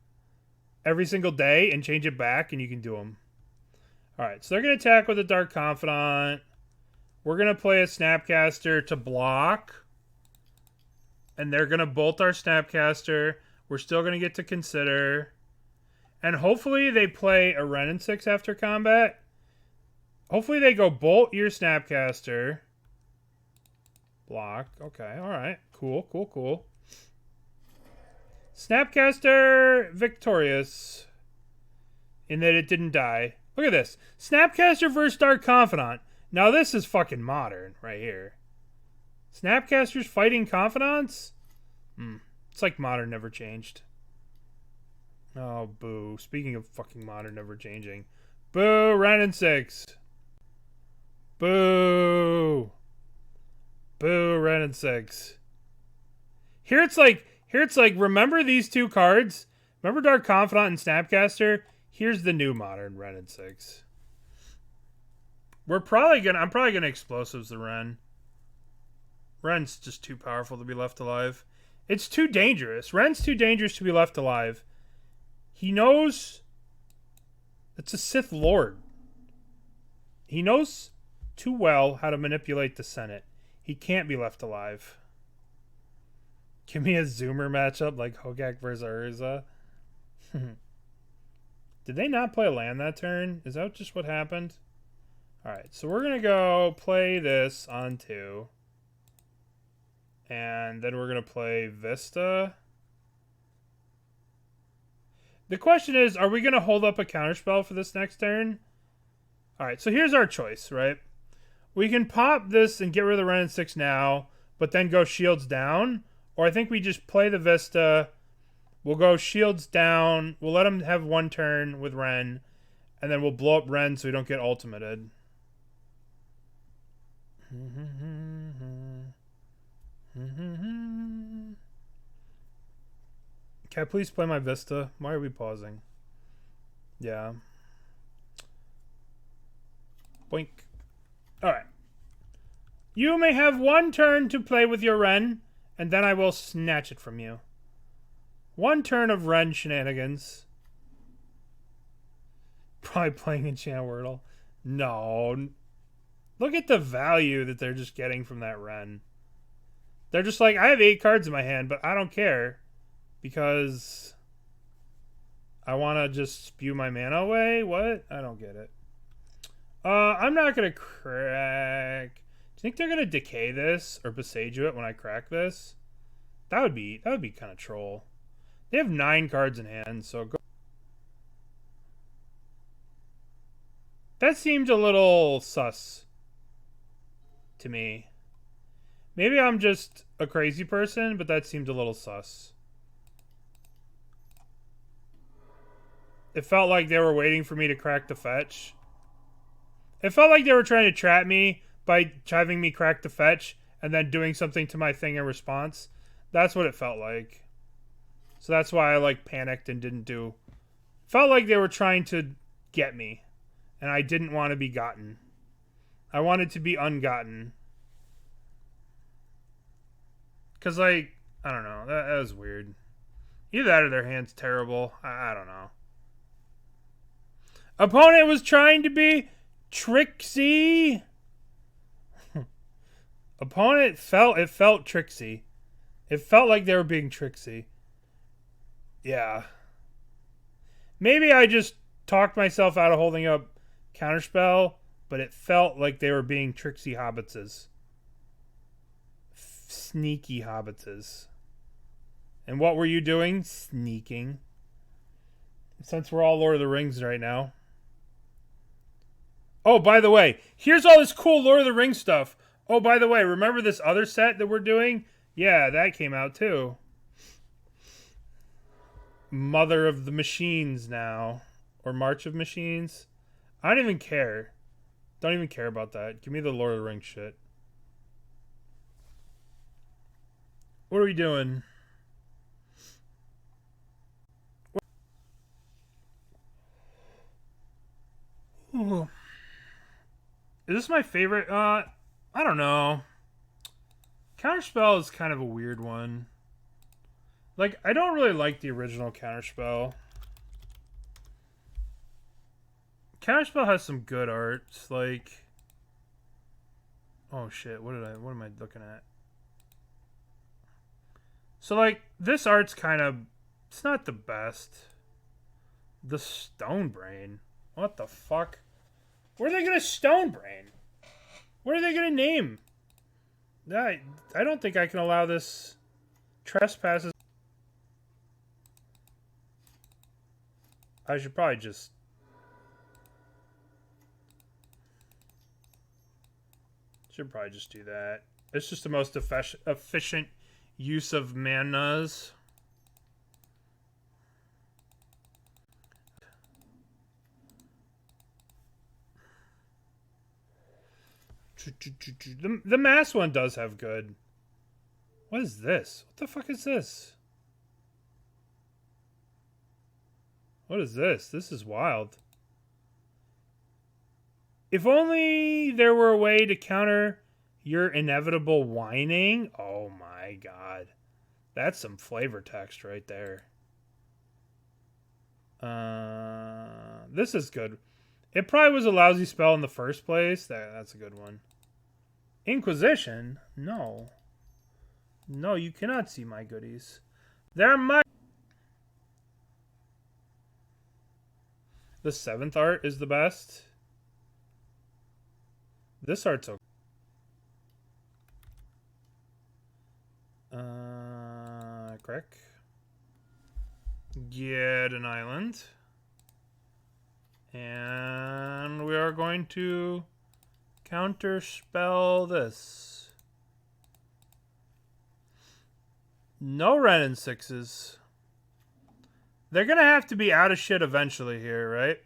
every single day and change it back, and you can do them. Alright, so they're going to attack with a Dark Confidant. We're going to play a Snapcaster to block. And they're going to bolt our Snapcaster. We're still going to get to consider. And hopefully they play a Wrenn and 6 after combat. Hopefully they go bolt your Snapcaster. Block. Okay, alright. Cool. Snapcaster victorious. In that it didn't die. Look at this. Snapcaster versus Dark Confidant. Now this is fucking modern right here. Snapcasters fighting Confidants? It's like modern never changed. Oh, boo. Speaking of fucking modern never changing. Boo, Wrenn and 6. Boo. Boo, Wrenn and 6. Here it's like, remember these two cards? Remember Dark Confidant and Snapcaster? Here's the new modern Wrenn and 6. I'm probably gonna explosives the Wrenn. Wrenn's just too powerful to be left alive. It's too dangerous. Wrenn's too dangerous to be left alive. He knows it's a Sith Lord. He knows too well how to manipulate the Senate. He can't be left alive. Give me a Zoomer matchup like Hogak versus Urza. Did they not play a land that turn? Is that just what happened? Alright, so we're going to go play this on 2. And then we're going to play Vista. The question is, are we going to hold up a counterspell for this next turn? Alright, so here's our choice, right? We can pop this and get rid of the Ren and 6 now, but then go shields down. Or I think we just play the Vista. We'll go shields down. We'll let him have 1 turn with Ren. And then we'll blow up Ren so we don't get ultimated. Can I please play my Vista? Why are we pausing? Yeah. Boink. Alright. You may have 1 turn to play with your Ren, and then I will snatch it from you. 1 turn of Ren shenanigans. Probably playing Enchant Wordle. No. Look at the value that they're just getting from that Ren. They're just like, I have 8 cards in my hand, but I don't care. Because I want to just spew my mana away? What? I don't get it. I'm not going to crack. Do you think they're going to decay this or Besage it when I crack this? That would be kind of troll. They have 9 cards in hand, so go. That seemed a little sus to me. Maybe I'm just a crazy person, but that seemed a little sus. It felt like they were waiting for me to crack the fetch. It felt like they were trying to trap me by having me crack the fetch and then doing something to my thing in response. That's what it felt like. So that's why I like panicked and didn't do. Felt like they were trying to get me. And I didn't want to be gotten. I wanted to be ungotten. Because, like, I don't know. That was weird. Either that or their hand's terrible. I don't know. Opponent was trying to be tricksy. Opponent felt tricksy. It felt like they were being tricksy. Yeah. Maybe I just talked myself out of holding up Counterspell, but it felt like they were being tricksy hobbitses. Sneaky hobbitses. And what were you doing? Sneaking. Since we're all Lord of the Rings right now. Oh, by the way, here's all this cool Lord of the Rings stuff. Oh, by the way, remember this other set that we're doing? Yeah, that came out too. Mother of the Machines now. Or March of Machines. I don't even care. Don't even care about that. Give me the Lord of the Rings shit. What are we doing? Ooh. Is this my favorite? I don't know. Counterspell is kind of a weird one. Like, I don't really like the original Counterspell. Counterspell has some good arts, like... Oh shit, what am I looking at? So, like, this art's kind of... It's not the best. The Stone Brain. What the fuck? What are they gonna Stone Brain? What are they gonna name? I don't think I can allow this. Trespasses. I should probably just... Should probably just do that. It's just the most efficient use of manas. The mass one does have good. What is this? What the fuck is this? What is this? This is wild. If only there were a way to counter your inevitable whining. Oh my god. That's some flavor text right there. This is good. It probably was a lousy spell in the first place. That's a good one. Inquisition? No. No, you cannot see my goodies. They're my... The 7th art is the best. This art's okay. Correct. Get an island. And we are going to counterspell this. No Ren and 6s. They're going to have to be out of shit eventually here, right?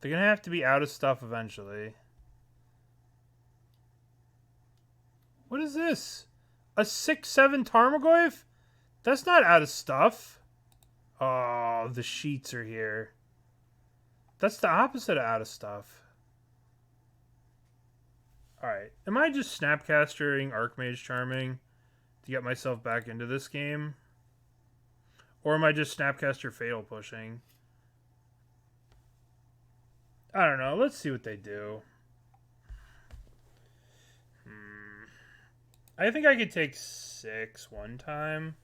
They're going to have to be out of stuff eventually. What is this? A 6/7 Tarmogoyf? That's not out of stuff. Oh, the sheets are here. That's the opposite of out of stuff. Alright. Am I just Snapcastering Archmage Charming to get myself back into this game? Or am I just Snapcaster Fatal pushing? I don't know. Let's see what they do. I think I could take 6 one time.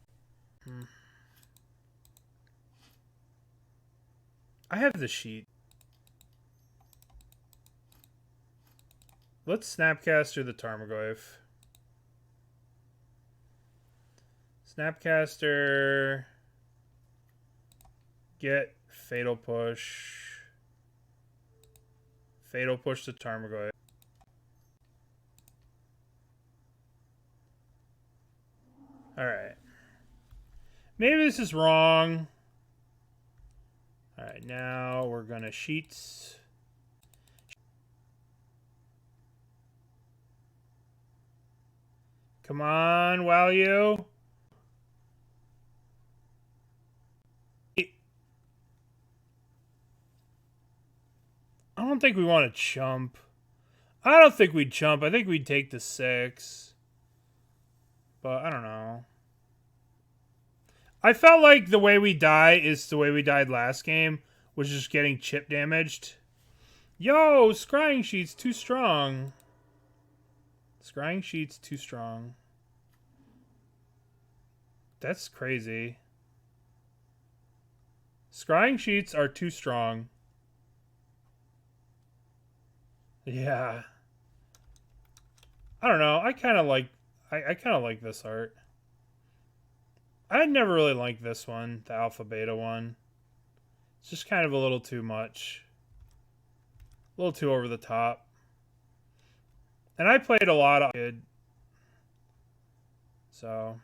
I have the sheet. Let's Snapcaster the Tarmogoyf. Snapcaster. Get Fatal Push. Fatal Push the Tarmogoyf. Alright. Maybe this is wrong. Alright, now we're gonna sheets. Come on, value. I don't think we want to chump. I don't think we'd chump. I think we'd take the 6. But I don't know. I felt like the way we die is the way we died last game, was just getting chip damaged. Yo, Scrying Sheets too strong. Scrying Sheets too strong. That's crazy. Scrying Sheets are too strong. Yeah. I don't know. I kind of like this art. I never really liked this one, the alpha beta one. It's just kind of a little too much. A little too over the top. And I played a lot of kid. So.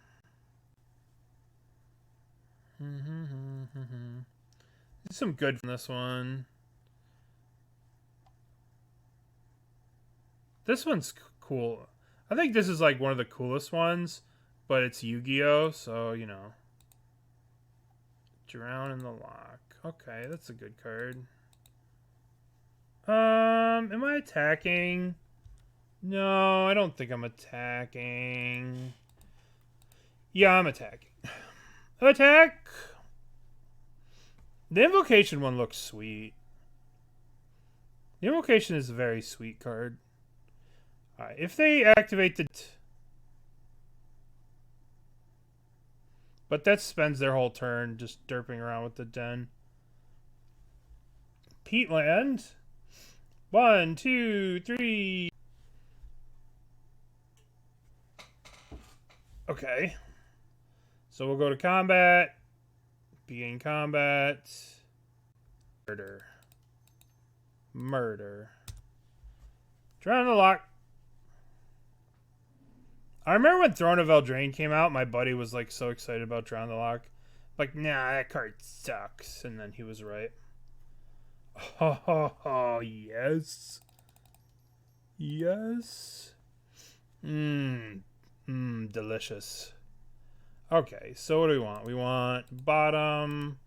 Some good from this one. This one's cool. I think this is like one of the coolest ones, but it's Yu-Gi-Oh, so, you know. Drown in the Loch. Okay, that's a good card. Am I attacking? No, I don't think I'm attacking. Yeah, I'm attacking. Attack! The Invocation one looks sweet. The Invocation is a very sweet card. Alright, if they activate the... But that spends their whole turn just derping around with the den. Peatland. 1, 2, 3. Okay. So we'll go to combat. Begin combat. Murder. Murder. Drown in the Loch. I remember when Throne of Eldraine came out, my buddy was like so excited about Drown in the Loch. Like, nah, that card sucks. And then he was right. Oh, yes. Yes. Delicious. Okay, so what do we want? We want bottom,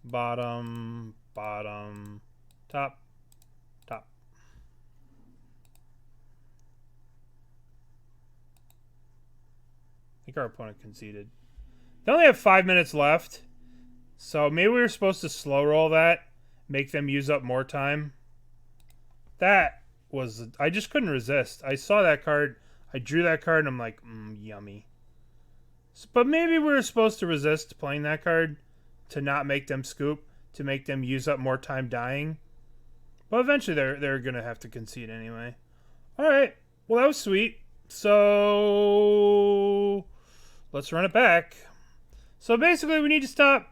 bottom, bottom, top, top. I think our opponent conceded. They only have 5 minutes left. So maybe we were supposed to slow roll that, make them use up more time. That was... I just couldn't resist. I saw that card, I drew that card, and I'm like, yummy. But maybe we were supposed to resist playing that card to not make them scoop, to make them use up more time dying. But eventually they're going to have to concede anyway. Alright, well that was sweet. So let's run it back. So basically we need to stop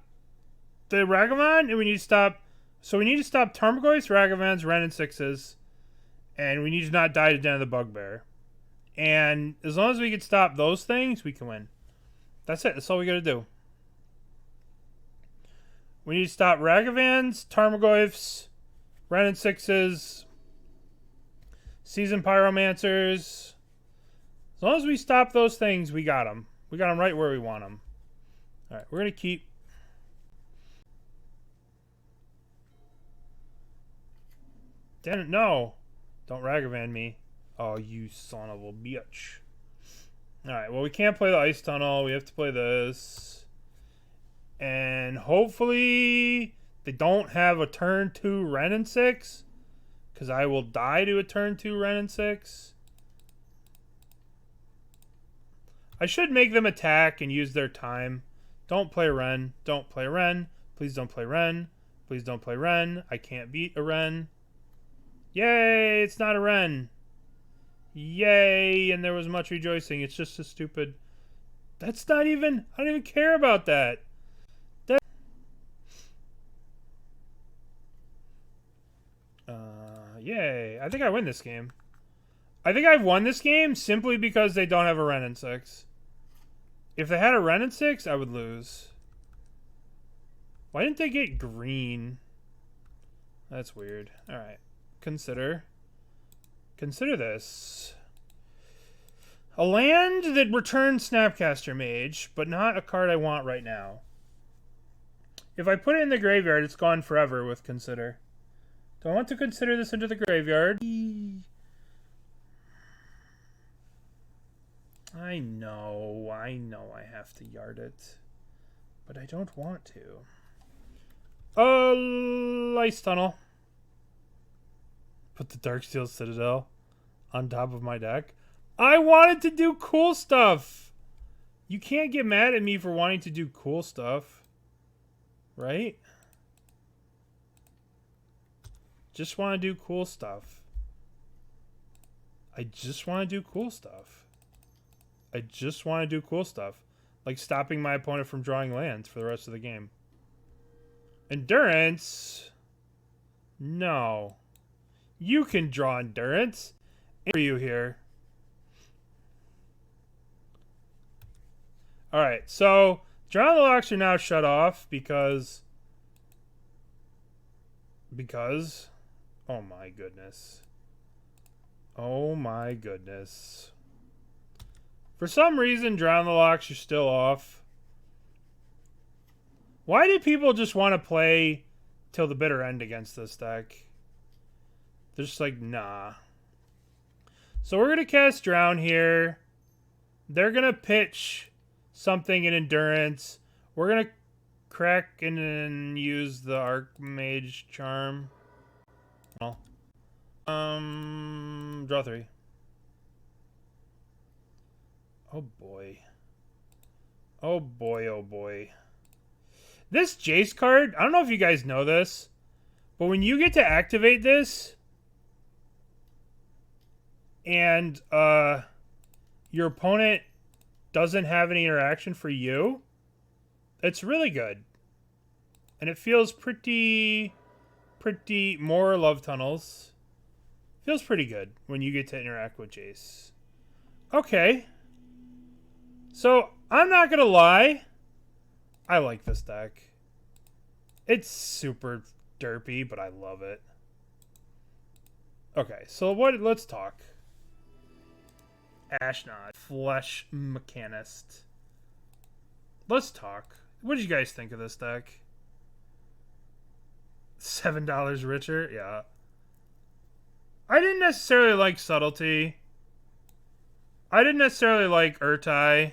the Ragavan, and we need to stop... So we need to stop Tarmogoyfs, Ragavans, Ren, and 6s. And we need to not die to Den of the Bugbear. And as long as we can stop those things, we can win. That's it. That's all we got to do. We need to stop Ragavans, Tarmogoyfs, Ren and 6s, Seasoned Pyromancers. As long as we stop those things, we got them. We got them right where we want them. Alright, we're going to keep... No! Don't Ragavan me. Oh, you son of a bitch. Alright, well we can't play the Ice Tunnel. We have to play this. And hopefully they don't have a turn 2 Ren and 6. Because I will die to a turn 2 Ren and 6. I should make them attack and use their time. Don't play Ren. Don't play Ren. Please don't play Ren. Please don't play Ren. I can't beat a Ren. Yay, it's not a Ren. Yay, and there was much rejoicing. It's just a stupid... That's not even... I don't even care about that. Yay. I think I win this game. I think I've won this game simply because they don't have a Ren and 6. If they had a Ren and 6, I would lose. Why didn't they get green? That's weird. Alright. Consider this. A land that returns Snapcaster Mage, but not a card I want right now. If I put it in the graveyard, it's gone forever with Consider. Do I want to consider this into the graveyard? I know I have to yard it. But I don't want to. Ice Tunnel. Put the Darksteel Citadel on top of my deck. I wanted to do cool stuff. You can't get mad at me for wanting to do cool stuff. Right? Just want to do cool stuff. I just want to do cool stuff. I just want to do cool stuff. Like stopping my opponent from drawing lands for the rest of the game. Endurance? No. You can draw Endurance. For you here. Alright, so Drown the Lochs are now shut off because... Oh my goodness. Oh my goodness. For some reason, Drown the Lochs are still off. Why do people just want to play till the bitter end against this deck? They're just like, nah. So we're going to cast Drown here. They're going to pitch something in Endurance. We're going to crack and use the Archmage Charm. Well, draw 3. Oh boy. Oh boy, oh boy. This Jace card, I don't know if you guys know this, but when you get to activate this, and your opponent doesn't have any interaction for you, it's really good. And it feels pretty more Love Tunnels. Feels pretty good when you get to interact with Jace. Okay. So, I'm not going to lie. I like this deck. It's super derpy, but I love it. Okay, so let's talk. Ashnod, Flesh Mechanist. Let's talk. What did you guys think of this deck? $7 richer? Yeah. I didn't necessarily like Subtlety. I didn't necessarily like Ertai.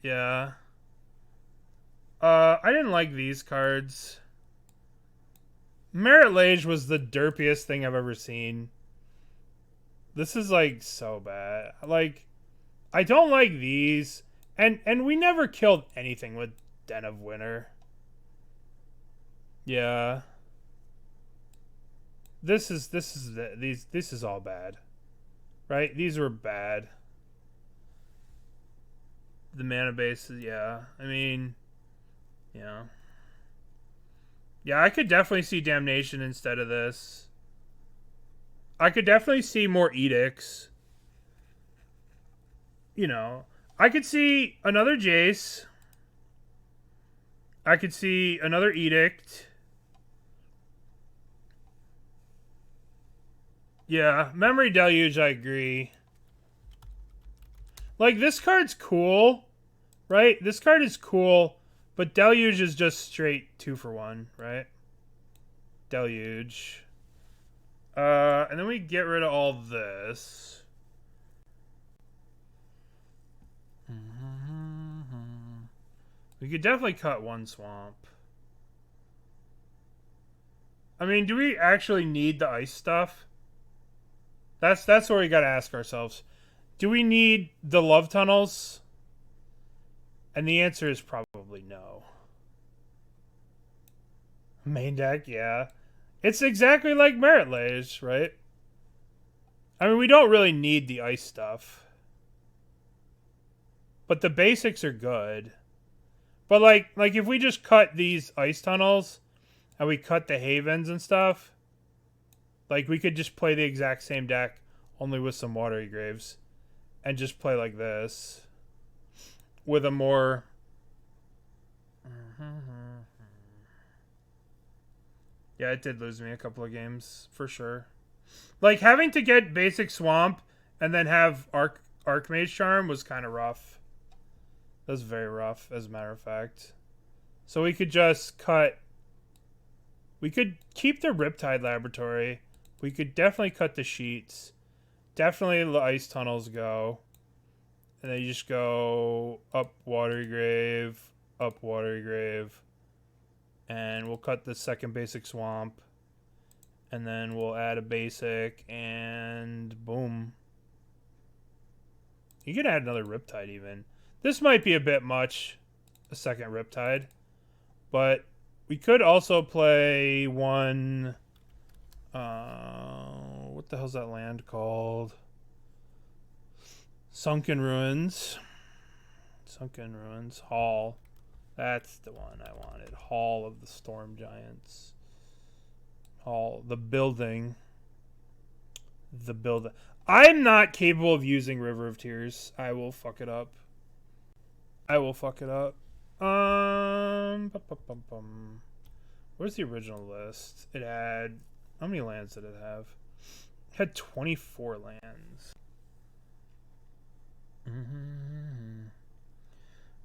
Yeah. I didn't like these cards. Marit Lage was the derpiest thing I've ever seen. This is like so bad. Like, I don't like these, and we never killed anything with Den of Winter. Yeah. This is all bad. Right? These were bad. The mana base, yeah. I mean, yeah. Yeah, I could definitely see Damnation instead of this. I could definitely see more Edicts. You know, I could see another Jace. I could see another Edict. Yeah, Memory Deluge, I agree. Like, this card's cool, right? This card is cool, but Deluge is just straight 2 for 1, right? Deluge. And then we get rid of all this. We could definitely cut 1 swamp. I mean, do we actually need the ice stuff? That's where we gotta ask ourselves. Do we need the love tunnels? And the answer is probably no. Main deck, yeah. It's exactly like Marit Lage, right? I mean, we don't really need the ice stuff. But the basics are good. But like if we just cut these ice tunnels and we cut the havens and stuff, like we could just play the exact same deck only with some Watery Graves and just play like this with a more yeah, it did lose me a couple of games for sure. Like having to get basic swamp and then have Archmage Charm was kind of rough. That was very rough, as a matter of fact. So we could just cut. We could keep the Riptide Laboratory. We could definitely cut the sheets. Definitely the ice tunnels go. And then you just go up Watery Grave, up Watery Grave. And we'll cut the second basic swamp. And then we'll add a basic and boom. You could add another Riptide even. This might be a bit much, a second Riptide. But we could also play one... what the hell's that land called? Sunken Ruins. Sunken Ruins. Hall. That's the one I wanted. Hall of the Storm Giants. Hall. The building. The building. I'm not capable of using River of Tears. I will fuck it up. I will fuck it up. Where's the original list? It had... How many lands did it have? It had 24 lands.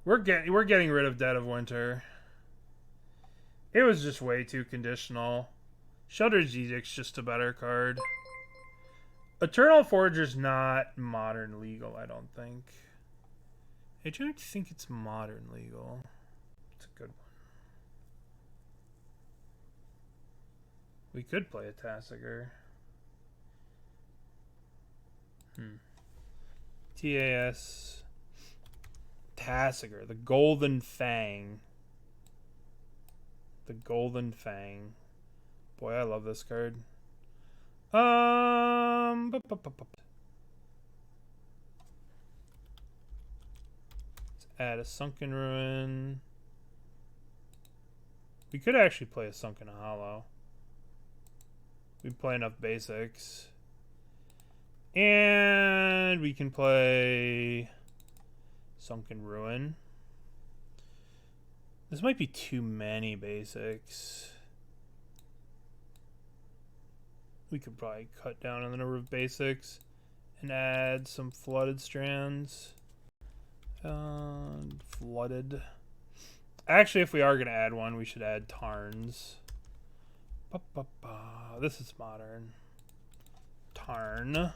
We're getting rid of Dead of Winter. It was just way too conditional. Sheoldred's Edict's just a better card. Eternal Forger's not modern legal, I don't think. I don't think it's modern legal. It's a good one. We could play a Tasigur. TAS. Tasigur. The Golden Fang. The Golden Fang. Boy, I love this card. Let's add a Sunken Ruin. We could actually play a Sunken Hollow. We play enough basics. And we can play Sunken Ruin. This might be too many basics. We could probably cut down on the number of basics and add some Flooded Strands. Flooded. Actually, if we are going to add one, we should add Tarns. This is modern. Tarn.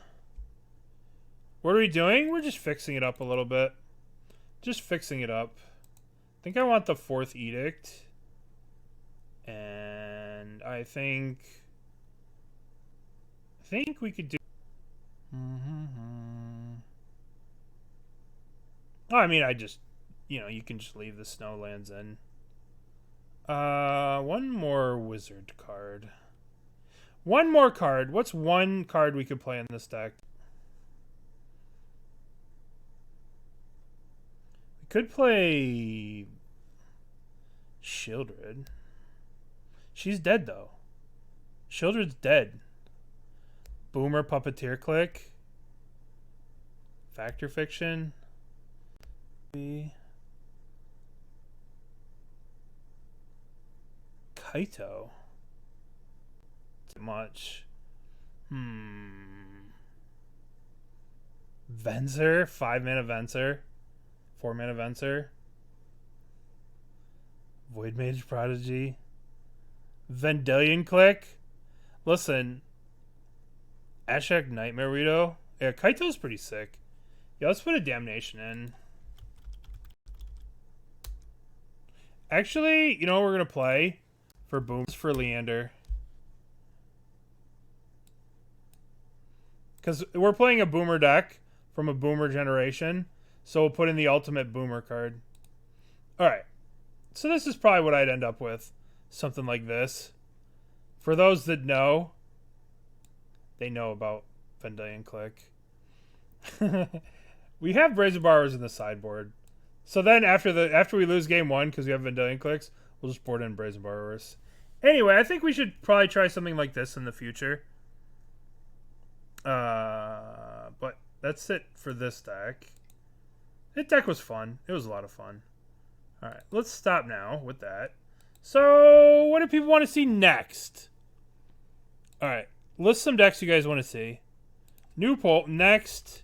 What are we doing? We're just fixing it up a little bit. Just fixing it up. think I want the 4th Edict. And I think we could do... Oh, I mean, I just... You know, you can just leave the Snowlands in. One more wizard card. One more card. What's one card we could play in this deck? We could play Sheoldred. She's dead, though. Sheoldred's dead. Boomer Puppeteer Click. Factor Fiction. Kaito. Too much. Venser. 5-mana Venser. 4-mana Venser. Void Mage Prodigy. Vendilion Click. Listen. Ashek Nightmare Rito. Yeah, Kaito's pretty sick. Yeah, let's put a Damnation in. Actually, you know what we're going to play? For Booms for Leander. Because we're playing a Boomer deck from a Boomer generation. So we'll put in the ultimate Boomer card. Alright. So this is probably what I'd end up with. Something like this. For those that know, they know about Vendilion Click. We have Brazen Borrowers in the sideboard. So then after we lose game 1, because we have Vendilion Clicks, we'll just board in Brazen Borrowers. Anyway, I think we should probably try something like this in the future. But that's it for this deck. This deck was fun. It was a lot of fun. Alright, let's stop now with that. So, what do people want to see next? Alright, list some decks you guys want to see. New poll, next.